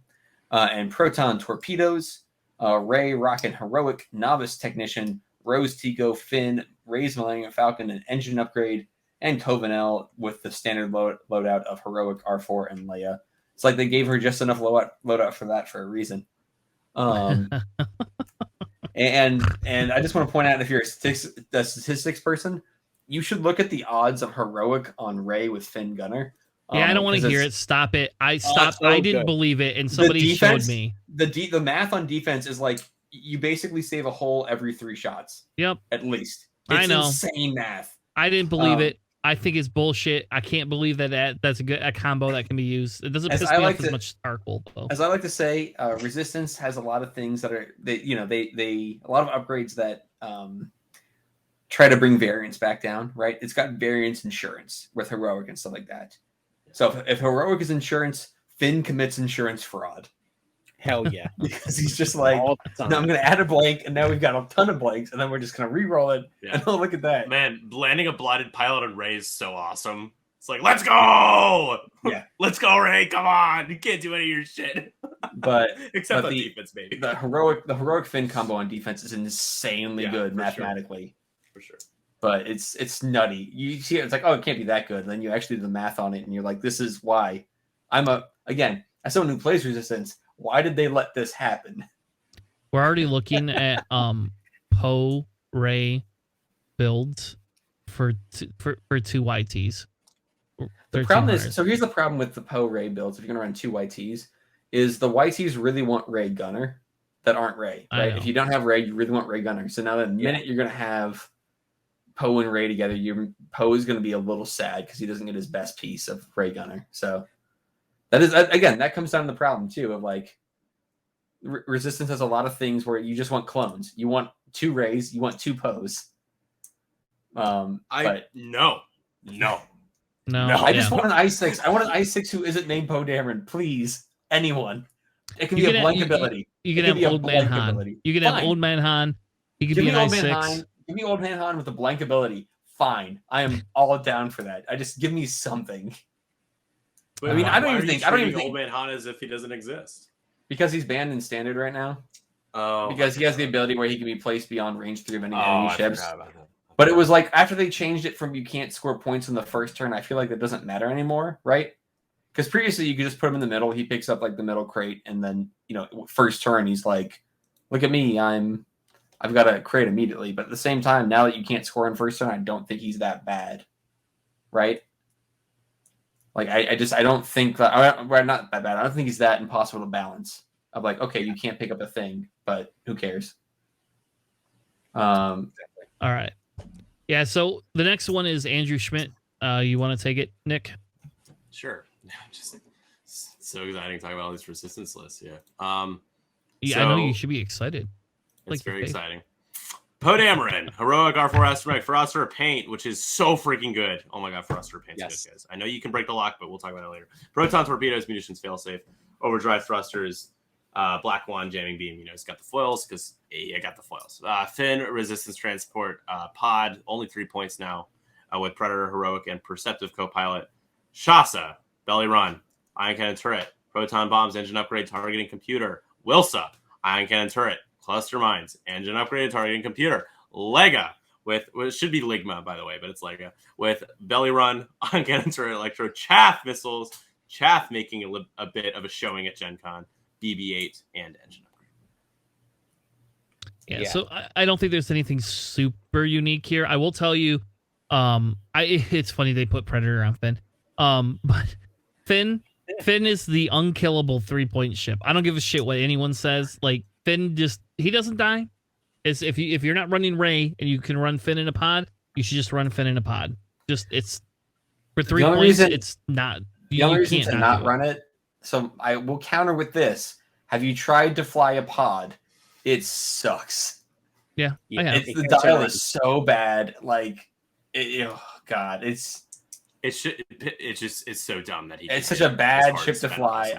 [SPEAKER 2] and Proton Torpedoes, Rey, Rocket, Heroic, Novice Technician, Rose Tico, Finn, Ray's Millennium Falcon, an Engine Upgrade, and Covenel with the standard loadout of Heroic, R4, and Leia. It's like they gave her just enough loadout for that for a reason. And I just want to point out, if you're a statistics person, you should look at the odds of Heroic on Rey with Finn Gunner.
[SPEAKER 1] I don't want to hear it. Stop it. I didn't believe it, and somebody showed me.
[SPEAKER 2] The math on defense is like you basically save a hole every 3 shots.
[SPEAKER 1] Yep,
[SPEAKER 2] at least.
[SPEAKER 1] I know.
[SPEAKER 2] Insane math.
[SPEAKER 1] I didn't believe it. I think it's bullshit. I can't believe that's a combo that can be used. It doesn't piss me off as much Starkle, though.
[SPEAKER 2] As I like to say, Resistance has a lot of things that are they a lot of upgrades that try to bring variance back down, right? It's got variance insurance with Heroic and stuff like that. So if Heroic is insurance, Finn commits insurance fraud.
[SPEAKER 3] Hell yeah.
[SPEAKER 2] Because he's just like, no, I'm going to add a blank, and now we've got a ton of blanks, and then we're just going to re-roll it. Yeah. And oh, look at that.
[SPEAKER 4] Man, landing a Blighted Pilot on Rey is so awesome. It's like, let's go!
[SPEAKER 2] Yeah.
[SPEAKER 4] Let's go, Rey, come on! You can't do any of your shit.
[SPEAKER 2] But
[SPEAKER 4] Except on defense, maybe.
[SPEAKER 2] The heroic Finn combo on defense is insanely good mathematically.
[SPEAKER 4] For sure.
[SPEAKER 2] But it's nutty. You see it's like, oh, it can't be that good. And then you actually do the math on it, and you're like, this is why. As someone who plays Resistance, why did they let this happen?
[SPEAKER 1] We're already looking at Poe Ray builds for two YTs.
[SPEAKER 2] The problem is, so here's the problem with the Poe Ray builds. If you're gonna run two YTs, is the YTs really want Ray Gunner that aren't Ray, right? If you don't have Ray, you really want Ray Gunner. So now the minute you're gonna have Poe and Ray together, Poe is gonna be a little sad because he doesn't get his best piece of Ray Gunner. So that is, again, that comes down to the problem too of like Resistance has a lot of things where you just want clones. You want two Rays, you want two Poes.
[SPEAKER 4] No.
[SPEAKER 2] I just want an I6. I want an I6 who isn't named Poe Dameron. Please, anyone. It can be a blank ability.
[SPEAKER 1] You can have Old Man Han. You can have Old Man Han. He could be an I6.
[SPEAKER 2] Give me Old Man Han with a blank ability. Fine. I am all down for that. Give me something.
[SPEAKER 4] But, I mean, I don't even think Old Man Han as if he doesn't exist.
[SPEAKER 2] Because he's banned in standard right now. Oh. Because he has the ability where he can be placed beyond range 3 of any enemy ships. But it was like after they changed it from you can't score points in the first turn, I feel like that doesn't matter anymore, right? Because previously you could just put him in the middle, he picks up like the middle crate, and then first turn he's like, "Look at me, I've got a crate immediately." But at the same time, now that you can't score in first turn, I don't think he's that bad, right? Like I don't think that not that bad. I don't think he's that impossible to balance. Of like, okay, you can't pick up a thing, but who cares?
[SPEAKER 1] All right. Yeah, so the next one is Andrew Schmidt. You want to take it, Nick?
[SPEAKER 4] Sure. Just so exciting talking about all these resistance lists. Yeah.
[SPEAKER 1] I know you should be excited.
[SPEAKER 4] It's very exciting. Poe Dameron, heroic R4 Astromech, Froster Paint, which is so freaking good. Oh my god, Froster Paint's good, guys. I know you can break the lock, but we'll talk about it later. Proton torpedoes, munitions failsafe, overdrive thrusters, Black Wand jamming beam. He's got the foils because I got the foils. Finn resistance transport pod, only 3 points now with Predator, heroic, and perceptive co-pilot. Shasa, belly run, ion cannon turret, proton bombs, engine upgrade, targeting computer. Wilsa, ion cannon turret, cluster mines, engine upgrade, targeting computer. Lega it should be Ligma, by the way, but it's Lega with belly run, ion cannon turret, electro, chaff missiles, chaff making a bit of a showing at Gen Con. BB-8 and engine upgrade.
[SPEAKER 1] Yeah, so I don't think there's anything super unique here. I will tell you, it's funny they put Predator on Finn. But Finn is the unkillable 3-point ship. I don't give a shit what anyone says. Like Finn he doesn't die. It's if you're not running Ray and you can run Finn in a pod, you should just run Finn in a pod. It's for 3 points. It's not.
[SPEAKER 2] The only reason to not run it. So I will counter with this. Have you tried to fly a pod? It sucks.
[SPEAKER 1] Yeah, I have.
[SPEAKER 2] The dial is so bad. Like, God, it's
[SPEAKER 4] so dumb that
[SPEAKER 2] it's such a bad ship to fly.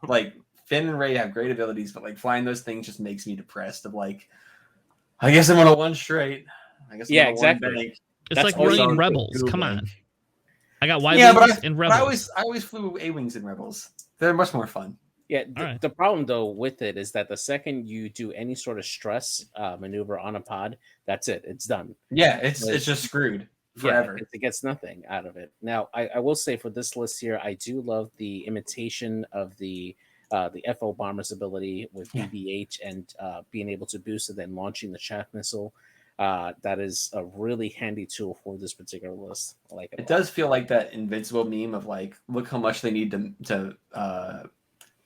[SPEAKER 2] Like Finn and Ray have great abilities, but like flying those things just makes me depressed. Of like, I guess I'm on a one straight. I guess
[SPEAKER 3] exactly.
[SPEAKER 1] It's like running Rebels. Come on. I got Y-wings and Rebels.
[SPEAKER 2] I always flew A-wings in Rebels. They're much more fun.
[SPEAKER 3] Yeah, the problem though with it is that the second you do any sort of stress maneuver on a pod, that's it. It's done.
[SPEAKER 2] Yeah, it's just screwed forever.
[SPEAKER 3] Yeah, it gets nothing out of it. Now, I will say for this list here, I do love the imitation of the FO bomber's ability with BB-8 and being able to boost it and launching the chaff missile. That is a really handy tool for this particular list. I like it.
[SPEAKER 2] It does feel like that Invincible meme of like, look how much they need to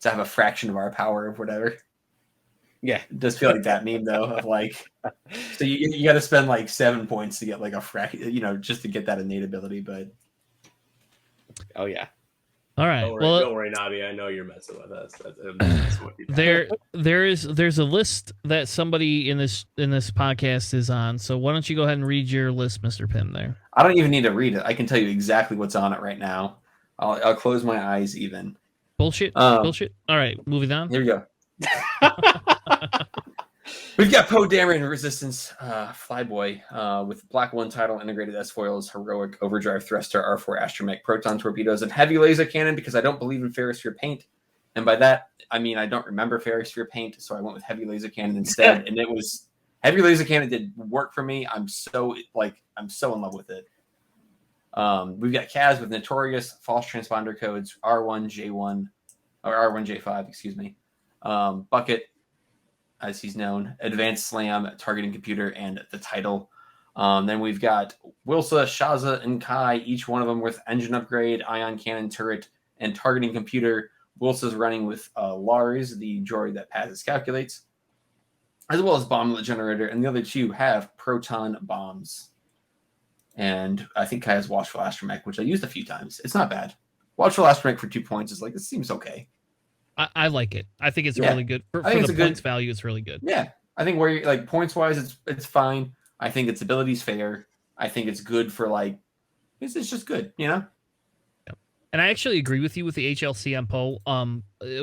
[SPEAKER 2] have a fraction of our power of whatever.
[SPEAKER 3] Yeah,
[SPEAKER 2] it does feel like that meme though of like, so you got to spend like 7 points to get like a fraction, just to get that innate ability. But
[SPEAKER 3] oh yeah.
[SPEAKER 1] All right.
[SPEAKER 4] Don't worry, Nabi. I know you're messing with us.
[SPEAKER 1] There's a list that somebody in this podcast is on. So why don't you go ahead and read your list, Mr. Pim? There.
[SPEAKER 2] I don't even need to read it. I can tell you exactly what's on it right now. I'll close my eyes even.
[SPEAKER 1] Bullshit. Bullshit. All right, moving on.
[SPEAKER 2] Here we go. We've got Poe Dameron Resistance Flyboy with Black One title, integrated S foils, heroic overdrive thruster, R4 astromech, proton torpedoes, and heavy laser cannon because I don't believe in Ferrosphere paint. And by that, I mean I don't remember Ferrosphere paint, so I went with heavy laser cannon instead. And it was heavy laser cannon did work for me. I'm so in love with it. We've got Kaz with Notorious, false transponder codes, R1J1 or R1J5, excuse me. Bucket. as he's known, Advanced Slam, Targeting Computer, and the title. Then we've got Wilsa, Shaza, and Kai, each one of them with engine upgrade, ion cannon turret, and targeting computer. Wilsa's running with Lars, the droid that passes calculates, as well as bomblet generator, and the other two have proton bombs. And I think Kai has Watchful Astromech, which I used a few times. It's not bad. Watchful Astromech for 2 points is like, it seems okay.
[SPEAKER 1] I like it. I think it's really good. For
[SPEAKER 2] it's
[SPEAKER 1] the points value, it's really good.
[SPEAKER 2] Yeah. I think where you're like points-wise, it's fine. I think its ability's fair. I think it's good for like, it's just good, you know?
[SPEAKER 1] And I actually agree with you with the HLC on Poe.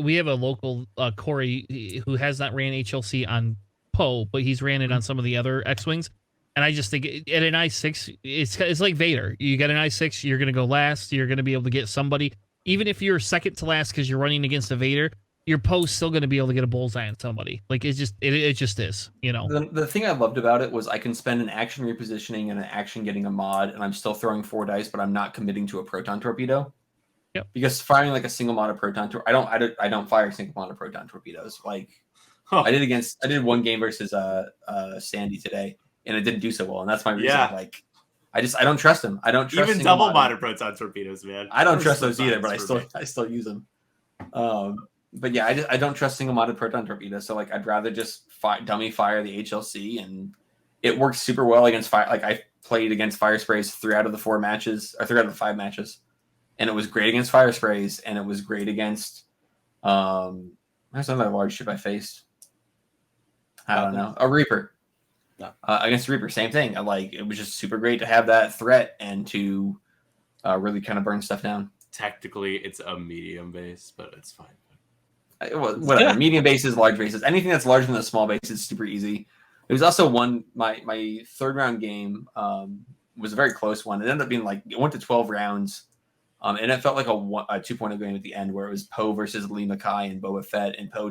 [SPEAKER 1] We have a local Corey who has not ran HLC on Poe, but he's ran it on some of the other X-Wings. And I just think at an I-6, it's like Vader. You get an I-6, you're going to go last. You're going to be able to get somebody. Even if you're second to last because you're running against a Vader, your Poe's still going to be able to get a bullseye on somebody. Like, it just is, you know.
[SPEAKER 2] The thing I loved about it was I can spend an action repositioning and an action getting a mod, and I'm still throwing 4 dice, but I'm not committing to a proton torpedo.
[SPEAKER 1] Yep.
[SPEAKER 2] Because firing like a single mod of proton I don't fire single mod of proton torpedoes. Like I did one game versus Sandy today, and it didn't do so well, and that's my reason.
[SPEAKER 4] Yeah.
[SPEAKER 2] Like I don't trust him. I don't trust
[SPEAKER 4] even double modded proton torpedoes, man.
[SPEAKER 2] I don't trust those either, but I still use them. But yeah, I don't trust single modded proton torpedoes. So like I'd rather just dummy fire the HLC, and it works super well against fire. Like I played against fire sprays 3 out of the 5 matches. And it was great against fire sprays, and it was great against there's another large ship I faced. I don't know. A Reaper. No. Against Reaper, same thing. It was just super great to have that threat and to really kind of burn stuff down.
[SPEAKER 4] Technically, it's a medium base, but it's fine.
[SPEAKER 2] Whatever. Medium bases, large bases. Anything that's larger than a small base is super easy. It was also my third round game was a very close one. It ended up being it went to 12 rounds. And it felt like a 2.0 game at the end where it was Poe versus Lee Mackay and Boba Fett, and Poe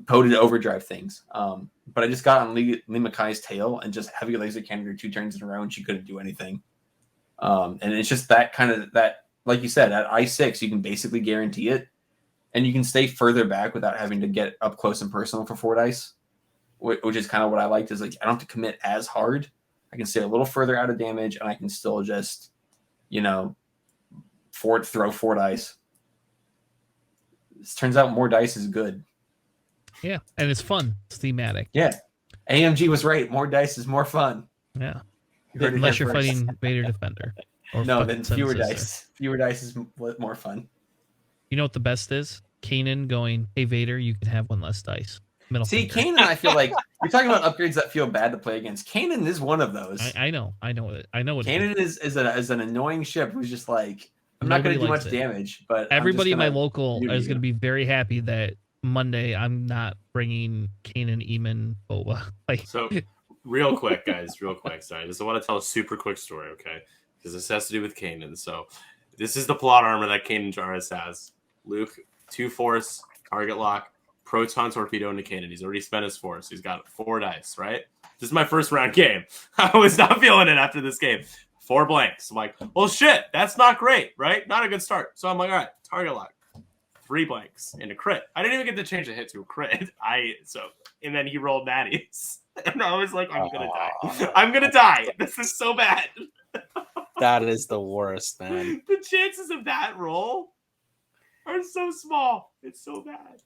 [SPEAKER 2] Poe did overdrive things. But I just got on Lee Mackay's tail and just heavy laser cannoned her 2 turns in a row, and she couldn't do anything. And it's just that like you said, at I-6, you can basically guarantee it, and you can stay further back without having to get up close and personal for 4 dice, which is kind of what I liked. Is like I don't have to commit as hard. I can stay a little further out of damage, and I can still just throw 4 dice. It turns out more dice is good.
[SPEAKER 1] Yeah, and it's fun. It's thematic.
[SPEAKER 2] Yeah. AMG was right. More dice is more fun.
[SPEAKER 1] Yeah. Unless you're fighting Vader Defender.
[SPEAKER 2] No, then fewer dice. Fewer dice is more fun.
[SPEAKER 1] You know what the best is? Kanan going, "Hey Vader, you can have 1 less dice."
[SPEAKER 2] See, Kanan, I feel like you're talking about upgrades that feel bad to play against. Kanan is one of those.
[SPEAKER 1] I know it.
[SPEAKER 2] Kanan is an annoying ship who's just like, I'm not going to do much damage, but
[SPEAKER 1] everybody in my local is going to be very happy that Monday I'm not bringing Kanan, Eamon, Boba.
[SPEAKER 4] So, real quick, guys, real quick. Sorry, I just want to tell a super quick story, okay? Because this has to do with Kanan. So, this is the plot armor that Kanan Jarrus has. Luke, 2 force, target lock, proton torpedo into Kanan. He's already spent his force. He's got 4 dice, right? This is my first round game. I was not feeling it after this game. 4 blanks. I'm like, well, shit, that's not great, right? Not a good start. So I'm like, all right, target lock. 3 blanks and a crit. I didn't even get to change the hit to a crit. And then he rolled natties. And I was like, I'm gonna die. I'm gonna die. This is so bad.
[SPEAKER 3] That is the worst, man.
[SPEAKER 4] The chances of that roll are so small. It's so bad.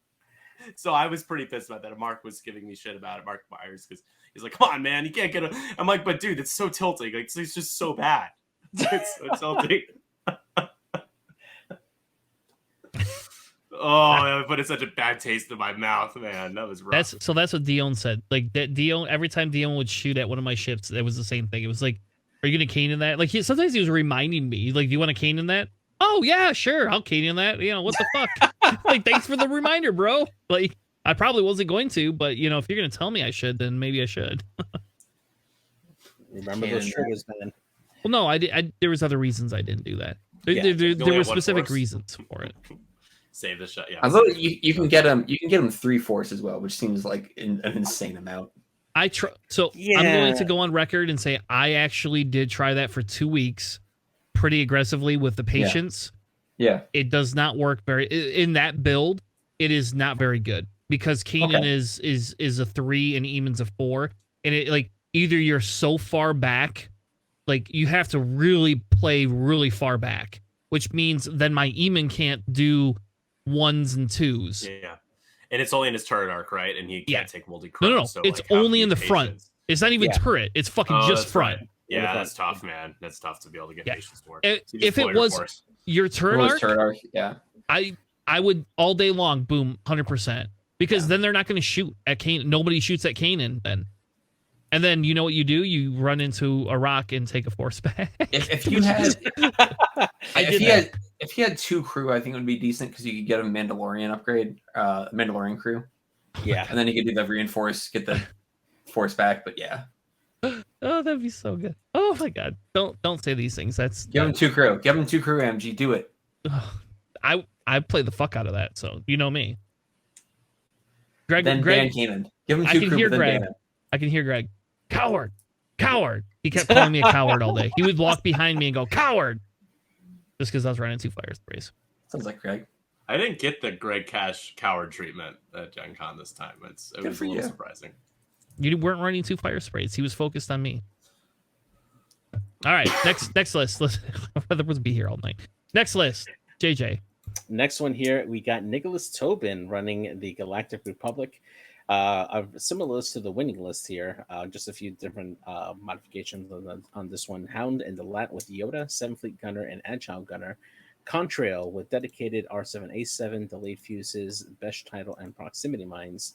[SPEAKER 4] So I was pretty pissed about that. Mark was giving me shit about it, Mark Myers, because he's like, come on, man, you can't get it. I'm like, but dude, it's so tilting. Like, it's just so bad. It's so tilting. Oh, but it's such a bad taste in my mouth, man. That was rough.
[SPEAKER 1] That's what Dion said. Like that Dion, every time Dion would shoot at one of my ships, it was the same thing. It was like, are you gonna Kanan that? Like sometimes he was reminding me, like, do you want to Kanan that? Oh yeah, sure, I'll Kanan that. What the fuck? Like, thanks for the reminder, bro. Like, I probably wasn't going to, but if you're gonna tell me I should, then maybe I should.
[SPEAKER 3] Remember those triggers, man.
[SPEAKER 1] Well, no, there was other reasons I didn't do that. There were specific reasons for it.
[SPEAKER 4] Save the shot, yeah.
[SPEAKER 2] Although you can get them, 3 force as well, which seems like an insane amount.
[SPEAKER 1] I'm going to go on record and say I actually did try that for 2 weeks, pretty aggressively with the patience.
[SPEAKER 2] Yeah.
[SPEAKER 1] It does not work in that build. It is not very good because Kanan is a 3 and Eamon's a 4, and it like either you're so far back, like you have to really play really far back, which means then my Eamon can't do 1s and 2s.
[SPEAKER 4] Yeah, and it's only in his turret arc, right? And he can't take multi.
[SPEAKER 1] No,
[SPEAKER 4] so,
[SPEAKER 1] it's
[SPEAKER 4] like, how
[SPEAKER 1] only
[SPEAKER 4] do
[SPEAKER 1] in the front. It's not even turret. It's fucking just front.
[SPEAKER 4] Right. Yeah, that's tough, man. That's tough to be able to get patience to work.
[SPEAKER 1] If it was your turret arc,
[SPEAKER 2] yeah,
[SPEAKER 1] I would all day long, boom, 100%. Because then they're not going to shoot at Kanan. Nobody shoots at Kanan then. And then you know what you do? You run into a rock and take a force back.
[SPEAKER 2] If you had 2 crew, I think it would be decent because you could get a Mandalorian upgrade, Mandalorian crew.
[SPEAKER 3] Yeah.
[SPEAKER 2] And then you could do the reinforce, get the force back. But yeah.
[SPEAKER 1] Oh, that'd be so good. Oh my god. Don't say these things.
[SPEAKER 2] Give them 2 crew. Give them 2 crew, MG. Do it.
[SPEAKER 1] I play the fuck out of that, so you know me. Greg,
[SPEAKER 2] ban Kanan. Give him 2 crew.
[SPEAKER 1] I can hear Greg. I can hear Greg. Coward. He kept calling me a coward all day. He would walk behind me and go, coward. Just because I was running 2 fire sprays.
[SPEAKER 2] Sounds like Greg.
[SPEAKER 4] I didn't get the Greg Cash coward treatment at Gen Con this time. It was a little surprising.
[SPEAKER 1] You weren't running 2 fire sprays. He was focused on me. All right, next list. Weather would be here all night. Next list, JJ.
[SPEAKER 3] Next one here, we got Nicholas Tobin running the Galactic Republic. A similar list to the winning list here. Just a few different modifications on this one. Hound and the Lat with Yoda, 7 Fleet Gunner, and Agile Gunner. Contrail with dedicated R7A7, delayed fuses, best title, and proximity mines.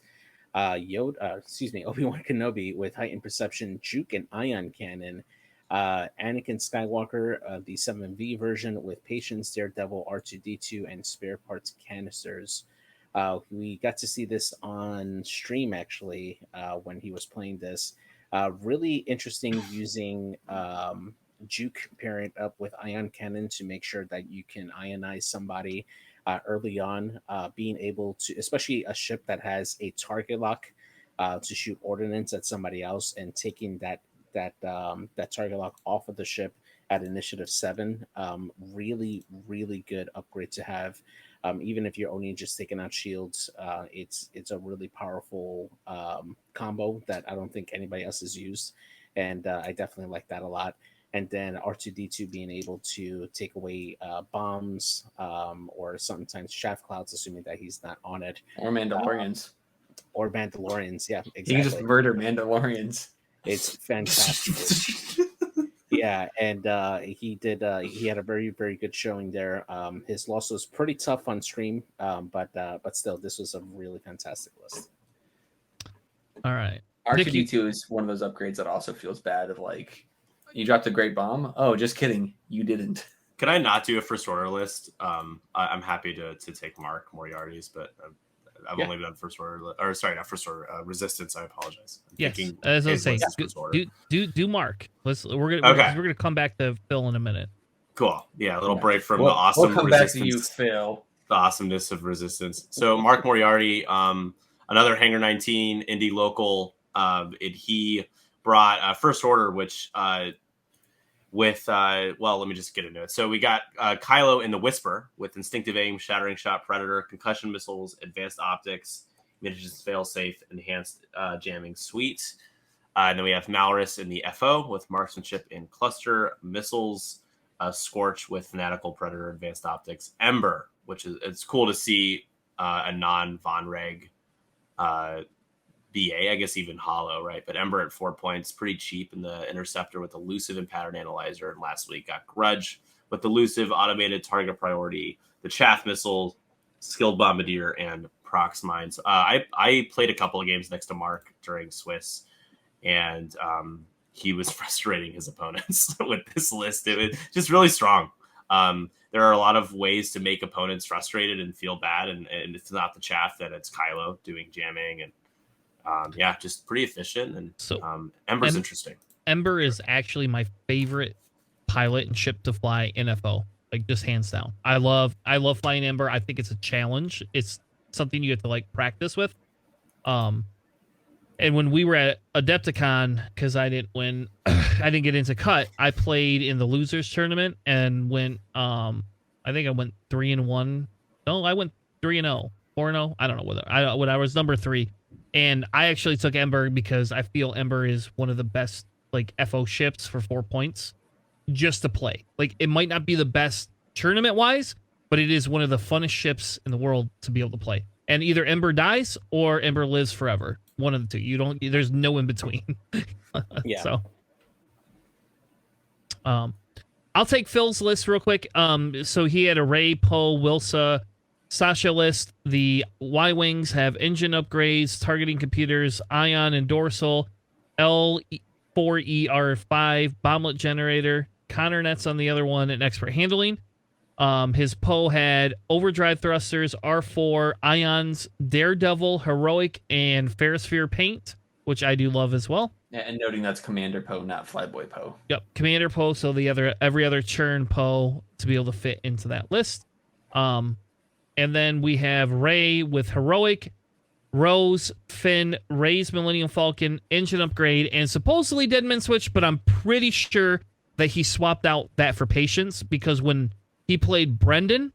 [SPEAKER 3] Obi-Wan Kenobi with heightened perception, juke, and ion cannon. Anakin Skywalker, the 7V version with patience, Daredevil, R2D2, and spare parts canisters. We got to see this on stream actually when he was playing this. Really interesting using juke pairing up with ion cannon to make sure that you can ionize somebody early on. Being able to, especially a ship that has a target lock to shoot ordnance at somebody else, and taking that target lock off of the ship at initiative 7. Really good upgrade to have. Even if you're only just taking out shields, it's a really powerful combo that I don't think anybody else has used, and I definitely like that a lot. And then R2D2 being able to take away bombs or sometimes shaft clouds, assuming that he's not on it,
[SPEAKER 2] or Mandalorians,
[SPEAKER 3] yeah, exactly.
[SPEAKER 2] You can just murder Mandalorians.
[SPEAKER 3] It's fantastic. Yeah, and he had a very, very good showing there. His loss was pretty tough on stream, but still, this was a really fantastic list.
[SPEAKER 1] All right.
[SPEAKER 2] R2D2 is one of those upgrades that also feels bad. Of like, you dropped a great bomb. Oh, just kidding. You didn't.
[SPEAKER 4] Can I not do a first order list? I'm happy to take Mark Moriarty's, but I've only done first order, or sorry, not first order. Resistance. I apologize.
[SPEAKER 1] Yes, as I was saying, do Mark. We're gonna come back to Phil in a minute.
[SPEAKER 4] Cool. Yeah, a little break from the awesome.
[SPEAKER 2] We'll come
[SPEAKER 4] resistance,
[SPEAKER 2] back to you, Phil.
[SPEAKER 4] The awesomeness of Resistance. So Mark Moriarty, another Hangar 19 indie local. He brought First Order, which let me just get into it. So we got Kylo in the Whisper with instinctive aim, shattering shot, predator, concussion missiles, advanced optics, mitigations failsafe, enhanced jamming suite. And then we have Malrus in the FO with marksmanship and cluster missiles, Scorch with fanatical predator, advanced optics, Ember, which is it's cool to see a non-Von Reg BA, I guess even Hollow, right? But Ember at 4 points, pretty cheap in the Interceptor with Elusive and Pattern Analyzer. And last week got Grudge with Elusive, Automated Target Priority, the Chaff Missile, Skilled Bombardier, and Prox Mines. I played a couple of games next to Mark during Swiss, and he was frustrating his opponents with this list. It was just really strong. There are a lot of ways to make opponents frustrated and feel bad, and it's not the Chaff, then it's Kylo doing jamming and just pretty efficient. And so Ember's interesting.
[SPEAKER 1] Ember is actually my favorite pilot and ship to fly in FO, like just hands down. I love flying Ember. I think it's a challenge. It's something you have to like practice with. And when we were at Adepticon, because I didn't win, I didn't get into cut. I played in the losers tournament and went. I think I went 3-1. No, I went 3-0 4-0. I don't know whether I was number 3, and I actually took Ember because I feel Ember is one of the best like FO ships for 4 points just to play. Like it might not be the best tournament wise, but it is one of the funnest ships in the world to be able to play. And either Ember dies or Ember lives forever. One of the two. There's no in between.
[SPEAKER 3] Yeah.
[SPEAKER 1] So, I'll take Phil's list real quick. So he had a Ray, Poe, Wilsa, Sasha list. The Y-Wings have engine upgrades, targeting computers, ion and dorsal, L4ER5, bomblet generator, Connor nets on the other one, and expert handling. His Poe had overdrive thrusters, R4, ions, daredevil, heroic, and ferrosphere paint, which I do love as well.
[SPEAKER 2] Yeah, and noting that's Commander Poe, not Flyboy Poe.
[SPEAKER 1] Yep, Commander Poe, so every other churn Poe to be able to fit into that list. And then we have Ray with heroic, Rose, Finn, Ray's Millennium Falcon, engine upgrade, and supposedly Deadman switch, but I'm pretty sure that he swapped out that for patience, because when he played Brendan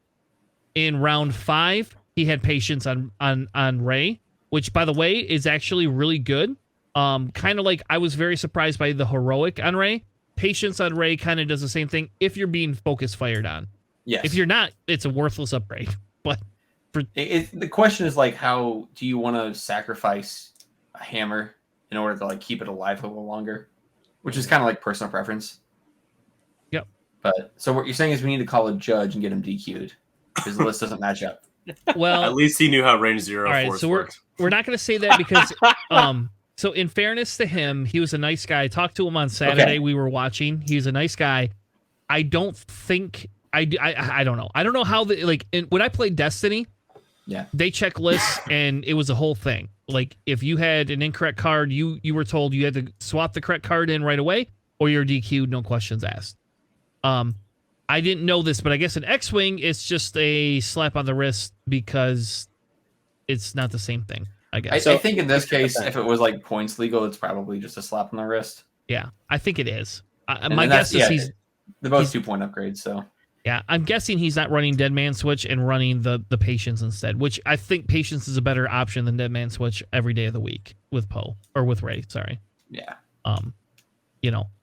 [SPEAKER 1] in round 5, he had patience on Ray, which by the way is actually really good. Kind of like I was very surprised by the heroic on Ray. Patience on Ray kind of does the same thing if you're being focus fired on.
[SPEAKER 2] Yes.
[SPEAKER 1] If you're not, it's a worthless upgrade. But
[SPEAKER 2] the question is like, how do you want to sacrifice a hammer in order to like keep it alive a little longer? Which is kind of like personal preference.
[SPEAKER 1] Yep.
[SPEAKER 2] But so what you're saying is we need to call a judge and get him DQ'd because the list doesn't match up.
[SPEAKER 1] Well,
[SPEAKER 4] at least he knew how range 0
[SPEAKER 1] all right,
[SPEAKER 4] force
[SPEAKER 1] so
[SPEAKER 4] worked.
[SPEAKER 1] we're not going to say that because so in fairness to him, he was a nice guy. I talked to him on Saturday.
[SPEAKER 2] Okay.
[SPEAKER 1] We were watching. He's a nice guy. I don't think I don't know. I don't know how when I played Destiny,
[SPEAKER 2] yeah,
[SPEAKER 1] they check lists and it was a whole thing. Like if you had an incorrect card, you were told you had to swap the correct card in right away, or you're DQ'd, no questions asked. I didn't know this, but I guess in X-Wing it's just a slap on the wrist because it's not the same thing. I guess.
[SPEAKER 2] I think in this case, if it was like points legal, it's probably just a slap on the wrist.
[SPEAKER 1] Yeah, I think it is.
[SPEAKER 2] And
[SPEAKER 1] My guess is
[SPEAKER 2] they're both 2-point upgrades. So
[SPEAKER 1] yeah, I'm guessing he's not running Dead Man Switch and running the Patience instead, which I think Patience is a better option than Dead Man Switch every day of the week with Poe or with Ray. Sorry.
[SPEAKER 2] Yeah.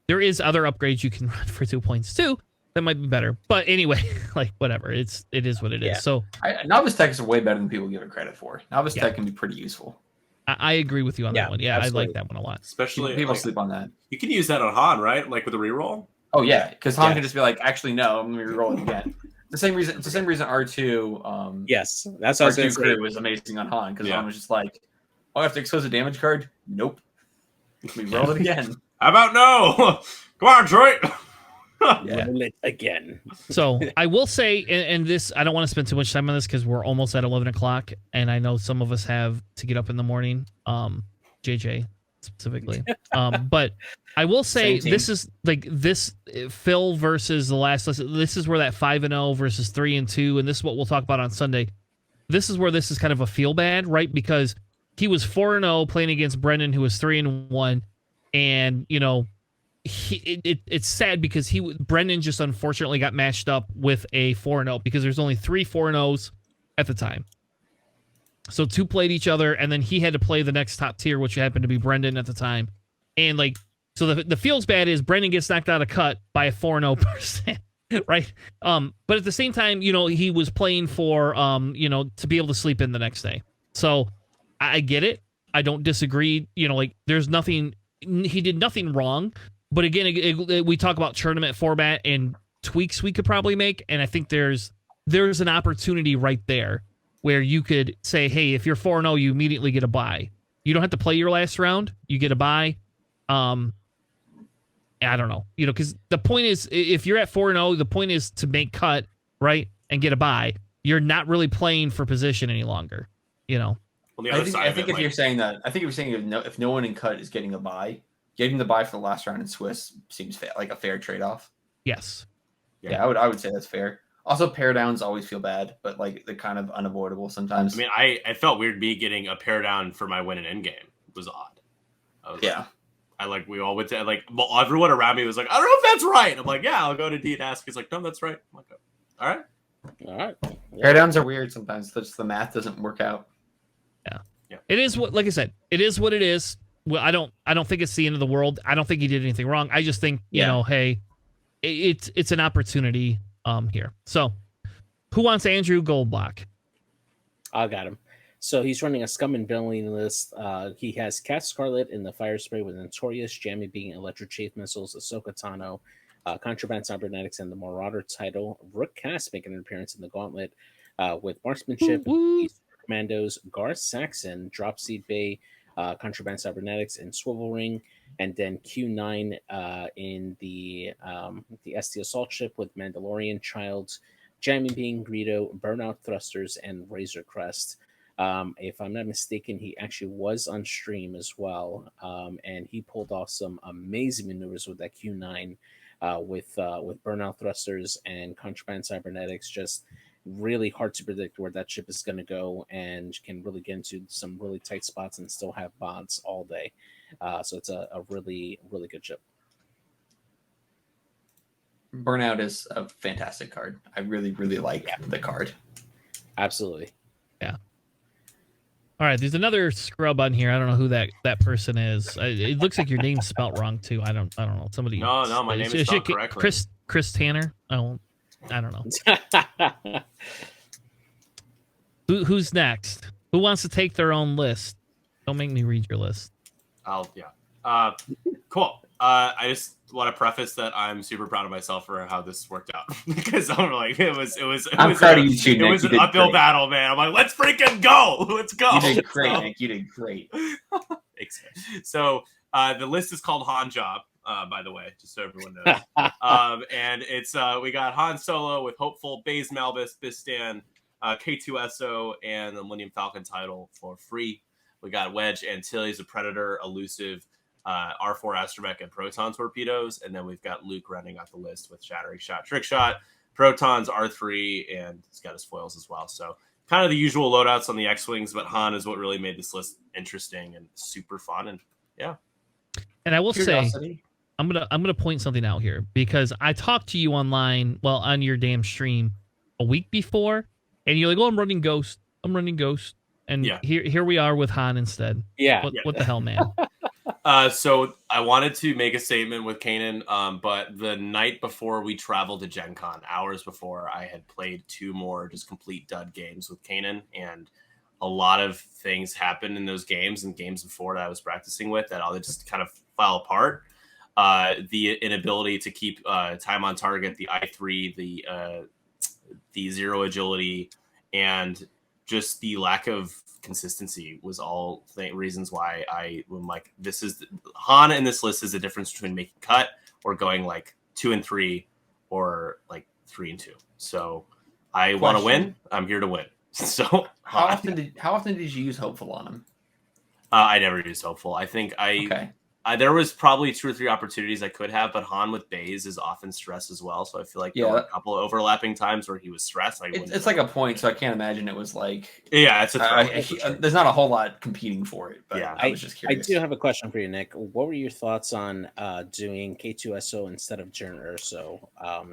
[SPEAKER 1] There is other upgrades you can run for 2 points too. That might be better, but anyway, like whatever. It is what it is. So
[SPEAKER 2] Novice Tech is way better than people give it credit for. Novice Tech can be pretty useful.
[SPEAKER 1] I agree with you on that one. Yeah,
[SPEAKER 3] absolutely.
[SPEAKER 1] I like that one a lot.
[SPEAKER 4] Especially
[SPEAKER 2] People sleep on that.
[SPEAKER 4] You can use that on Han, right? Like with a reroll.
[SPEAKER 2] Oh yeah, because Han can just be like, actually no, I'm gonna reroll it again. It's the same reason R2.
[SPEAKER 3] Yes, that's what
[SPEAKER 2] R2 crit was amazing on Han because Han was just like, oh, I have to expose a damage card. Nope. We roll it again.
[SPEAKER 4] How about no? Come on, Troy.
[SPEAKER 3] Roll it again.
[SPEAKER 1] So I will say, and this, I don't want to spend too much time on this because we're almost at 11 o'clock, and I know some of us have to get up in the morning. JJ specifically. But I will say this is like this Phil versus the last list. This is where that 5-0 versus 3-2, and this is what we'll talk about on Sunday. This is where this is kind of a feel bad, right? Because he was 4-0 playing against Brendan, who was 3-1, and it's sad because Brendan just unfortunately got matched up with a 4-0 because there's only 3 4-0s at the time. So 2 played each other, and then he had to play the next top tier, which happened to be Brendan at the time. And so the feels bad is Brendan gets knocked out of cut by a 4-0 person, right? But at the same time, he was playing for to be able to sleep in the next day. So I get it. I don't disagree. There's nothing. He did nothing wrong. But again, we talk about tournament format and tweaks we could probably make, and I think there's an opportunity right there where you could say, hey, if you're 4-0, you immediately get a bye. You don't have to play your last round. You get a bye. I don't know, because the point is, if you're at 4-0, the point is to make cut, right, and get a bye. You're not really playing for position any longer,
[SPEAKER 4] Well,
[SPEAKER 2] I think if you're saying if no one in cut is getting a bye, getting the bye for the last round in Swiss seems like a fair trade-off.
[SPEAKER 1] Yes.
[SPEAKER 2] Yeah, I would say that's fair. Also, pair downs always feel bad, but like they're kind of unavoidable sometimes.
[SPEAKER 4] I mean, I felt weird me getting a pair down for my win in endgame. It was odd. We all went to everyone around me was like, I don't know if that's right. I'm like, yeah, I'll go to D and ask. He's like, no, that's right. I'm like, all right.
[SPEAKER 2] Teardowns are weird sometimes. Just the math doesn't work out.
[SPEAKER 1] Yeah. It is what, like I said, it is what it is. Well, I don't think it's the end of the world. I don't think he did anything wrong. I just think, you know, hey, it's an opportunity here. So, who wants Andrew Goldblock?
[SPEAKER 3] I got him. So he's running a scum and villainy list. He has Cat Scarlet in the Fire Spray with Notorious, Jammy being Electric Chafe Missiles, Ahsoka Tano, Contraband Cybernetics, and the Marauder title. Rook Cass making an appearance in the Gauntlet with Marksmanship, East Commandos, Garth Saxon, Dropseed Bay, Contraband Cybernetics, and Swivel Ring, and then Q9 in the ST Assault Ship with Mandalorian Child, Jammy being Greedo, Burnout Thrusters, and Razor Crest. If I'm not mistaken, he actually was on stream as well, and he pulled off some amazing maneuvers with that Q9 with Burnout Thrusters and Contraband Cybernetics. Just really hard to predict where that ship is going to go, and can really get into some really tight spots and still have bots all day. So it's a really, really good ship.
[SPEAKER 2] Burnout is a fantastic card. I really, really like the card.
[SPEAKER 3] Absolutely.
[SPEAKER 1] Yeah. All right, there's another scrub on here. I don't know who that person is. It looks like your name's spelt wrong too. I don't know. Somebody.
[SPEAKER 4] No, my name is spelled correctly.
[SPEAKER 1] Chris Tanner. I don't know. Who's next? Who wants to take their own list? Don't make me read your list.
[SPEAKER 4] Cool. I just want to preface that I'm super proud of myself for how this worked out because I'm like, it was
[SPEAKER 2] I'm proud of you too, Nick.
[SPEAKER 4] It was an uphill battle, man. I'm like, let's freaking go. Let's go.
[SPEAKER 2] You did great, Nick. You did great.
[SPEAKER 4] Thanks. So the list is called Han Job, by the way, just so everyone knows. And it's we got Han Solo with Hopeful, Baze Malbus, Bistan, K2SO, and the Millennium Falcon title for free. We got Wedge, Antilles, the Predator, Elusive, R4 Astromech, and Proton Torpedoes. And then we've got Luke running out the list with Shattering Shot, Trick Shot, Protons, R3, and he's got his foils as well. So kind of the usual loadouts on the X-Wings, but Han is what really made this list interesting and super fun. And yeah.
[SPEAKER 1] And I will say, I'm gonna point something out here because I talked to you online, well, on your damn stream a week before, and you're like, "Oh, I'm running Ghost. And here we are with Han instead.
[SPEAKER 3] Yeah.
[SPEAKER 1] What the hell, man?
[SPEAKER 4] So I wanted to make a statement with Kanan, but the night before we traveled to Gencon, hours before, I had played 2 more just complete dud games with Kanan, and a lot of things happened in those games and games before that I was practicing with that all just kind of fell apart. The inability to keep time on target, the I3, the zero agility, and just the lack of consistency was all reasons why I'm like, this is Han in this list is the difference between making cut or going like 2 and 3 or like 3 and 2. So I want to win. I'm here to win. So
[SPEAKER 2] how often did you use Hopeful on him?
[SPEAKER 4] I never used Hopeful. I think there was probably 2 or 3 opportunities I could have, but Han with Baze is often stressed as well. So I feel like there were a couple of overlapping times where he was stressed.
[SPEAKER 2] It's like a point, so I can't imagine it was like...
[SPEAKER 4] Yeah, it's a
[SPEAKER 2] there's not a whole lot competing for it, but
[SPEAKER 4] yeah.
[SPEAKER 2] I was just curious.
[SPEAKER 3] I do have a question for you, Nick. What were your thoughts on doing K2SO instead of Jern Urso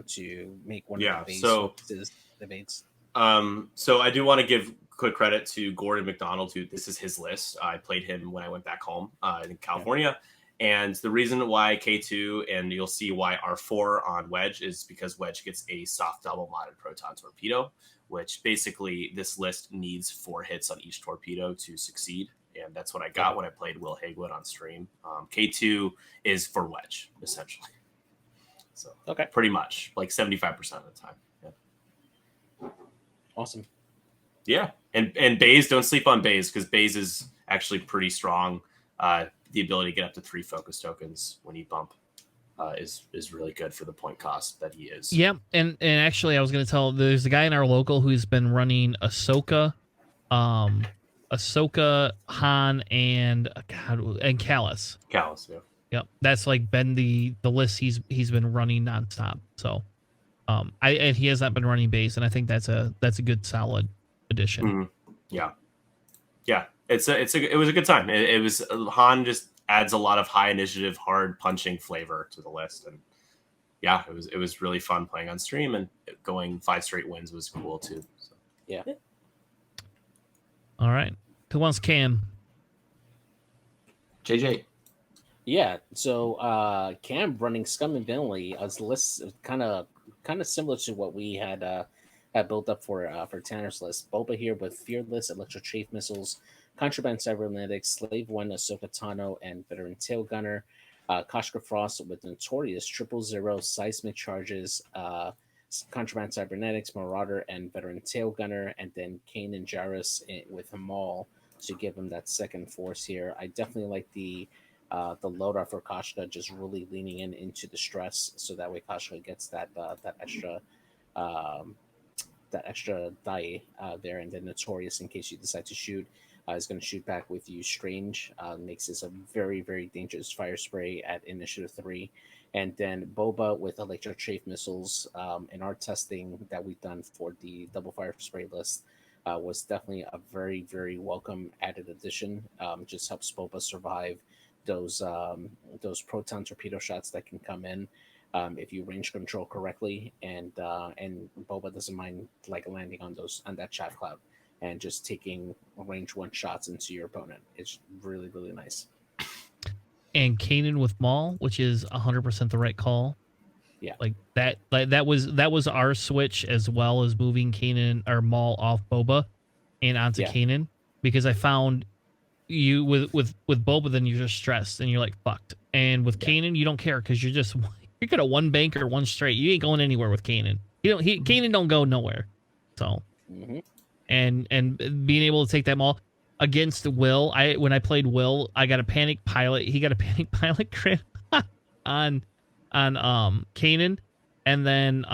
[SPEAKER 3] to make one of the debates?
[SPEAKER 4] So I do want to give quick credit to Gordon McDonald, who this is his list. I played him when I went back home in California. Yeah. And the reason why K2, and you'll see why R4 on Wedge, is because Wedge gets a soft double modded Proton Torpedo, which basically this list needs 4 hits on each torpedo to succeed. And that's what I got when I played Will Hagwood on stream. K2 is for Wedge, essentially. So pretty much like 75% of the time. Yeah.
[SPEAKER 3] Awesome.
[SPEAKER 4] Yeah. And Baze, don't sleep on Baze because Baze is actually pretty strong. The ability to get up to 3 focus tokens when you bump is really good for the point cost that he is.
[SPEAKER 1] Yeah, and actually I was going to tell, there's a guy in our local who's been running Ahsoka, Han, and Callus.
[SPEAKER 4] Callus, yeah.
[SPEAKER 1] Yep, that's like been the list he's been running nonstop. So, and he has not been running base, and I think that's a good solid addition.
[SPEAKER 4] Mm-hmm. Yeah. It was a good time. It was Han just adds a lot of high initiative, hard punching flavor to the list, and yeah, it was really fun playing on stream, and going 5 straight wins was cool too. So.
[SPEAKER 3] Yeah.
[SPEAKER 1] All right. Who wants Cam?
[SPEAKER 2] JJ.
[SPEAKER 3] Yeah, so Cam running Scum and Villainy as list kind of similar to what we had built up for Tanner's list. Boba here with Fearless, Electro Chafe Missiles, Contraband Cybernetics, Slave One, Ahsoka Tano, and Veteran Tail Gunner. Koshka Frost with Notorious, 000, Seismic Charges, Contraband Cybernetics, Marauder, and Veteran Tail Gunner, and then Kane and Jarrus with Maul to give him that second force here. I definitely like the loadout for Koshka, just really leaning into the stress, so that way Koshka gets that extra die there, and then Notorious, in case you decide to shoot, is going to shoot back with you. Strange makes this a very, very dangerous fire spray at Initiative 3. And then Boba with Electro Chafe Missiles. In our testing that we've done for the double fire spray list, was definitely a very, very welcome added addition. Just helps Boba survive those proton torpedo shots that can come in if you range control correctly, and Boba doesn't mind like landing on that chaff cloud and just taking range 1 shots into your opponent. It's really, really nice.
[SPEAKER 1] And Kanan with Maul, which is 100% the right call.
[SPEAKER 3] Yeah,
[SPEAKER 1] like that was our switch, as well as moving Kanan or Maul off Boba and onto Kanan, because I found you with Boba, then you're just stressed and you're like fucked, and with Kanan you don't care because you're gonna one bank or one straight. You ain't going anywhere with Kanan. Kanan don't go nowhere. So and being able to take them all against Will, when I played Will, I got a panic pilot. He got a panic pilot crit on Kanan, and then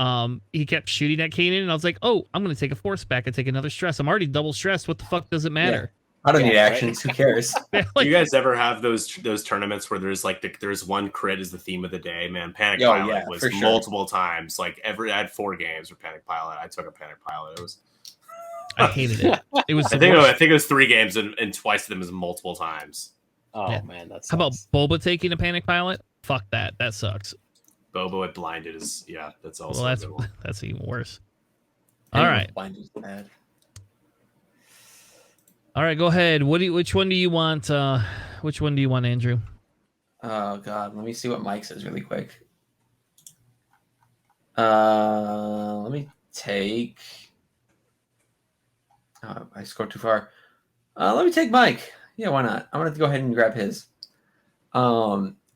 [SPEAKER 1] he kept shooting at Kanan, and I was like, oh, I'm gonna take a force back and take another stress. I'm already double stressed. What the fuck does it matter?
[SPEAKER 2] I don't need actions. Who cares?
[SPEAKER 4] Do you guys ever have those tournaments where there's there's one crit is the theme of the day? Man, Panic Pilot was multiple times. Like I had 4 games with Panic Pilot. I took a Panic Pilot. It was.
[SPEAKER 1] I hated it. It was.
[SPEAKER 4] I think it was 3 games, and twice of them is multiple times.
[SPEAKER 3] Oh man, that's.
[SPEAKER 1] How about Boba taking a Panic Pilot? Fuck that. That sucks.
[SPEAKER 4] Boba with blinded is that's also
[SPEAKER 1] well,
[SPEAKER 4] a good one.
[SPEAKER 1] That's even worse. All right.
[SPEAKER 2] Blinded is bad.
[SPEAKER 1] All right, go ahead. Which one do you want? Which one do you want, Andrew?
[SPEAKER 2] Oh God, let me see what Mike says really quick. Let me take. Oh, I scored too far. Let me take Mike. Yeah, why not? I'm gonna go ahead and grab his.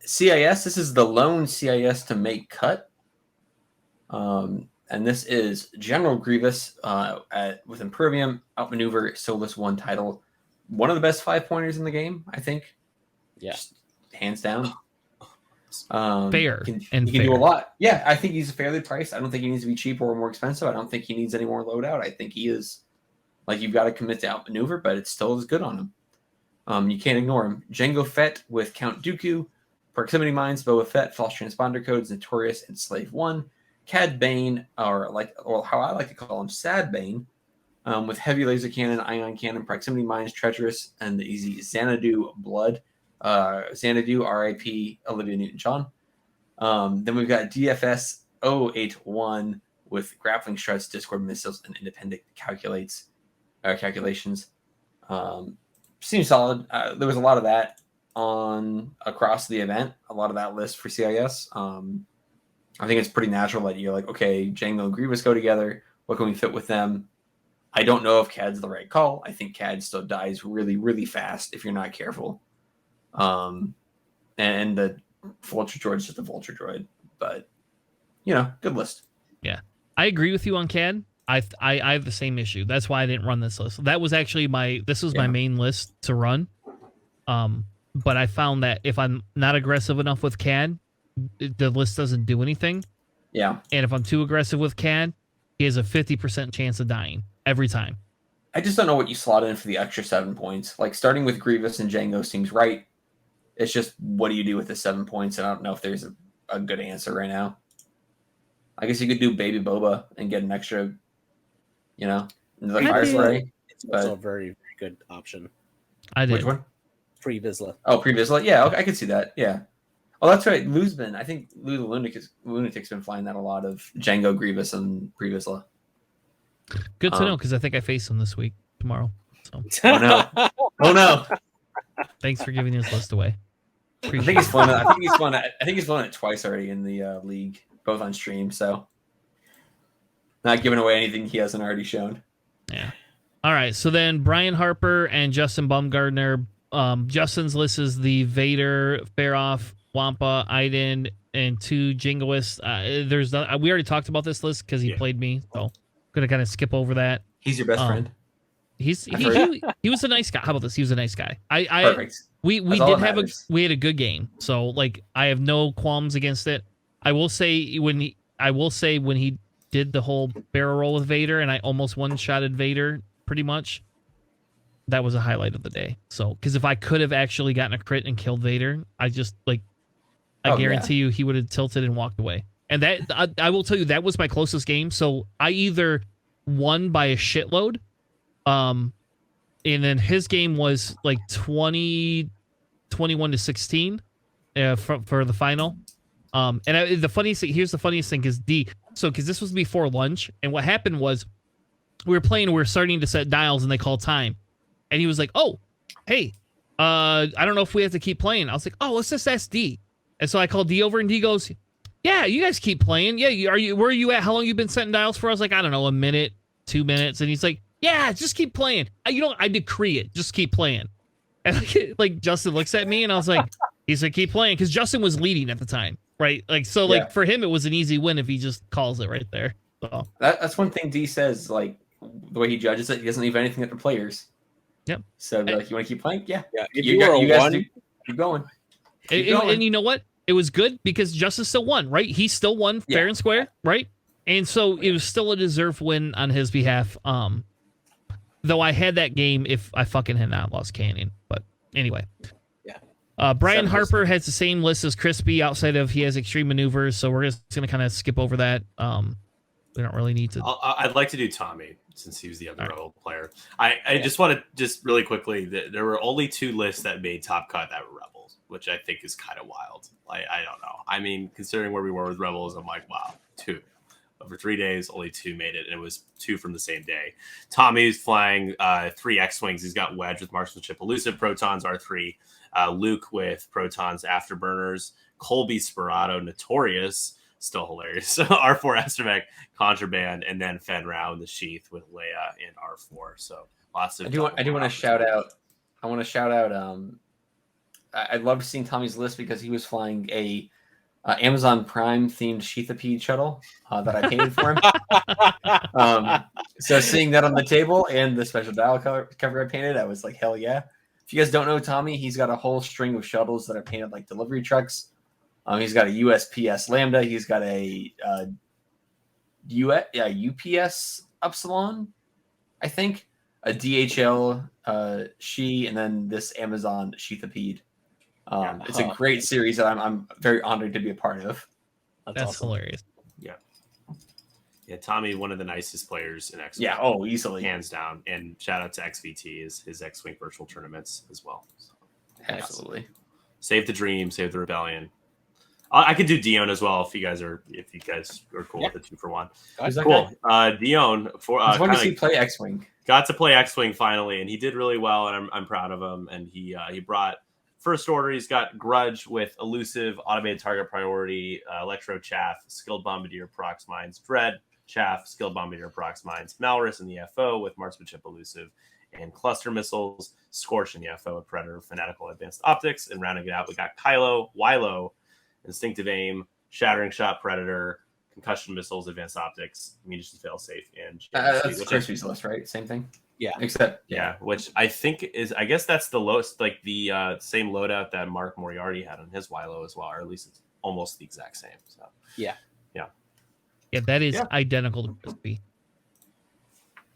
[SPEAKER 2] CIS. This is the lone CIS to make cut. And this is General Grievous with Impervium, Outmaneuver, Solus 1 title. One of the best 5-pointers in the game, I think.
[SPEAKER 3] Yeah.
[SPEAKER 2] Just hands down.
[SPEAKER 1] Fair.
[SPEAKER 2] He can do a lot. Yeah, I think he's fairly priced. I don't think he needs to be cheaper or more expensive. I don't think he needs any more loadout. I think he is, like, you've got to commit to Outmaneuver, but it still is good on him. You can't ignore him. Jango Fett with Count Dooku, Proximity Mines, Boba Fett, False Transponder Codes, Notorious, and Slave 1. Cad Bane, or how I like to call him, Sad Bane, with Heavy Laser Cannon, Ion Cannon, Proximity Mines, Treacherous, and the easy Xanadu Blood. Xanadu, RIP, Olivia Newton-John. Then we've got DFS 081 with Grappling Struts, Discord Missiles, and Independent Calculations. Seems solid. There was a lot of that across the event, a lot of that list for CIS. I think it's pretty natural that you're like, okay, Jango and Grievous go together. What can we fit with them? I don't know if CAD's the right call. I think CAD still dies really, really fast if you're not careful. And the Vulture Droid's just a Vulture Droid. But, good list.
[SPEAKER 1] Yeah. I agree with you on CAD. I have the same issue. That's why I didn't run this list. That was actually my main list to run. But I found that if I'm not aggressive enough with CAD, the list doesn't do anything.
[SPEAKER 2] Yeah.
[SPEAKER 1] And if I'm too aggressive with CAD, he has a 50% chance of dying every time.
[SPEAKER 2] I just don't know what you slot in for the extra 7 points. Like, starting with Grievous and Jango seems right. It's just, what do you do with the 7 points? And I don't know if there's a good answer right now. I guess you could do Baby Boba and get an extra, the fire spray.
[SPEAKER 3] It's also a very, very good option.
[SPEAKER 1] I did.
[SPEAKER 2] Which one?
[SPEAKER 3] Pre Vizsla.
[SPEAKER 2] Oh, Pre Vizsla? Yeah, okay, I could see that. Yeah. Oh, that's right. I think Lou the Lunatic's been flying that a lot of Jango, Grievous, and Pre Vizsla.
[SPEAKER 1] Good to know, because I think I face him this week, tomorrow. So.
[SPEAKER 2] Oh no! Oh no!
[SPEAKER 1] Thanks for giving his list away.
[SPEAKER 2] I think he's flown it twice already in the league, both on stream. So, not giving away anything he hasn't already shown.
[SPEAKER 1] Yeah. All right. So then Brian Harper and Justin Baumgartner. Justin's list is the Vader, Faroff, Wampa, Iden, and 2 Jingoists. We already talked about this list because he played me, so I'm gonna kind of skip over that.
[SPEAKER 2] He's your best friend.
[SPEAKER 1] He was a nice guy. How about this? He was a nice guy.
[SPEAKER 2] Perfect.
[SPEAKER 1] We had a good game, so like I have no qualms against it. I will say when he did the whole barrel roll with Vader and I almost one-shotted Vader pretty much, that was a highlight of the day. So because if I could have actually gotten a crit and killed Vader, I guarantee you he would have tilted and walked away. And that I will tell you that was my closest game. So I either won by a shitload, and then his game was like 21 to 16 for the final. The funniest thing is because this was before lunch, and what happened was we were starting to set dials and they called time, and he was like, oh hey, I don't know if we have to keep playing. I was like, oh, let's just ask D. And so I called D over and D goes, yeah, you guys keep playing. Yeah, where are you at? How long you been setting dials for? I was like, I don't know, a minute, 2 minutes. And he's like, yeah, just keep playing. I decree it. Just keep playing. And like Justin looks at me and I was like, he's like, keep playing. Because Justin was leading at the time, right? Like, so like for him, it was an easy win if he just calls it right there. So
[SPEAKER 2] that's one thing D says, like the way he judges it, he doesn't leave anything at the players.
[SPEAKER 1] Yep.
[SPEAKER 2] So like, you want to keep playing? Yeah.
[SPEAKER 3] If
[SPEAKER 2] you guys keep going.
[SPEAKER 1] And you know what? It was good because Justice still won, right? He still won fair and square, right? And so it was still a deserved win on his behalf. Though I had that game if I fucking had not lost Canyon. But anyway. Yeah. Brian Harper has the same list as Crispy outside of he has extreme maneuvers, so we're just going to kind of skip over that. We don't really need to.
[SPEAKER 4] I'd like to do Tommy since he was the other Rebel player. I just want to just really quickly, there were only 2 lists that made top cut that were Rebels, which I think is kind of wild. I don't know. I mean, considering where we were with Rebels, I'm like, wow, 2. Over 3 days, only 2 made it, and it was 2 from the same day. Tommy's flying 3 X-Wings. He's got Wedge with Marksmanship Elusive, Protons R3, Luke with Protons Afterburners, Colby Sperato Notorious, still hilarious, R4 Astromech Contraband, and then Fen Rao in the Sheath with Leia and R4. So lots of. I do want to shout out. I want to shout out. I loved seeing Tommy's list because he was flying a Amazon Prime themed Sheathapede shuttle that I painted for him. So seeing that on the table and the special dial cover I painted, I was like, hell yeah. If you guys don't know Tommy, he's got a whole string of shuttles that are painted like delivery trucks. He's got a USPS Lambda. He's got a UPS Upsilon, I think, a DHL She, and then this Amazon Sheathapede. It's a great series that I'm very honored to be a part of.
[SPEAKER 1] That's awesome. Hilarious.
[SPEAKER 4] Yeah, Tommy, one of the nicest players in X.
[SPEAKER 2] Yeah, easily,
[SPEAKER 4] hands down. And shout out to XVT, his X-Wing virtual tournaments as well. So,
[SPEAKER 2] absolutely,
[SPEAKER 4] save the dream, save the rebellion. I could do Dion as well if you guys are cool with the 2-for-1. Cool. Dion for
[SPEAKER 2] when does he play X-Wing?
[SPEAKER 4] Got to play X-Wing finally, and he did really well, and I'm proud of him. And he brought first order. He's got Grudge with Elusive, Automated Target Priority, Electro Chaff, Skilled Bombardier Prox Mines, Dread Chaff, Skilled Bombardier Prox Mines, Malrus in the FO with Marksmanship Elusive, and Cluster Missiles, Scorch in the FO with Predator, Fanatical Advanced Optics, and rounding it out, we got Kylo, Wilo, Instinctive Aim, Shattering Shot Predator, Concussion Missiles, Advanced Optics, Munitions Failsafe, and
[SPEAKER 2] that's Crispy's list, right? Same thing.
[SPEAKER 3] Yeah.
[SPEAKER 2] Except
[SPEAKER 4] which I think I guess that's the lowest, like the same loadout that Mark Moriarty had on his Wilo as well, or at least it's almost the exact same. So
[SPEAKER 3] yeah,
[SPEAKER 1] that is identical to Crispy.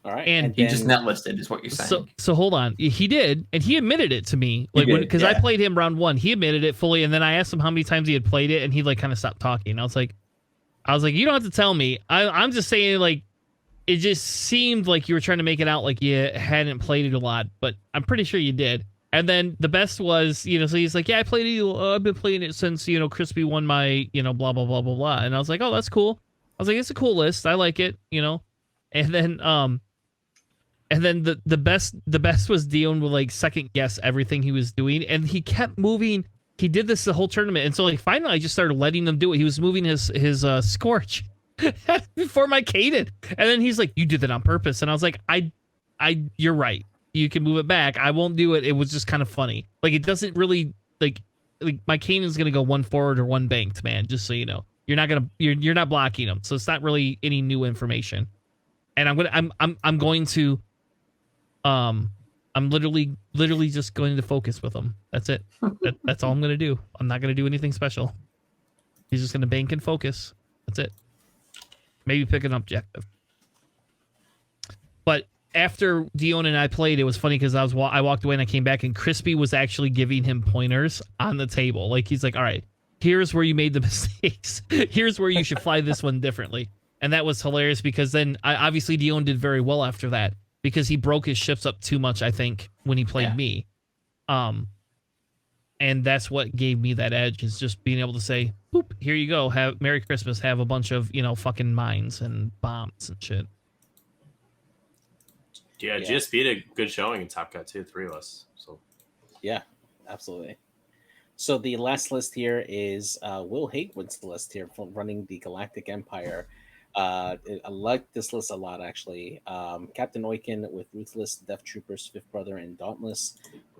[SPEAKER 3] All right,
[SPEAKER 2] and he just net listed is what you're saying.
[SPEAKER 1] So hold on, he did, and he admitted it to me, like because I played him round 1, he admitted it fully, and then I asked him how many times he had played it, and he like kind of stopped talking. I was like, you don't have to tell me. I'm just saying, like, it just seemed like you were trying to make it out like you hadn't played it a lot, but I'm pretty sure you did. And then the best was, so he's like, yeah, I played it. I've been playing it since Crispy won my blah blah blah blah blah, and I was like, oh, that's cool. I was like, it's a cool list. I like it. And then the best was Dion would like second guess everything he was doing, and he kept moving. He did this the whole tournament, and so like finally I just started letting him do it. He was moving his Scorch before my Kaden, and then he's like, "You did that on purpose," and I was like, you're right. You can move it back. I won't do it. It was just kind of funny. Like it doesn't really like my Kanan's gonna go one forward or one banked, man. Just so you know, you're not blocking him, so it's not really any new information. And I'm literally just going to focus with him. That's it. That's all I'm gonna do. I'm not gonna do anything special. He's just gonna bank and focus. That's it. Maybe pick an objective. But after Dion and I played, it was funny because I walked away and I came back and Crispy was actually giving him pointers on the table. Like he's like, all right, here's where you made the mistakes. Here's where you should fly this one differently. And that was hilarious because then obviously Dion did very well after that because he broke his ships up too much, I think, when he played me. And that's what gave me that edge, is just being able to say, boop, here you go. Have Merry Christmas. Have a bunch of, fucking mines and bombs and shit.
[SPEAKER 4] Yeah, GSP did a good showing in Top Gun too, 3 of us. So
[SPEAKER 3] yeah, absolutely. So the last list here is Will Hatewood's list here for running the Galactic Empire. I like this list a lot, actually. Captain Oiken with Ruthless, Death Troopers, Fifth Brother, and Dauntless.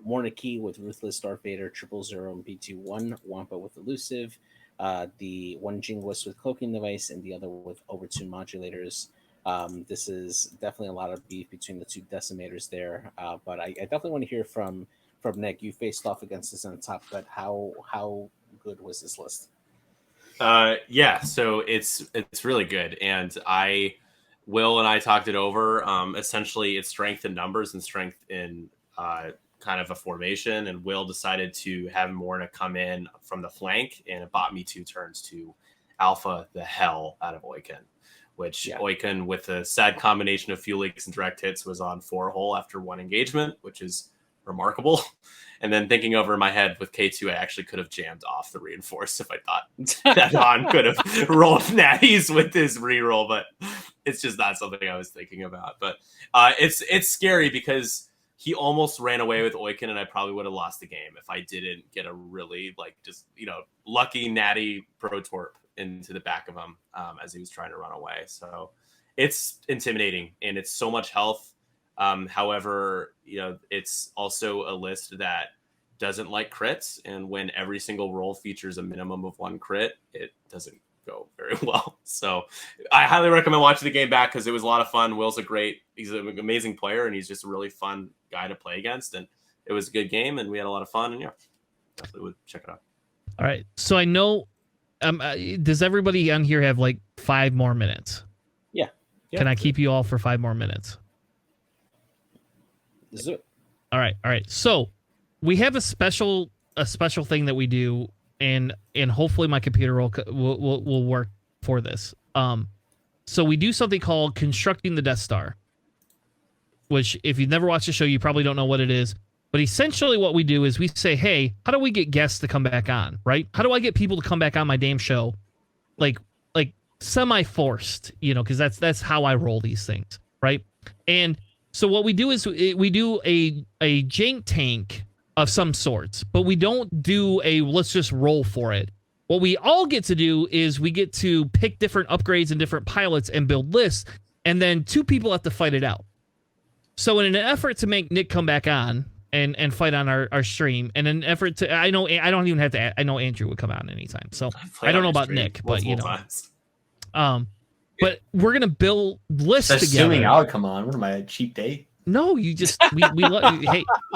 [SPEAKER 3] Morniki with Ruthless, Darth Vader, 000, and B21. Wampa with Elusive. The one Jingoist with Cloaking Device, and the other with Overtune Modulators. This is definitely a lot of beef between the two decimators there. But I definitely want to hear from Nick. You faced off against this on the top, but how good was this list?
[SPEAKER 4] Yeah, so it's really good, and Will and I talked it over. Essentially, it's strength in numbers and strength in kind of a formation. And Will decided to have Morna come in from the flank, and it bought me 2 turns to alpha the hell out of Oiken. Which Oiken, with a sad combination of fuel leaks and direct hits, was on 4 hull after 1 engagement, which is remarkable. And then thinking over in my head with K2, I actually could have jammed off the reinforce if I thought that Han could have rolled natties with his reroll, but it's just not something I was thinking about. But it's scary because he almost ran away with Oiken, and I probably would have lost the game if I didn't get a really lucky natty pro torp into the back of him as he was trying to run away. So it's intimidating, and it's so much health. However, it's also a list that doesn't like crits, and when every single roll features a minimum of 1 crit, it doesn't go very well. So I highly recommend watching the game back because it was a lot of fun. Will's he's an amazing player, and he's just a really fun guy to play against, and it was a good game, and we had a lot of fun, and definitely would check it out. All
[SPEAKER 1] right. So I know, does everybody on here have like 5 more minutes?
[SPEAKER 3] Yeah.
[SPEAKER 1] Can I keep you all for 5 more minutes?
[SPEAKER 3] Let's do it.
[SPEAKER 1] All right. So we have a special thing that we do, and hopefully my computer will work for this. So we do something called constructing the Death Star, which if you've never watched the show, you probably don't know what it is. But essentially what we do is we say, hey, how do we get guests to come back on, right? How do I get people to come back on my damn show? Like semi-forced, because that's how I roll these things, right? And so what we do is we do a jank tank of some sorts, but we don't do let's just roll for it. What we all get to do is we get to pick different upgrades and different pilots and build lists, and then 2 people have to fight it out. So in an effort to make Nick come back on and fight on our stream, and an effort to I know Andrew would come on anytime. So I don't know about Nick, but but we're gonna build lists together.
[SPEAKER 2] Assuming I'll come on. What am I, a cheap date?
[SPEAKER 1] No, you just we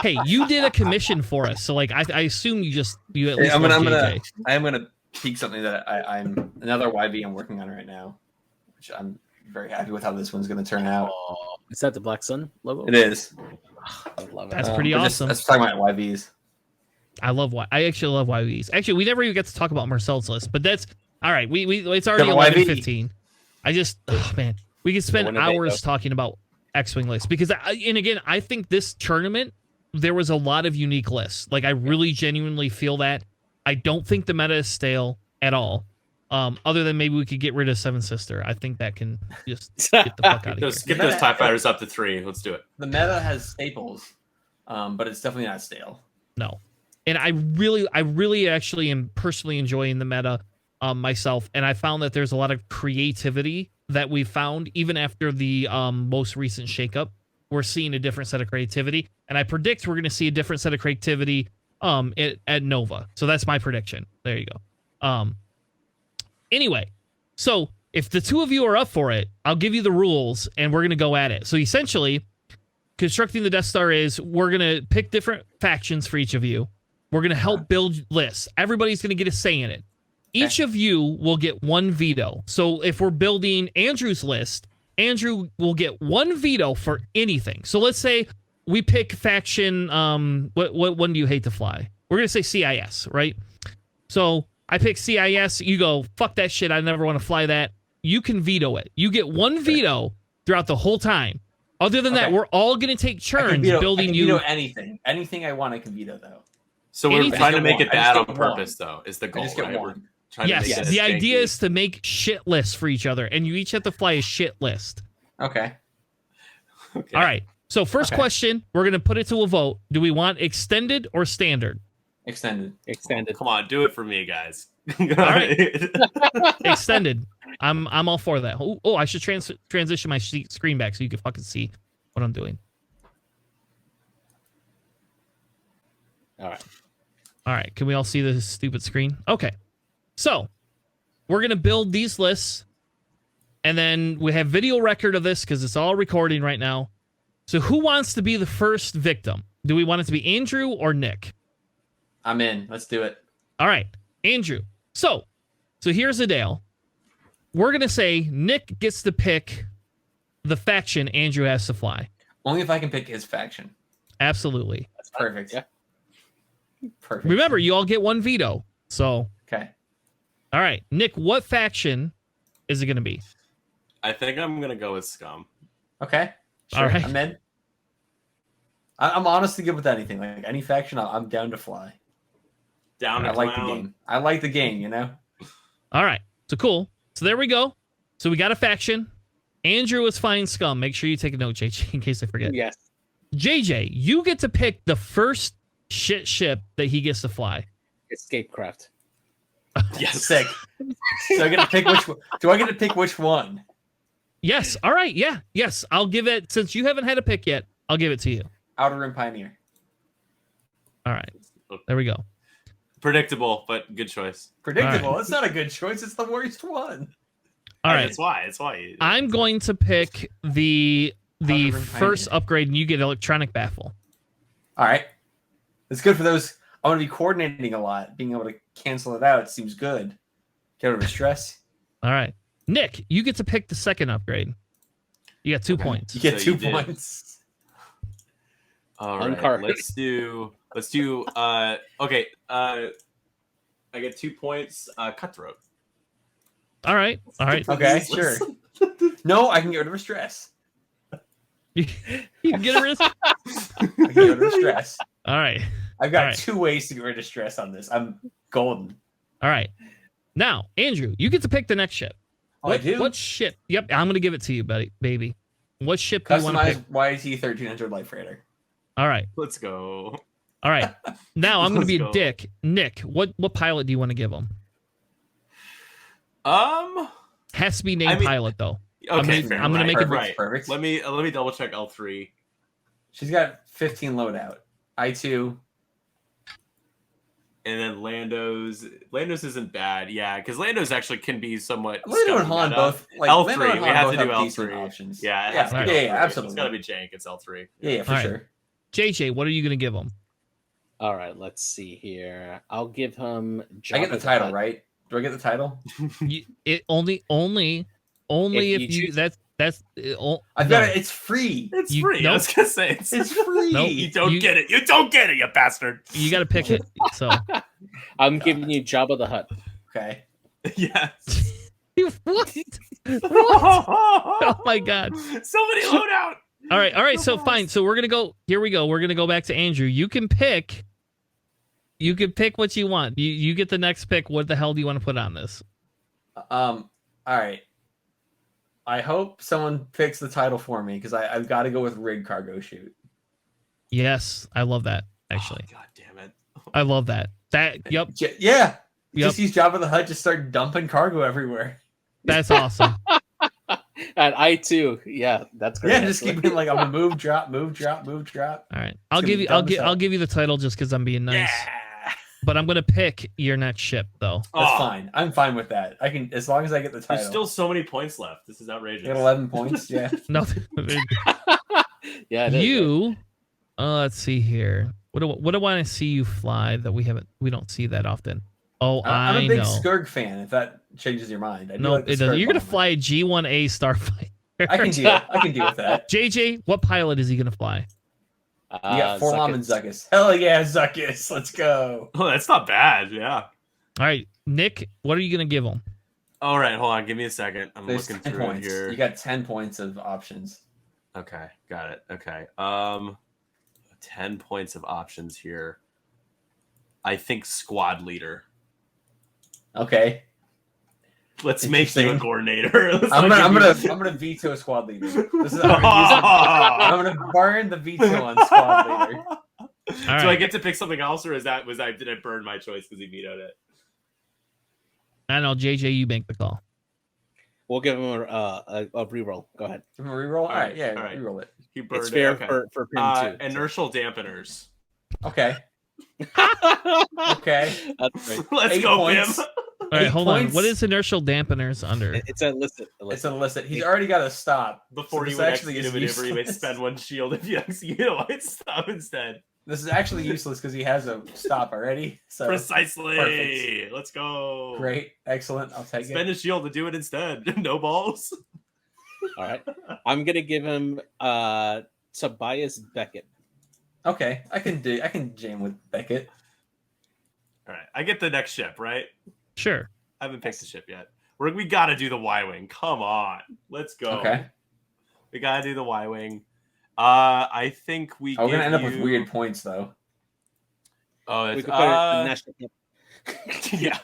[SPEAKER 1] hey, you did a commission for us, so like I assume you at least.
[SPEAKER 2] I'm gonna peek something that I'm another YV I'm working on right now, which I'm very happy with how this one's gonna turn out.
[SPEAKER 3] Is that the Black Sun logo?
[SPEAKER 2] It is.
[SPEAKER 3] I love it.
[SPEAKER 1] That's pretty awesome.
[SPEAKER 2] Let's talk about YVs.
[SPEAKER 1] I actually love YVs. Actually, we never even get to talk about Marcel's list, but that's all right. We it's already 11:15. Man, we could spend hours talking about X-Wing lists because I think this tournament there was a lot of unique lists. Like I really genuinely feel that. I don't think the meta is stale at all. Other than maybe we could get rid of Seven Sister. I think that can just get the fuck out of here.
[SPEAKER 4] Get those TIE fighters up to 3. Let's do it.
[SPEAKER 2] The meta has staples, but it's definitely not stale.
[SPEAKER 1] No. And I really actually am personally enjoying the meta myself. And I found that there's a lot of creativity that we found even after the most recent shakeup. We're seeing a different set of creativity. And I predict we're going to see a different set of creativity at Nova. So that's my prediction. There you go. Anyway, so if the two of you are up for it, I'll give you the rules and we're going to go at it. So essentially, constructing the Death Star is we're going to pick different factions for each of you. We're going to help build lists. Everybody's going to get a say in it. Each of you will get one veto. So if we're building Andrew's list, Andrew will get one veto for anything. So let's say we pick faction. What one do you hate to fly? We're going to say CIS, right? So I pick CIS. You go, fuck that shit. I never want to fly that. You can veto it. You get one veto throughout the whole time. Other than that, we're all going to take turns building you.
[SPEAKER 2] Veto anything. Anything I want, I can veto, though.
[SPEAKER 4] So we're trying to make it bad on purpose, though, is the goal, right?
[SPEAKER 1] Yes, the idea is to make shit lists for each other, and you each have to fly a shit list.
[SPEAKER 2] Okay.
[SPEAKER 1] All right. So first question, we're going to put it to a vote. Do we want extended or standard?
[SPEAKER 2] Extended.
[SPEAKER 4] Come on, do it for me, guys.
[SPEAKER 1] All right. Extended. I'm all for that. Oh, I should transition my screen back so you can fucking see what I'm doing.
[SPEAKER 3] All right.
[SPEAKER 1] All right. Can we all see the stupid screen? Okay. So we're going to build these lists, and then we have video record of this because it's all recording right now. So who wants to be the first victim? Do we want it to be Andrew or Nick?
[SPEAKER 2] I'm in. Let's do it.
[SPEAKER 1] All right, Andrew. So here's the deal. We're going to say Nick gets to pick the faction Andrew has to fly.
[SPEAKER 2] Only if I can pick his faction.
[SPEAKER 1] Absolutely.
[SPEAKER 2] That's perfect. Yeah. Perfect.
[SPEAKER 1] Remember, you all get one veto. So.
[SPEAKER 2] Okay.
[SPEAKER 1] All right, Nick, what faction is it going to be?
[SPEAKER 4] I think I'm going to go with Scum.
[SPEAKER 2] Okay. Sure.
[SPEAKER 1] All right.
[SPEAKER 2] I'm in. I'm honestly good with anything. Like any faction, I'm down to fly.
[SPEAKER 4] I
[SPEAKER 2] like the game. I like the game, you know?
[SPEAKER 1] All right. So cool. So there we go. So we got a faction. Andrew is flying Scum. Make sure you take a note, JJ, in case I forget.
[SPEAKER 3] Yes.
[SPEAKER 1] JJ, you get to pick the first shit ship that he gets to fly.
[SPEAKER 3] Escape craft.
[SPEAKER 2] Yes. Sick. So I get to pick which one. Do I get to pick which one?
[SPEAKER 1] Yes. All right. Yeah. Yes. I'll give it, since you haven't had a pick yet, I'll give it to you.
[SPEAKER 2] Outer Rim Pioneer.
[SPEAKER 1] All right. There we go.
[SPEAKER 4] Predictable, but good choice.
[SPEAKER 2] Predictable? Right. It's not a good choice. It's the worst one.
[SPEAKER 1] All right.
[SPEAKER 4] That's why. It's why.
[SPEAKER 1] I'm going to pick the first upgrade, and you get electronic baffle.
[SPEAKER 2] All right. It's good for those. I'm going to be coordinating a lot. Being able to cancel it out seems good. Get rid of stress.
[SPEAKER 1] All right. Nick, you get to pick the second upgrade. You got 2 points.
[SPEAKER 2] You get 2 points.
[SPEAKER 4] All right. Let's do okay. I get 2 points. Cutthroat.
[SPEAKER 1] All right.
[SPEAKER 2] Okay, sure. No, I can get rid of stress.
[SPEAKER 1] You can get rid of
[SPEAKER 2] I can get rid of stress.
[SPEAKER 1] All right.
[SPEAKER 2] I've got 2 ways to get rid of stress on this. I'm golden.
[SPEAKER 1] All right. Now, Andrew, you get to pick the next ship.
[SPEAKER 2] I do?
[SPEAKER 1] What ship? Yep, I'm going to give it to you, baby. What ship do you want to pick?
[SPEAKER 2] Customized YT-1300 Light Freighter.
[SPEAKER 1] All right.
[SPEAKER 4] Let's go.
[SPEAKER 1] All right. Now I'm going to be a dick. Nick, what pilot do you want to give him? Has to be named pilot, though.
[SPEAKER 4] Okay,
[SPEAKER 1] I'm going to make it
[SPEAKER 2] perfect.
[SPEAKER 4] Let me double check L3.
[SPEAKER 2] She's got 15 loadout. I2.
[SPEAKER 4] And then Lando's isn't bad, yeah, because Lando's actually can be somewhat.
[SPEAKER 2] Lando and Han both like
[SPEAKER 4] L3. We have to do L3
[SPEAKER 2] options.
[SPEAKER 4] Yeah,
[SPEAKER 2] absolutely.
[SPEAKER 4] It's got to be jank. It's L3.
[SPEAKER 2] Yeah, for sure.
[SPEAKER 1] JJ, what are you going to give him?
[SPEAKER 3] All right, let's see here. I'll give him.
[SPEAKER 2] I get the title, right? Do I get the title?
[SPEAKER 1] Only if you that's
[SPEAKER 2] I've got it. It's free.
[SPEAKER 4] It's free. Nope. I was gonna say it's
[SPEAKER 2] free.
[SPEAKER 4] Nope. You don't get it. You don't get it, you bastard.
[SPEAKER 1] You got to pick it. So
[SPEAKER 3] I'm giving you Jabba the Hutt.
[SPEAKER 2] Okay.
[SPEAKER 4] Yes.
[SPEAKER 1] What? Oh my god.
[SPEAKER 4] Somebody load out.
[SPEAKER 1] All right. So fine. So we're gonna go. Here we go. We're gonna go back to Andrew. You can pick what you want. You get the next pick. What the hell do you want to put on this?
[SPEAKER 2] All right. I hope someone picks the title for me because I've got to go with Rig Cargo Chute.
[SPEAKER 1] Yes, I love that. Actually,
[SPEAKER 4] God damn it!
[SPEAKER 1] I love that. Yep.
[SPEAKER 2] Yeah.
[SPEAKER 1] Yep.
[SPEAKER 2] Just use Jabba the Hutt. Just start dumping cargo everywhere.
[SPEAKER 1] That's awesome.
[SPEAKER 3] And I too, yeah, that's great.
[SPEAKER 2] Yeah, just keep being like, I'm gonna move, drop, move, drop, move, drop.
[SPEAKER 1] All right, I'll give you the title just because I'm being nice.
[SPEAKER 2] Yeah.
[SPEAKER 1] But I'm gonna pick your next ship though.
[SPEAKER 2] That's fine. I'm fine with that. I can, as long as I get the title.
[SPEAKER 4] There's still so many points left. This is outrageous.
[SPEAKER 2] You got 11 points. Yeah.
[SPEAKER 1] No.
[SPEAKER 3] Yeah.
[SPEAKER 1] You. Let's see here. What do I want to see you fly that we don't see that often? Oh,
[SPEAKER 2] I'm a big
[SPEAKER 1] know.
[SPEAKER 2] Skirg fan. If that changes your mind, I do
[SPEAKER 1] No,
[SPEAKER 2] like the
[SPEAKER 1] it doesn't.
[SPEAKER 2] Skirg
[SPEAKER 1] You're gonna
[SPEAKER 2] bomber.
[SPEAKER 1] fly a G1A Starfighter.
[SPEAKER 2] I can deal with that.
[SPEAKER 1] JJ, what pilot is he gonna fly?
[SPEAKER 2] You got Forlom and Zuckus. Hell yeah, Zuckus. Let's go.
[SPEAKER 4] Oh, that's not bad. Yeah.
[SPEAKER 1] All right, Nick, what are you gonna give him?
[SPEAKER 4] All right, hold on. Give me a second. I'm
[SPEAKER 2] There's
[SPEAKER 4] looking
[SPEAKER 2] 10
[SPEAKER 4] through
[SPEAKER 2] points.
[SPEAKER 4] it here.
[SPEAKER 2] You got 10 points of options.
[SPEAKER 4] Okay, got it. Okay. 10 points of options here. I think squad leader.
[SPEAKER 2] Okay.
[SPEAKER 4] Let's make you a coordinator.
[SPEAKER 2] I'm gonna veto a squad leader. This is I'm gonna burn the veto on squad leader.
[SPEAKER 4] So I get to pick something else, or did I burn my choice because he vetoed it?
[SPEAKER 1] I know, JJ, you make the call.
[SPEAKER 3] We'll give him a reroll. Go ahead.
[SPEAKER 2] Give him a reroll. All right, yeah,
[SPEAKER 4] all right.
[SPEAKER 2] reroll it.
[SPEAKER 4] He burned
[SPEAKER 3] It's fair
[SPEAKER 4] it. Okay.
[SPEAKER 3] for him too.
[SPEAKER 4] Inertial dampeners.
[SPEAKER 2] Okay. Okay.
[SPEAKER 3] That's great.
[SPEAKER 4] Let's
[SPEAKER 2] 8
[SPEAKER 4] go,
[SPEAKER 2] points.
[SPEAKER 4] Pim.
[SPEAKER 1] All right,
[SPEAKER 2] 8
[SPEAKER 1] hold on.
[SPEAKER 2] points.
[SPEAKER 1] What is inertial dampeners under?
[SPEAKER 3] It's a illicit.
[SPEAKER 2] It's an illicit. He's already got to stop.
[SPEAKER 4] Before
[SPEAKER 2] So
[SPEAKER 4] you
[SPEAKER 2] this
[SPEAKER 4] would
[SPEAKER 2] actually
[SPEAKER 4] execute a
[SPEAKER 2] is
[SPEAKER 4] maneuver, you may
[SPEAKER 2] useless.
[SPEAKER 4] spend one shield. If you execute a white stop instead.
[SPEAKER 2] This is actually useless because he has a stop already. So
[SPEAKER 4] Precisely.
[SPEAKER 2] perfect.
[SPEAKER 4] Let's go.
[SPEAKER 2] Great, excellent. I'll take
[SPEAKER 4] Spend
[SPEAKER 2] it.
[SPEAKER 4] a shield to do it instead. No balls.
[SPEAKER 3] All right. I'm gonna give him Tobias Beckett.
[SPEAKER 2] Okay, I can jam with Beckett.
[SPEAKER 4] All right. I get the next ship, right?
[SPEAKER 1] Sure.
[SPEAKER 4] I haven't picked the ship yet. We got to do the Y-Wing. Come on. Let's go.
[SPEAKER 2] Okay.
[SPEAKER 4] We got to do the Y-Wing. I think we're
[SPEAKER 2] We're gonna end up with weird points though.
[SPEAKER 4] Oh,
[SPEAKER 3] We
[SPEAKER 4] it's,
[SPEAKER 3] could put it in national.
[SPEAKER 4] yeah.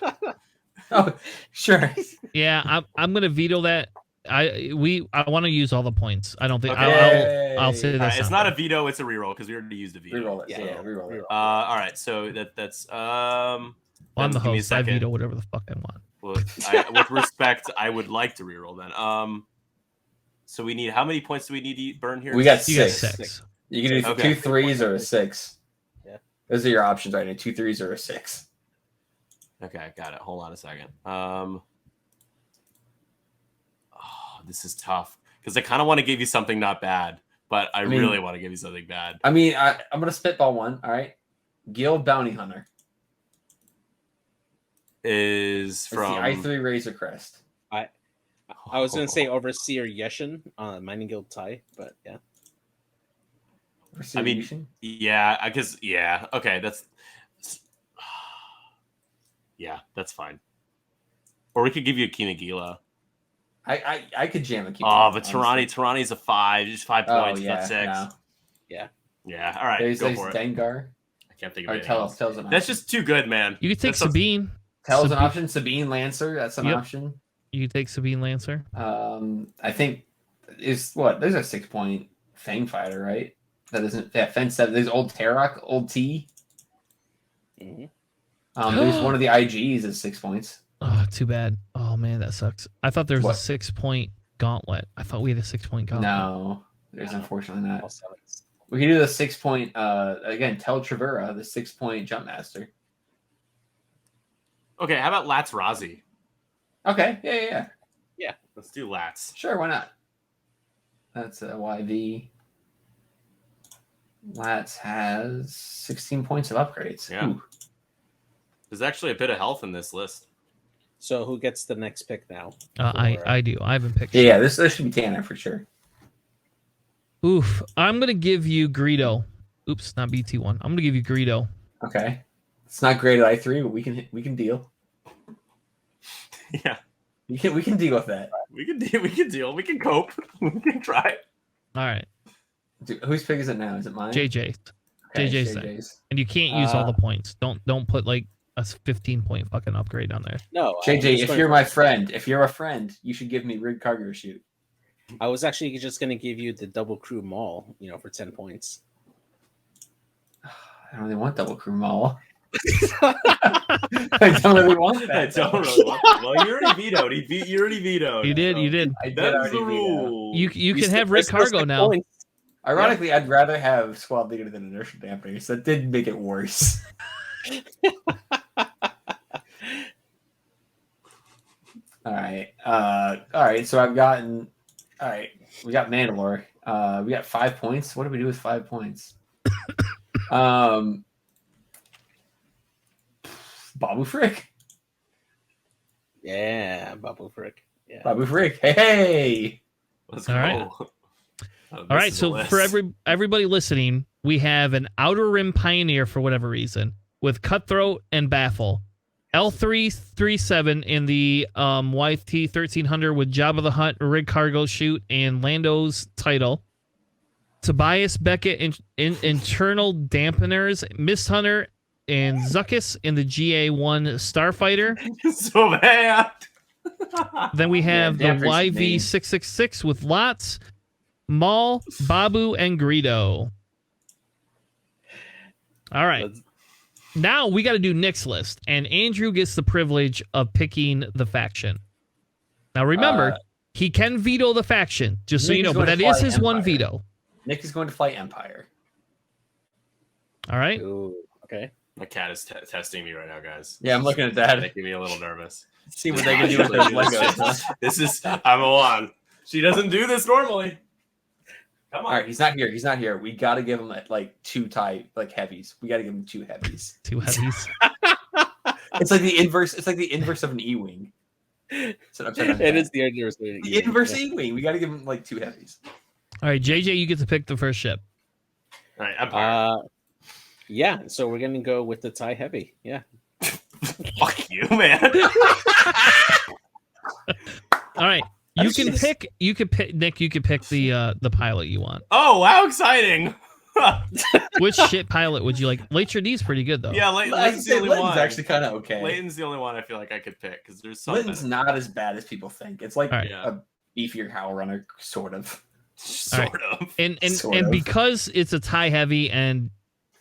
[SPEAKER 2] Oh, sure.
[SPEAKER 1] Yeah, I'm gonna veto that. I want to use all the points. I don't think
[SPEAKER 4] Okay.
[SPEAKER 1] I'll say
[SPEAKER 4] All
[SPEAKER 1] this.
[SPEAKER 4] right, it's not a veto, it's a reroll because we already used a veto.
[SPEAKER 2] Reroll it.
[SPEAKER 3] Yeah,
[SPEAKER 2] So,
[SPEAKER 3] yeah,
[SPEAKER 2] reroll it.
[SPEAKER 4] All right, so that's
[SPEAKER 1] Well, I'm the
[SPEAKER 4] give me a
[SPEAKER 1] host. I
[SPEAKER 4] second.
[SPEAKER 1] veto whatever the fuck I want.
[SPEAKER 4] Well, with respect, I would like to reroll then. So we need, how many points do we need to burn here?
[SPEAKER 2] We got
[SPEAKER 1] You got
[SPEAKER 2] 6.
[SPEAKER 1] 6.
[SPEAKER 2] You can do
[SPEAKER 4] Okay.
[SPEAKER 2] 2 3s or a 6.
[SPEAKER 3] Yeah.
[SPEAKER 2] Those are your options right now. 2 3s or a 6.
[SPEAKER 4] Okay, got it. Hold on a second. Oh, this is tough because I kind of want to give you something not bad, but I
[SPEAKER 2] mean-
[SPEAKER 4] really want to give you something bad.
[SPEAKER 2] I mean, I'm gonna spitball one. All right. Guild Bounty Hunter.
[SPEAKER 4] Is
[SPEAKER 2] It's
[SPEAKER 4] from
[SPEAKER 2] the I3 Razor Crest.
[SPEAKER 3] I was gonna say Overseer Yeshin, Mining Guild tie, but yeah.
[SPEAKER 4] I mean, yeah, I guess, yeah. Okay, that's yeah, that's fine. Or we could give you a Kinagila.
[SPEAKER 2] I could jam a keep.
[SPEAKER 4] Oh, but Tarani's a 5, just 5 points, not 6.
[SPEAKER 2] No.
[SPEAKER 4] Yeah, all right,
[SPEAKER 2] There's
[SPEAKER 4] go for it.
[SPEAKER 2] Dengar.
[SPEAKER 4] I can't think of
[SPEAKER 2] Or
[SPEAKER 4] anything
[SPEAKER 2] Tel's
[SPEAKER 4] else.
[SPEAKER 2] an option.
[SPEAKER 4] That's just too good, man.
[SPEAKER 1] You could take
[SPEAKER 4] That sounds-
[SPEAKER 1] Sabine.
[SPEAKER 2] Tel's an
[SPEAKER 1] Sabine-
[SPEAKER 2] option. Sabine Lancer. That's an
[SPEAKER 1] Yep.
[SPEAKER 2] option.
[SPEAKER 1] You could take Sabine Lancer.
[SPEAKER 2] I think is what there's a 6-point Fang fighter, right? That isn't Fence 7. There's old Tarok, old T.
[SPEAKER 3] Mm-hmm.
[SPEAKER 2] There's one of the IGs is 6 points.
[SPEAKER 1] Oh, too bad. Oh man, that sucks. I thought there was
[SPEAKER 2] What?
[SPEAKER 1] a 6-point gauntlet. I thought we had a 6-point gauntlet.
[SPEAKER 2] No, there's unfortunately
[SPEAKER 3] All
[SPEAKER 2] not.
[SPEAKER 3] 7s.
[SPEAKER 2] We can do the 6-point. Again, Tel Travera, the 6-point jump master.
[SPEAKER 4] Okay, how about Lats Razi?
[SPEAKER 2] Okay, yeah.
[SPEAKER 4] Let's do Lats.
[SPEAKER 2] Sure, why not? That's a YV. Lats has 16 points of upgrades.
[SPEAKER 4] Yeah.
[SPEAKER 2] Ooh.
[SPEAKER 4] There's actually a bit of health in this list.
[SPEAKER 3] So who gets the next pick now?
[SPEAKER 1] I do. I haven't picked.
[SPEAKER 2] Yeah, this should be Tanner for sure.
[SPEAKER 1] Oof. I'm gonna give you Greedo. Oops, not BT1. I'm gonna give you Greedo.
[SPEAKER 2] Okay, it's not great at I3, but we can deal.
[SPEAKER 4] Yeah,
[SPEAKER 2] We can deal with that.
[SPEAKER 4] we can deal. We can cope. We can try.
[SPEAKER 1] All right,
[SPEAKER 2] Dude, whose pick is it now? Is it mine?
[SPEAKER 1] JJ.
[SPEAKER 2] Okay,
[SPEAKER 1] JJ's thing. And you can't use all the points. Don't put like That's 15-point fucking upgrade on there.
[SPEAKER 3] No,
[SPEAKER 2] JJ, if you're my friend, you should give me rig cargo chute.
[SPEAKER 3] I was actually just going to give you the double crew maul, for 10 points.
[SPEAKER 2] I don't really want double crew maul. I don't really want that.
[SPEAKER 4] I don't really want that. Well, you already vetoed. You already vetoed.
[SPEAKER 1] You did.
[SPEAKER 4] That's the rule.
[SPEAKER 1] You can have rig cargo now.
[SPEAKER 3] Points.
[SPEAKER 2] Ironically, I'd rather have squad leader than inertial dampeners. That did make it worse. All right. So I've gotten. All right, we got Mandalore. We got 5 points. What do we do with 5 points? Babu Frick.
[SPEAKER 3] Yeah, Babu Frick. Yeah.
[SPEAKER 2] Babu Frick. Hey.
[SPEAKER 4] Let's
[SPEAKER 1] All
[SPEAKER 4] go.
[SPEAKER 1] right. All right, so for everybody listening, we have an Outer Rim Pioneer for whatever reason with Cutthroat and Baffle. L337 in the YT 1300 with Jabba the Hutt, Rig Cargo Chute, and Lando's title. Tobias Beckett in internal dampeners, Mist Hunter, and Zuckus in the GA1 Starfighter.
[SPEAKER 4] So bad.
[SPEAKER 1] Then we have the
[SPEAKER 2] Damper's name.
[SPEAKER 1] YV666 with Lots, Maul, Babu, and Greedo. All right. Now we got to do Nick's list, and Andrew gets the privilege of picking the faction. Now remember, he can veto the faction, just so
[SPEAKER 2] Nick
[SPEAKER 1] you know,
[SPEAKER 2] is
[SPEAKER 1] but
[SPEAKER 2] going
[SPEAKER 1] that
[SPEAKER 2] to
[SPEAKER 1] is
[SPEAKER 2] fly
[SPEAKER 1] his one
[SPEAKER 2] Empire.
[SPEAKER 1] veto.
[SPEAKER 2] Nick is going to fight Empire.
[SPEAKER 1] All right.
[SPEAKER 3] Ooh, okay.
[SPEAKER 4] My cat is testing me right now, guys.
[SPEAKER 2] Yeah, I'm looking at that.
[SPEAKER 4] Making me a little nervous.
[SPEAKER 2] See what they can do with those Legos.
[SPEAKER 4] This is. I'm on. She doesn't do this normally. Come on.
[SPEAKER 2] All right, he's not here. He's not here. We got to give him like 2 heavies. We got to give him 2 heavies.
[SPEAKER 1] 2 heavies.
[SPEAKER 2] It's like the inverse. It's like the inverse of an E-wing.
[SPEAKER 3] It is the inverse.
[SPEAKER 2] The inverse E-wing. We got to give him like 2 heavies.
[SPEAKER 1] All right, JJ, you get to pick the first ship.
[SPEAKER 4] All right, Empire.
[SPEAKER 3] Yeah, so we're gonna go with the TIE Heavy. Yeah.
[SPEAKER 4] Fuck you, man.
[SPEAKER 1] All right. You can pick Nick, you can pick the pilot you want.
[SPEAKER 4] Oh, how exciting.
[SPEAKER 1] Which ship pilot would you like? Leighton D's pretty good though.
[SPEAKER 4] Yeah, Layton's the only
[SPEAKER 2] Layton's
[SPEAKER 4] one.
[SPEAKER 2] actually kind of okay.
[SPEAKER 4] Layton's the only one I feel like I could pick because there's something.
[SPEAKER 2] Layton's not as bad as people think. It's like
[SPEAKER 1] Right.
[SPEAKER 2] a beefier Howl Runner, sort of.
[SPEAKER 4] Sort of.
[SPEAKER 1] And
[SPEAKER 2] Sort
[SPEAKER 1] and
[SPEAKER 2] of.
[SPEAKER 1] because it's a TIE heavy and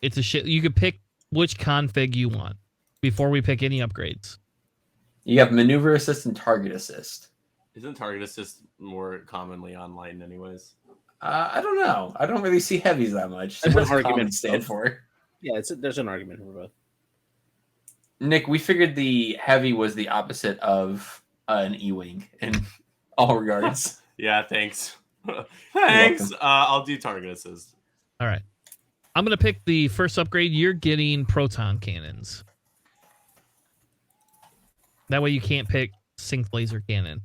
[SPEAKER 1] it's a ship, you could pick which config you want before we pick any upgrades.
[SPEAKER 2] You have maneuver assist and target assist.
[SPEAKER 4] Isn't target assist more commonly on Layton anyways?
[SPEAKER 2] I don't know. I don't really see heavies that much.
[SPEAKER 3] There's
[SPEAKER 2] What
[SPEAKER 3] an
[SPEAKER 2] does
[SPEAKER 3] argument
[SPEAKER 2] common
[SPEAKER 3] for
[SPEAKER 2] stand
[SPEAKER 3] both.
[SPEAKER 2] for?
[SPEAKER 3] Yeah, there's an argument for both.
[SPEAKER 2] Nick, we figured the heavy was the opposite of an E-wing in all regards.
[SPEAKER 4] Yeah, thanks. Thanks.
[SPEAKER 2] welcome.
[SPEAKER 4] I'll do target assist.
[SPEAKER 1] All right. I'm going to pick the first upgrade. You're getting proton cannons. That way you can't pick sync laser cannon.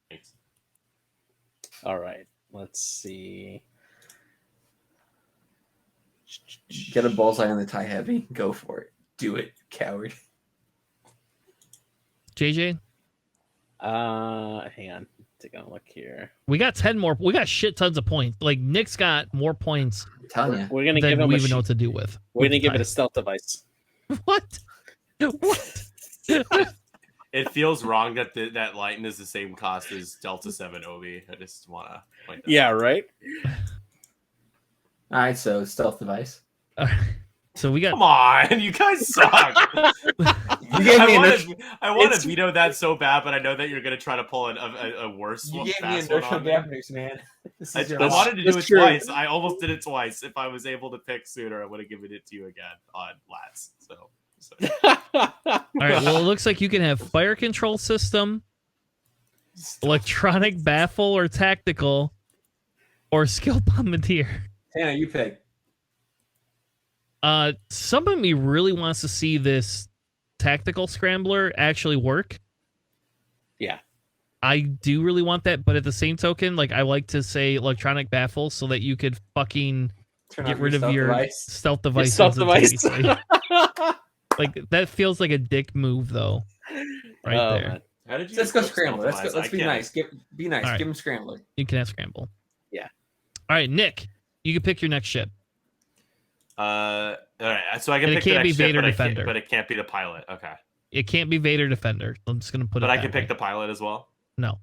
[SPEAKER 4] Thanks.
[SPEAKER 3] All right. Let's see.
[SPEAKER 2] Get a bullseye on the TIE heavy. Go for it. Do it, coward.
[SPEAKER 1] JJ,
[SPEAKER 3] Hang on. Taking a look here.
[SPEAKER 1] we got 10 more. We got shit tons of points. Like Nick's got more points
[SPEAKER 2] I'm telling you.
[SPEAKER 3] We're gonna give
[SPEAKER 1] than
[SPEAKER 3] him
[SPEAKER 1] we
[SPEAKER 3] a
[SPEAKER 1] even know what to do with.
[SPEAKER 3] We're gonna
[SPEAKER 1] with
[SPEAKER 3] give
[SPEAKER 1] the
[SPEAKER 3] it a stealth device.
[SPEAKER 1] TIE. What? What?
[SPEAKER 4] It feels wrong that that Layton is the same cost as Delta 7 Obi. I just want to point that out.
[SPEAKER 3] Yeah, right.
[SPEAKER 2] All right, so stealth device.
[SPEAKER 1] So we got
[SPEAKER 4] Come on, you guys suck.
[SPEAKER 2] You gave me
[SPEAKER 4] I want to veto that so bad, but I know that you're going to try to pull a worse
[SPEAKER 2] You
[SPEAKER 4] one.
[SPEAKER 2] gave me
[SPEAKER 4] fast one
[SPEAKER 2] inertial
[SPEAKER 4] on me.
[SPEAKER 2] dampeners, man. This
[SPEAKER 4] I
[SPEAKER 2] is your
[SPEAKER 4] I
[SPEAKER 2] loss.
[SPEAKER 4] wanted to do
[SPEAKER 3] That's
[SPEAKER 4] it
[SPEAKER 3] true.
[SPEAKER 4] twice. I almost did it twice. If I was able to pick sooner, I would have given it to you again on Lats. So.
[SPEAKER 1] all right. Well, it looks like you can have fire control system, electronic baffle or tactical, or skill bombardier.
[SPEAKER 2] Hannah, you pick.
[SPEAKER 1] Some of me really wants to see this tactical scrambler actually work.
[SPEAKER 3] Yeah.
[SPEAKER 1] I do really want that, but at the same token, like I like to say electronic baffle so that you could fucking
[SPEAKER 2] Turn
[SPEAKER 1] get
[SPEAKER 2] off
[SPEAKER 1] rid of
[SPEAKER 2] stealth
[SPEAKER 1] your
[SPEAKER 2] device.
[SPEAKER 1] stealth device.
[SPEAKER 3] Stealth device.
[SPEAKER 1] instantaneously. Like that feels like a dick move though. Right
[SPEAKER 3] Oh,
[SPEAKER 1] there.
[SPEAKER 3] man.
[SPEAKER 4] How did you
[SPEAKER 2] Let's go
[SPEAKER 4] put
[SPEAKER 2] scrambler.
[SPEAKER 4] stealth
[SPEAKER 2] Let's
[SPEAKER 4] device?
[SPEAKER 2] be
[SPEAKER 4] I
[SPEAKER 2] nice. Be nice.
[SPEAKER 1] All right.
[SPEAKER 2] Give him scrambler.
[SPEAKER 1] You can have scramble.
[SPEAKER 3] Yeah.
[SPEAKER 1] All right, Nick, you can pick your next ship.
[SPEAKER 4] All right, so I can
[SPEAKER 1] And it
[SPEAKER 4] pick the
[SPEAKER 1] can't be
[SPEAKER 4] next ship,
[SPEAKER 1] Vader
[SPEAKER 4] but
[SPEAKER 1] Defender.
[SPEAKER 4] but it can't be the pilot. Okay,
[SPEAKER 1] It can't be Vader Defender. I'm just gonna put it.
[SPEAKER 4] but I can
[SPEAKER 1] that
[SPEAKER 4] pick
[SPEAKER 1] way.
[SPEAKER 4] the pilot as well.
[SPEAKER 1] No,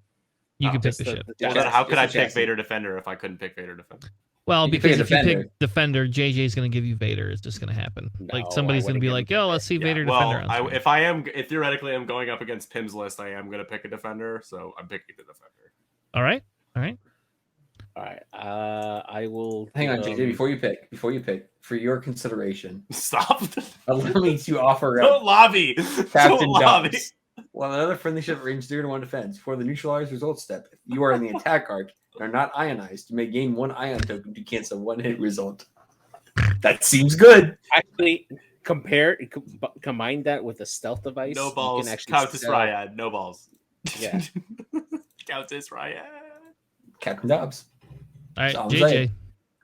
[SPEAKER 1] you
[SPEAKER 4] Oh,
[SPEAKER 1] can pick
[SPEAKER 3] Just
[SPEAKER 1] the ship.
[SPEAKER 4] Well, then how could I
[SPEAKER 2] Just the
[SPEAKER 4] pick
[SPEAKER 2] chassis.
[SPEAKER 4] Vader Defender if I couldn't pick Vader Defender?
[SPEAKER 1] Well,
[SPEAKER 2] You can pick
[SPEAKER 1] because
[SPEAKER 2] a
[SPEAKER 1] if you
[SPEAKER 2] Defender.
[SPEAKER 1] pick Defender, JJ's gonna give you Vader. It's just gonna happen.
[SPEAKER 3] No,
[SPEAKER 1] Like somebody's
[SPEAKER 3] I
[SPEAKER 1] gonna be
[SPEAKER 3] wouldn't
[SPEAKER 1] like,
[SPEAKER 3] give him
[SPEAKER 1] "Yo, let's see
[SPEAKER 4] Yeah,
[SPEAKER 1] Vader
[SPEAKER 4] well,
[SPEAKER 1] Defender." On screen.
[SPEAKER 4] if theoretically I'm going up against Pim's list, I am going to pick a Defender, so I'm picking the Defender.
[SPEAKER 1] All right.
[SPEAKER 3] All right. I will.
[SPEAKER 2] Hang on, JJ. Before you pick, for your consideration,
[SPEAKER 4] Stop!
[SPEAKER 2] allow me to offer
[SPEAKER 4] Don't
[SPEAKER 2] up
[SPEAKER 4] lobby,
[SPEAKER 2] Captain
[SPEAKER 4] don't lobby.
[SPEAKER 2] Dubs. While another friendly ship range 0-1 defense, for the neutralized results step, if you are in the attack arc and are not ionized, you may gain 1 ion token to cancel 1 hit result. That seems good.
[SPEAKER 3] Actually combine that with a stealth device.
[SPEAKER 4] No
[SPEAKER 3] you
[SPEAKER 4] balls.
[SPEAKER 3] can actually
[SPEAKER 4] Countess
[SPEAKER 3] sell-
[SPEAKER 4] Ryad. No balls.
[SPEAKER 3] Yeah.
[SPEAKER 4] Countess Ryad.
[SPEAKER 2] Captain Dubs.
[SPEAKER 1] All right,
[SPEAKER 2] So I'm
[SPEAKER 1] JJ.
[SPEAKER 2] saying-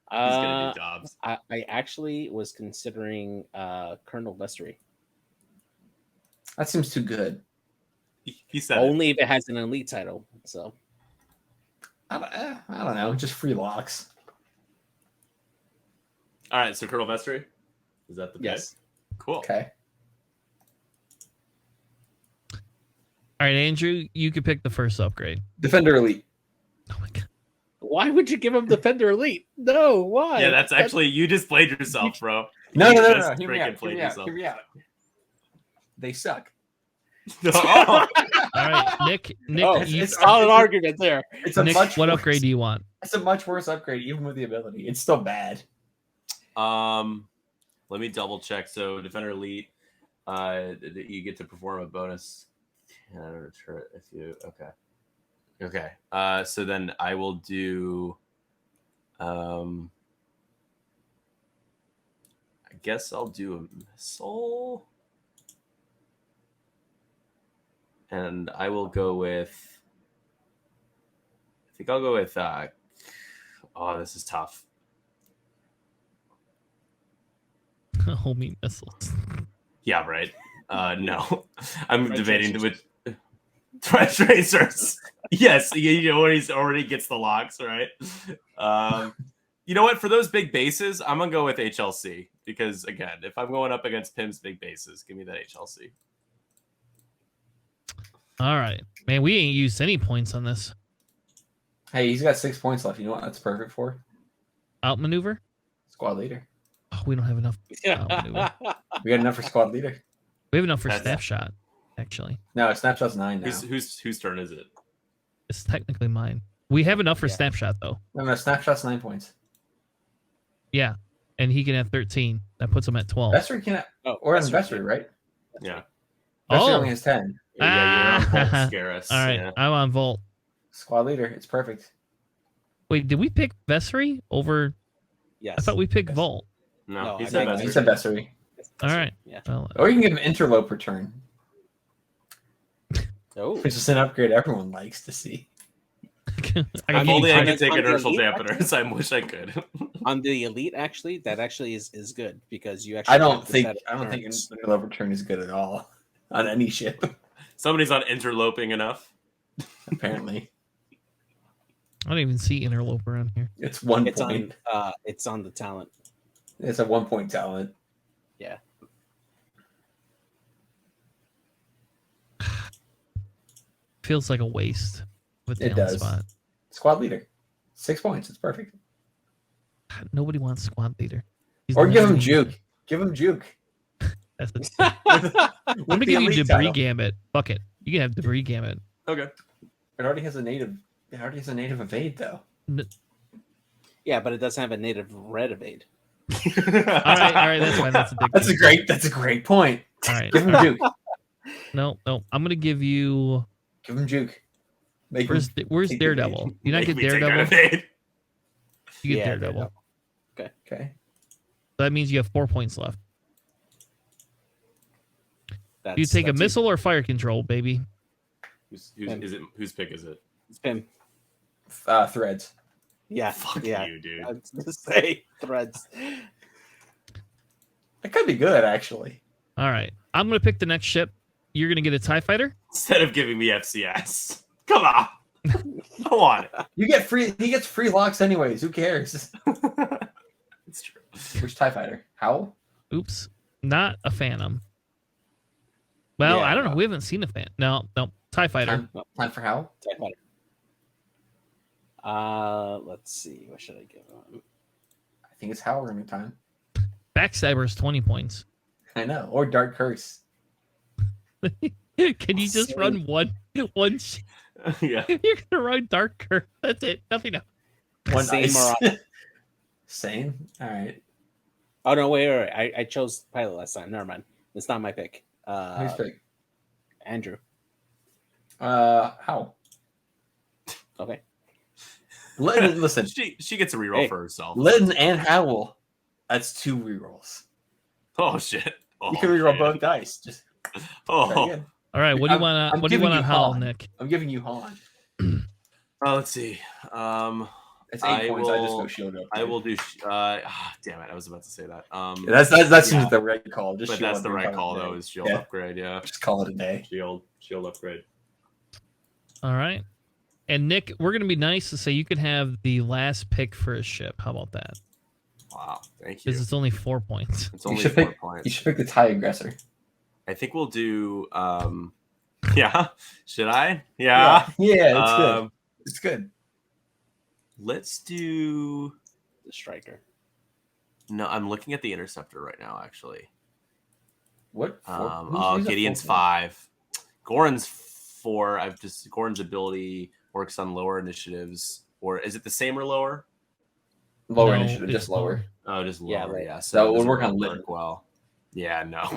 [SPEAKER 4] He's gonna do Dobbs.
[SPEAKER 3] I actually was considering Colonel Vessery.
[SPEAKER 2] That seems too good.
[SPEAKER 4] He said it.
[SPEAKER 3] Only if it has an elite title. So
[SPEAKER 2] I don't know. Just free locks.
[SPEAKER 4] All right, so Colonel Vessery. Is that the pick?
[SPEAKER 3] yes.
[SPEAKER 4] Cool.
[SPEAKER 2] Okay.
[SPEAKER 1] All right, Andrew, you could pick the first upgrade.
[SPEAKER 2] Defender Elite.
[SPEAKER 1] Oh my god.
[SPEAKER 3] Why would you give him Defender Elite? No, why?
[SPEAKER 4] Yeah, that's actually you just played yourself, bro.
[SPEAKER 2] No.
[SPEAKER 4] You just
[SPEAKER 2] Hear me
[SPEAKER 4] freaking
[SPEAKER 2] out.
[SPEAKER 4] played
[SPEAKER 2] Hear me out. They suck.
[SPEAKER 4] Oh,
[SPEAKER 1] All right, Nick.
[SPEAKER 3] Oh,
[SPEAKER 1] you,
[SPEAKER 3] it's not an argument there.
[SPEAKER 2] It's a
[SPEAKER 1] Nick,
[SPEAKER 2] much
[SPEAKER 1] what
[SPEAKER 2] worse,
[SPEAKER 1] upgrade do you want?
[SPEAKER 2] It's a much worse upgrade, even with the ability. It's still bad.
[SPEAKER 4] let me double check. So Defender Elite, you get to perform a bonus. If you okay. So then I will do. I guess I'll do a missile, and I will go with. I think I'll go with. Oh, this is tough.
[SPEAKER 1] Homing missiles.
[SPEAKER 4] Yeah, right. No, I'm
[SPEAKER 3] Thread
[SPEAKER 4] debating
[SPEAKER 3] tracers.
[SPEAKER 4] with thread tracers. Yes, you know when he's already gets the locks, right? You know what? For those big bases, I'm gonna go with HLC because again, if I'm going up against Pim's big bases, give me that HLC.
[SPEAKER 1] All right, man. We ain't used any points on this.
[SPEAKER 2] Hey, he's got 6 points left. You know what that's perfect for?
[SPEAKER 1] Outmaneuver.
[SPEAKER 2] Squad leader.
[SPEAKER 1] Oh, we don't have enough. Outmaneuver.
[SPEAKER 2] We got enough for squad leader.
[SPEAKER 1] We have enough for
[SPEAKER 4] That's-
[SPEAKER 1] snapshot. Actually,
[SPEAKER 2] No, Snapshot's 9 now.
[SPEAKER 4] Whose turn is it?
[SPEAKER 1] it's technically mine. We have enough for
[SPEAKER 3] Yeah.
[SPEAKER 1] snapshot though.
[SPEAKER 2] No, Snapshot's 9 points.
[SPEAKER 1] Yeah, and he can have 13. That puts him at 12.
[SPEAKER 2] Vessery can or Vessery, right?
[SPEAKER 4] Yeah.
[SPEAKER 2] Vessery
[SPEAKER 1] Oh.
[SPEAKER 2] only has 10.
[SPEAKER 4] Yeah, you're on Bolt Scarus.
[SPEAKER 1] All right,
[SPEAKER 4] Yeah.
[SPEAKER 1] I'm on Volt.
[SPEAKER 2] Squad leader, it's perfect.
[SPEAKER 1] Wait, did we pick Vessery over?
[SPEAKER 3] Yes.
[SPEAKER 1] I thought we picked
[SPEAKER 2] Yes.
[SPEAKER 1] Volt.
[SPEAKER 4] No,
[SPEAKER 3] No,
[SPEAKER 4] he
[SPEAKER 3] I
[SPEAKER 4] said
[SPEAKER 3] think
[SPEAKER 2] He
[SPEAKER 4] Vessery.
[SPEAKER 2] said Vessery.
[SPEAKER 1] All right.
[SPEAKER 3] Yeah.
[SPEAKER 1] Well,
[SPEAKER 2] Or you can give him Interloper turn,
[SPEAKER 3] Oh.
[SPEAKER 2] which is an upgrade everyone likes to see.
[SPEAKER 1] I can
[SPEAKER 3] If
[SPEAKER 4] If
[SPEAKER 1] give
[SPEAKER 4] only
[SPEAKER 1] you
[SPEAKER 4] I
[SPEAKER 3] on
[SPEAKER 4] could
[SPEAKER 3] the-
[SPEAKER 4] take
[SPEAKER 3] on the
[SPEAKER 4] inertial
[SPEAKER 3] elite,
[SPEAKER 4] dampeners. I wish I could.
[SPEAKER 3] On the elite, actually, that actually is good because you actually.
[SPEAKER 2] I don't
[SPEAKER 3] have to
[SPEAKER 2] think
[SPEAKER 3] set turns.
[SPEAKER 2] Interloper turn is good at all on any ship.
[SPEAKER 4] Somebody's on interloping enough.
[SPEAKER 2] Apparently,
[SPEAKER 1] I don't even see Interloper on here.
[SPEAKER 2] it's 1
[SPEAKER 3] It's
[SPEAKER 2] point.
[SPEAKER 3] on. It's on the talent.
[SPEAKER 2] It's a 1 point talent.
[SPEAKER 3] Yeah.
[SPEAKER 1] Feels like a waste with
[SPEAKER 2] It
[SPEAKER 1] talent
[SPEAKER 2] does.
[SPEAKER 1] spot.
[SPEAKER 2] Squad leader, 6 points. It's perfect.
[SPEAKER 1] Nobody wants squad leader. He's
[SPEAKER 2] Or
[SPEAKER 1] the
[SPEAKER 2] give him
[SPEAKER 1] leader.
[SPEAKER 2] juke. Give him juke.
[SPEAKER 1] That's it.
[SPEAKER 2] With
[SPEAKER 1] I'm gonna
[SPEAKER 2] the
[SPEAKER 1] give you
[SPEAKER 2] elite
[SPEAKER 1] debris
[SPEAKER 2] title.
[SPEAKER 1] gamut. Fuck it. You can have debris gamut.
[SPEAKER 4] Okay.
[SPEAKER 2] It already has a native. It already has a native evade though.
[SPEAKER 3] Yeah, but it doesn't have a native red evade.
[SPEAKER 1] All right, that's fine. That's a dick.
[SPEAKER 2] That's a great point.
[SPEAKER 1] All right.
[SPEAKER 2] Give him juke.
[SPEAKER 1] No. I'm gonna give you.
[SPEAKER 2] Give him juke. Make
[SPEAKER 1] Where's
[SPEAKER 2] him
[SPEAKER 1] where's
[SPEAKER 2] take
[SPEAKER 1] Daredevil? You not
[SPEAKER 4] Make
[SPEAKER 1] get
[SPEAKER 4] me take an
[SPEAKER 1] Daredevil.
[SPEAKER 4] evade.
[SPEAKER 1] You get
[SPEAKER 3] Yeah,
[SPEAKER 1] Daredevil.
[SPEAKER 2] okay.
[SPEAKER 1] So that means you have 4 points left.
[SPEAKER 3] That's,
[SPEAKER 1] You take a
[SPEAKER 3] that's
[SPEAKER 1] missile or fire control, baby.
[SPEAKER 4] Whose pick is it?
[SPEAKER 3] It's Pim.
[SPEAKER 2] Threads.
[SPEAKER 3] Yeah.
[SPEAKER 4] Fuck
[SPEAKER 3] yeah.
[SPEAKER 4] you, dude.
[SPEAKER 3] I was gonna say threads.
[SPEAKER 2] That could be good actually.
[SPEAKER 1] All right. I'm gonna pick the next ship. You're gonna get a TIE fighter.
[SPEAKER 4] Instead of giving me FCS. Come on. Come on.
[SPEAKER 2] You get free. He gets free locks anyways. Who cares?
[SPEAKER 4] It's true.
[SPEAKER 2] Which TIE fighter? Howl?
[SPEAKER 1] Oops, not a Phantom. Well,
[SPEAKER 3] Yeah,
[SPEAKER 1] I don't know.
[SPEAKER 3] no.
[SPEAKER 1] We haven't seen a Phantom. No, TIE Fighter.
[SPEAKER 2] Time for Howl?
[SPEAKER 3] TIE Fighter. Let's see. What should I give him?
[SPEAKER 2] I think it's Howl running time.
[SPEAKER 1] Backstabber's 20 points.
[SPEAKER 2] I know. Or Dark Curse.
[SPEAKER 1] Can you just run one?
[SPEAKER 4] Yeah.
[SPEAKER 1] You're gonna run Dark Curse. That's it. Nothing else.
[SPEAKER 2] One
[SPEAKER 3] Same
[SPEAKER 2] ice.
[SPEAKER 3] or
[SPEAKER 2] Same? All right.
[SPEAKER 3] Oh no! Wait. I chose pilot last time. Never mind. It's not my pick.
[SPEAKER 2] Who's pick?
[SPEAKER 3] Andrew.
[SPEAKER 2] Howl.
[SPEAKER 3] Okay.
[SPEAKER 2] Listen.
[SPEAKER 4] She gets a reroll
[SPEAKER 3] Hey.
[SPEAKER 4] for herself.
[SPEAKER 2] Litten and Howl. That's 2 rerolls.
[SPEAKER 4] Oh shit! Oh,
[SPEAKER 2] You can reroll
[SPEAKER 4] shit.
[SPEAKER 2] both dice. Just
[SPEAKER 4] Oh,
[SPEAKER 2] try again.
[SPEAKER 1] All right. What do you
[SPEAKER 2] I'm
[SPEAKER 1] want to? What do you
[SPEAKER 2] giving
[SPEAKER 1] want to
[SPEAKER 2] you
[SPEAKER 1] howl,
[SPEAKER 2] Han.
[SPEAKER 1] Nick?
[SPEAKER 2] I'm giving you Han.
[SPEAKER 4] let's see.
[SPEAKER 2] It's 8
[SPEAKER 4] I
[SPEAKER 2] points. I just
[SPEAKER 4] will-
[SPEAKER 2] go shield up.
[SPEAKER 4] I will do. Damn it! I was about to say that.
[SPEAKER 2] That seems
[SPEAKER 4] yeah.
[SPEAKER 2] the right call. Just
[SPEAKER 4] But
[SPEAKER 2] shield
[SPEAKER 4] that's the
[SPEAKER 2] upgrade,
[SPEAKER 4] right
[SPEAKER 2] call
[SPEAKER 4] call
[SPEAKER 2] it a
[SPEAKER 4] though.
[SPEAKER 2] day.
[SPEAKER 4] Is shield
[SPEAKER 2] Yeah.
[SPEAKER 4] upgrade? Yeah.
[SPEAKER 2] Just call it a day.
[SPEAKER 4] Shield upgrade.
[SPEAKER 1] All right. And Nick, we're gonna be nice to say you can have the last pick for a ship. How about that?
[SPEAKER 4] Wow. Thank you.
[SPEAKER 1] Because it's only 4 points.
[SPEAKER 4] It's
[SPEAKER 2] You
[SPEAKER 4] only
[SPEAKER 2] should
[SPEAKER 4] 4
[SPEAKER 2] pick. You
[SPEAKER 4] points.
[SPEAKER 2] should pick the TIE aggressor.
[SPEAKER 4] I think we'll do. Yeah. Should I? Yeah.
[SPEAKER 2] Yeah. It's good.
[SPEAKER 4] Um,
[SPEAKER 2] It's good.
[SPEAKER 4] Let's do.
[SPEAKER 3] The striker.
[SPEAKER 4] No, I'm looking at the interceptor right now. Actually.
[SPEAKER 2] What? Who's a
[SPEAKER 4] Gideon's
[SPEAKER 2] full
[SPEAKER 4] 5. Goran's 4. Goran's ability works on lower initiatives, or is it the same or lower?
[SPEAKER 2] Lower
[SPEAKER 1] No,
[SPEAKER 2] initiative,
[SPEAKER 1] it's
[SPEAKER 2] just lower.
[SPEAKER 4] Oh, just
[SPEAKER 3] Yeah,
[SPEAKER 4] lower.
[SPEAKER 3] right.
[SPEAKER 4] Yeah,
[SPEAKER 2] So
[SPEAKER 4] it
[SPEAKER 2] we'll
[SPEAKER 4] doesn't
[SPEAKER 2] work on
[SPEAKER 4] really
[SPEAKER 2] Litten.
[SPEAKER 4] well. Yeah, no.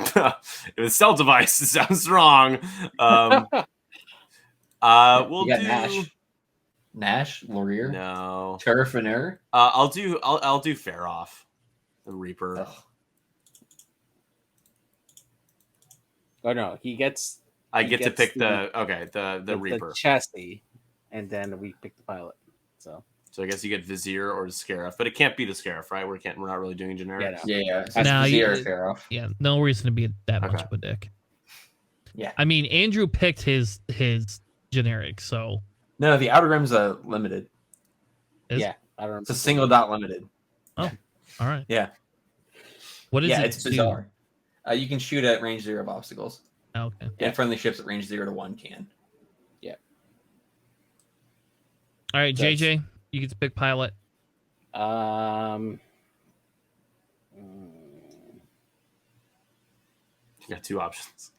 [SPEAKER 4] It was cell device. It sounds wrong. We'll
[SPEAKER 2] You got
[SPEAKER 4] do
[SPEAKER 2] Nash, Laurier,
[SPEAKER 4] no.
[SPEAKER 2] Terrafiner.
[SPEAKER 4] I'll do Faroff, the Reaper.
[SPEAKER 2] Ugh.
[SPEAKER 3] Oh no, he gets.
[SPEAKER 4] I
[SPEAKER 3] He
[SPEAKER 4] get to
[SPEAKER 3] gets
[SPEAKER 4] pick
[SPEAKER 3] the-
[SPEAKER 4] the Reaper.
[SPEAKER 3] The chassis, and then we pick the pilot. So
[SPEAKER 4] So I guess you get Vizier or the Scarif, but it can't be the Scarif, right? We're not really doing generic.
[SPEAKER 3] Yeah, no.
[SPEAKER 2] Yeah.
[SPEAKER 1] Now
[SPEAKER 2] That's
[SPEAKER 1] you-
[SPEAKER 2] Vizier Faroff.
[SPEAKER 1] Yeah, no reason to be that much
[SPEAKER 4] Okay.
[SPEAKER 1] of a dick.
[SPEAKER 2] Yeah.
[SPEAKER 1] I mean, Andrew picked his generic, so
[SPEAKER 2] No, the Outer Rim's a limited.
[SPEAKER 1] Is-
[SPEAKER 3] yeah, I don't.
[SPEAKER 2] It's a single dot limited.
[SPEAKER 1] all right.
[SPEAKER 2] Yeah.
[SPEAKER 1] What is
[SPEAKER 2] Yeah,
[SPEAKER 1] it?
[SPEAKER 2] it's
[SPEAKER 1] do?
[SPEAKER 2] bizarre. You can shoot at range 0 of obstacles.
[SPEAKER 1] Oh, okay.
[SPEAKER 2] And friendly ships at range 0 to 1 can.
[SPEAKER 1] All right,
[SPEAKER 3] That's-
[SPEAKER 1] JJ, you get to pick pilot.
[SPEAKER 3] Mm,
[SPEAKER 4] You got 2 options.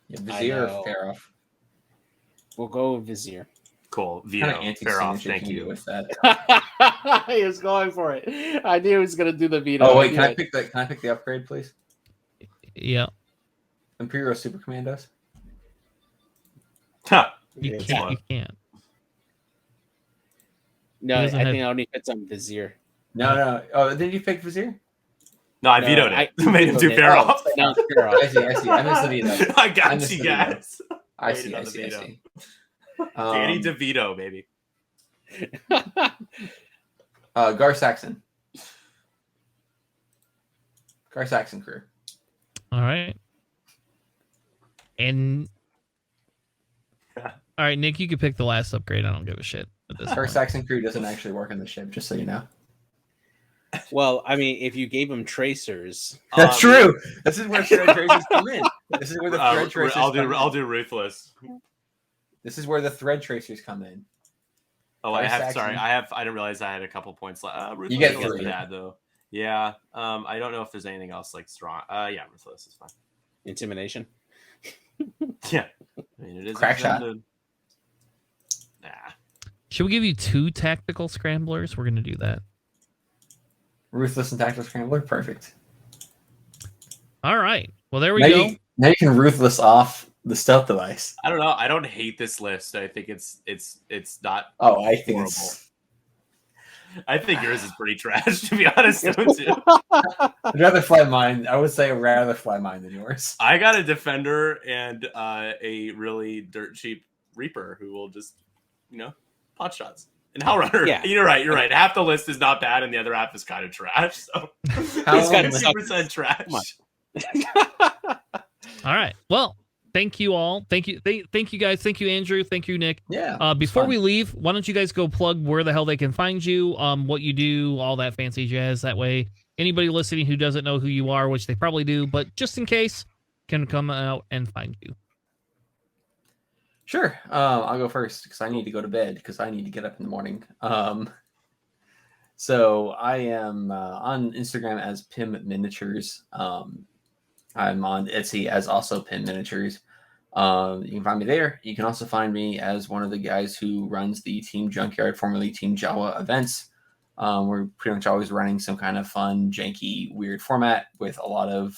[SPEAKER 2] Yeah,
[SPEAKER 3] I
[SPEAKER 2] Vizier
[SPEAKER 3] know.
[SPEAKER 2] or Faroff.
[SPEAKER 3] we'll go with Vizier.
[SPEAKER 4] Cool.
[SPEAKER 2] Kind
[SPEAKER 4] Veto.
[SPEAKER 2] of anti
[SPEAKER 4] Faroff, thank you.
[SPEAKER 2] with that.
[SPEAKER 3] He was going for it. I knew he was gonna do the veto.
[SPEAKER 2] Oh wait,
[SPEAKER 3] knew
[SPEAKER 2] can I
[SPEAKER 3] it.
[SPEAKER 2] pick the upgrade, please?
[SPEAKER 1] Yeah,
[SPEAKER 2] Imperial Super Commandos.
[SPEAKER 4] Ha!
[SPEAKER 1] you
[SPEAKER 3] Yeah.
[SPEAKER 1] can't. You can't.
[SPEAKER 3] No,
[SPEAKER 1] He
[SPEAKER 3] I
[SPEAKER 1] doesn't
[SPEAKER 3] think
[SPEAKER 1] have-
[SPEAKER 3] it only fits on Vizier.
[SPEAKER 2] No. Oh, did you pick Vizier?
[SPEAKER 4] No, I
[SPEAKER 3] No,
[SPEAKER 4] vetoed
[SPEAKER 3] I
[SPEAKER 4] it. Made him do
[SPEAKER 3] vetoed it.
[SPEAKER 4] Faroff.
[SPEAKER 3] Oh, now it's Faroff.
[SPEAKER 2] I see. I missed the veto.
[SPEAKER 4] I
[SPEAKER 2] I
[SPEAKER 4] got
[SPEAKER 2] missed
[SPEAKER 4] you
[SPEAKER 2] the veto.
[SPEAKER 4] guys.
[SPEAKER 2] I
[SPEAKER 4] Waited
[SPEAKER 2] see.
[SPEAKER 4] on the veto.
[SPEAKER 2] Um,
[SPEAKER 4] Danny DeVito, baby.
[SPEAKER 2] Gar Saxon. Gar Saxon crew.
[SPEAKER 1] All right. And all right, Nick, you can pick the last upgrade. I don't give a shit at this
[SPEAKER 2] Gar
[SPEAKER 1] point.
[SPEAKER 2] Saxon crew doesn't actually work on the ship, just so you know.
[SPEAKER 3] Well, I mean, if you gave him tracers,
[SPEAKER 2] That's true. This is where thread tracers come in. This is where the thread tracers
[SPEAKER 4] I'll
[SPEAKER 2] come
[SPEAKER 4] do
[SPEAKER 2] in.
[SPEAKER 4] Ruthless.
[SPEAKER 2] This is where the thread tracers come in.
[SPEAKER 4] Oh,
[SPEAKER 2] Gar
[SPEAKER 4] I
[SPEAKER 2] Saxon.
[SPEAKER 4] didn't realize I had a couple points left. Ruthless
[SPEAKER 2] get
[SPEAKER 4] isn't
[SPEAKER 2] 3.
[SPEAKER 4] bad though. Yeah. I don't know if there's anything else like strong. Yeah, Ruthless is fine.
[SPEAKER 3] intimidation.
[SPEAKER 4] Yeah. I mean, it is
[SPEAKER 2] Crack shot.
[SPEAKER 4] extended. Nah.
[SPEAKER 1] Should we give you 2 tactical scramblers? We're gonna do that.
[SPEAKER 2] Ruthless and Tactical Scrambler, perfect.
[SPEAKER 1] All right. Well, there we
[SPEAKER 2] Now
[SPEAKER 1] go.
[SPEAKER 2] now you can Ruthless off the stealth device.
[SPEAKER 4] I don't know. I don't hate this list. I think it's not.
[SPEAKER 2] Oh, I think
[SPEAKER 4] Horrible.
[SPEAKER 2] it's.
[SPEAKER 4] I think yours is pretty trash, to be honest. Though, too.
[SPEAKER 2] I'd rather fly mine. I would say I'd rather fly mine than yours.
[SPEAKER 4] I got a defender and a really dirt cheap Reaper who will just, pot shots. And Hellrunner.
[SPEAKER 3] Yeah.
[SPEAKER 4] You're right. Half the list is not bad, and the other half is kind of trash. So
[SPEAKER 2] How
[SPEAKER 4] it's
[SPEAKER 2] long
[SPEAKER 4] got
[SPEAKER 2] was-
[SPEAKER 4] 2% trash.
[SPEAKER 3] Come on.
[SPEAKER 1] All right. Well, thank you all. Thank you guys. Thank you, Andrew. Thank you, Nick.
[SPEAKER 2] Yeah.
[SPEAKER 1] Before we leave, why don't you guys go plug where the hell they can find you, what you do, all that fancy jazz. That way, anybody listening who doesn't know who you are, which they probably do, but just in case, can come out and find you.
[SPEAKER 2] Sure. I'll go first because I need to go to bed because I need to get up in the morning. So I am on Instagram as Pim Miniatures. I'm on Etsy as also Pim Miniatures. You can find me there. You can also find me as one of the guys who runs the Team Junkyard, formerly Team Jawa events. We're pretty much always running some kind of fun, janky, weird format with a lot of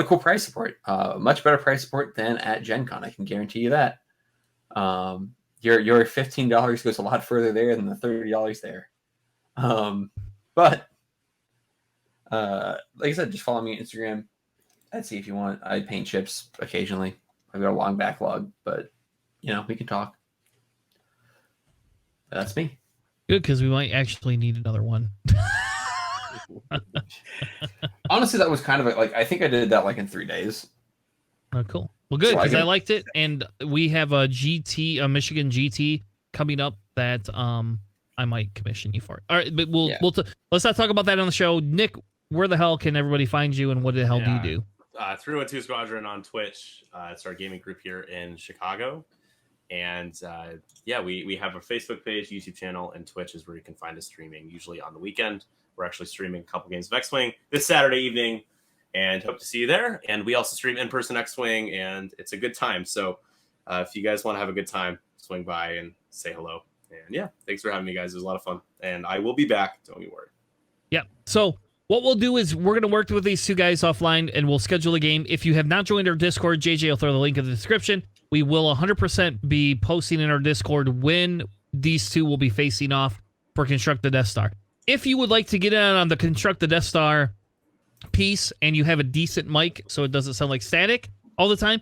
[SPEAKER 2] cool price support. Much better price support than at Gencon. I can guarantee you that. Your $15 goes a lot further there than the $30 there. But like I said, just follow me on Instagram. Etsy if you want. I paint chips occasionally. I've got a long backlog, but we can talk. That's me.
[SPEAKER 1] Good, because we might actually need another one.
[SPEAKER 2] Honestly, that was kind of I think I did that in 3 days.
[SPEAKER 1] Oh, cool. Well, good, because I liked it, and we have a Michigan GT coming up that I might commission you for it. All right, but let's not talk about that on the show. Nick, where the hell can everybody find you, and what the hell do you do?
[SPEAKER 4] 312 Squadron on Twitch. It's our gaming group here in Chicago. And we have a Facebook page, YouTube channel, and Twitch is where you can find us streaming, usually on the weekend. We're actually streaming a couple games of XWing this Saturday evening, and hope to see you there. And we also stream in-person XWing, and it's a good time. So if you guys want to have a good time, swing by and say hello. And thanks for having me, guys. It was a lot of fun. And I will be back. Don't you worry.
[SPEAKER 1] Yeah. So what we'll do is we're going to work with these two guys offline, and we'll schedule a game. If you have not joined our Discord, JJ will throw the link in the description. We will 100% be posting in our Discord when these two will be facing off for Construct the Death Star. If you would like to get in on the Construct the Death Star piece and you have a decent mic so it doesn't sound like static all the time,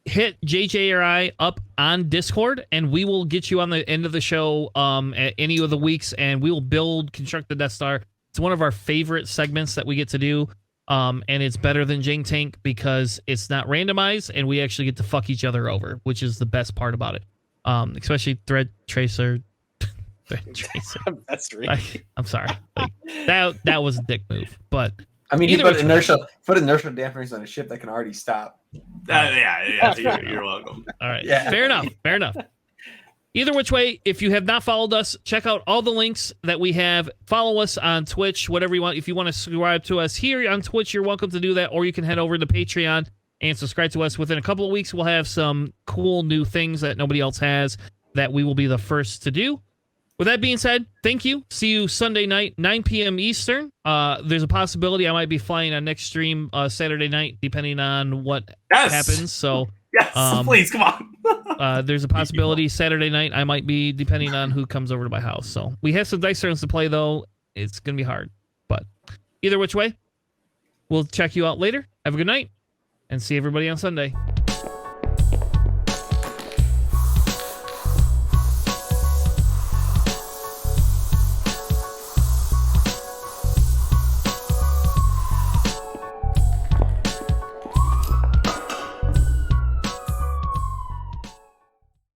[SPEAKER 1] hit JJ or I up on Discord, and we will get you on the end of the show at any of the weeks, and we will build Construct the Death Star. It's one of our favorite segments that we get to do. And it's better than Jing Tank because it's not randomized, and we actually get to fuck each other over, which is the best part about it. Especially Thread Tracer.
[SPEAKER 3] That's right.
[SPEAKER 1] I'm sorry. That was a dick move, but
[SPEAKER 2] I mean, he put inertial dampeners on a ship that can already stop.
[SPEAKER 4] You're welcome.
[SPEAKER 1] All right. Yeah. Fair enough. Either which way, if you have not followed us, check out all the links that we have. Follow us on Twitch, whatever you want. If you want to subscribe to us here on Twitch, you're welcome to do that, or you can head over to Patreon and subscribe to us. Within a couple of weeks, we'll have some cool new things that nobody else has that we will be the first to do. With that being said, thank you. See you Sunday night, 9 p.m. Eastern. There's a possibility I might be flying on next stream Saturday night, depending on what happens. So,
[SPEAKER 4] yes, please, come
[SPEAKER 1] on. There's a possibility Saturday night I might be, depending on who comes over to my house. So we have some dice turns to play, though. It's going to be hard. But either which way, we'll check you out later. Have a good night, and see everybody on Sunday.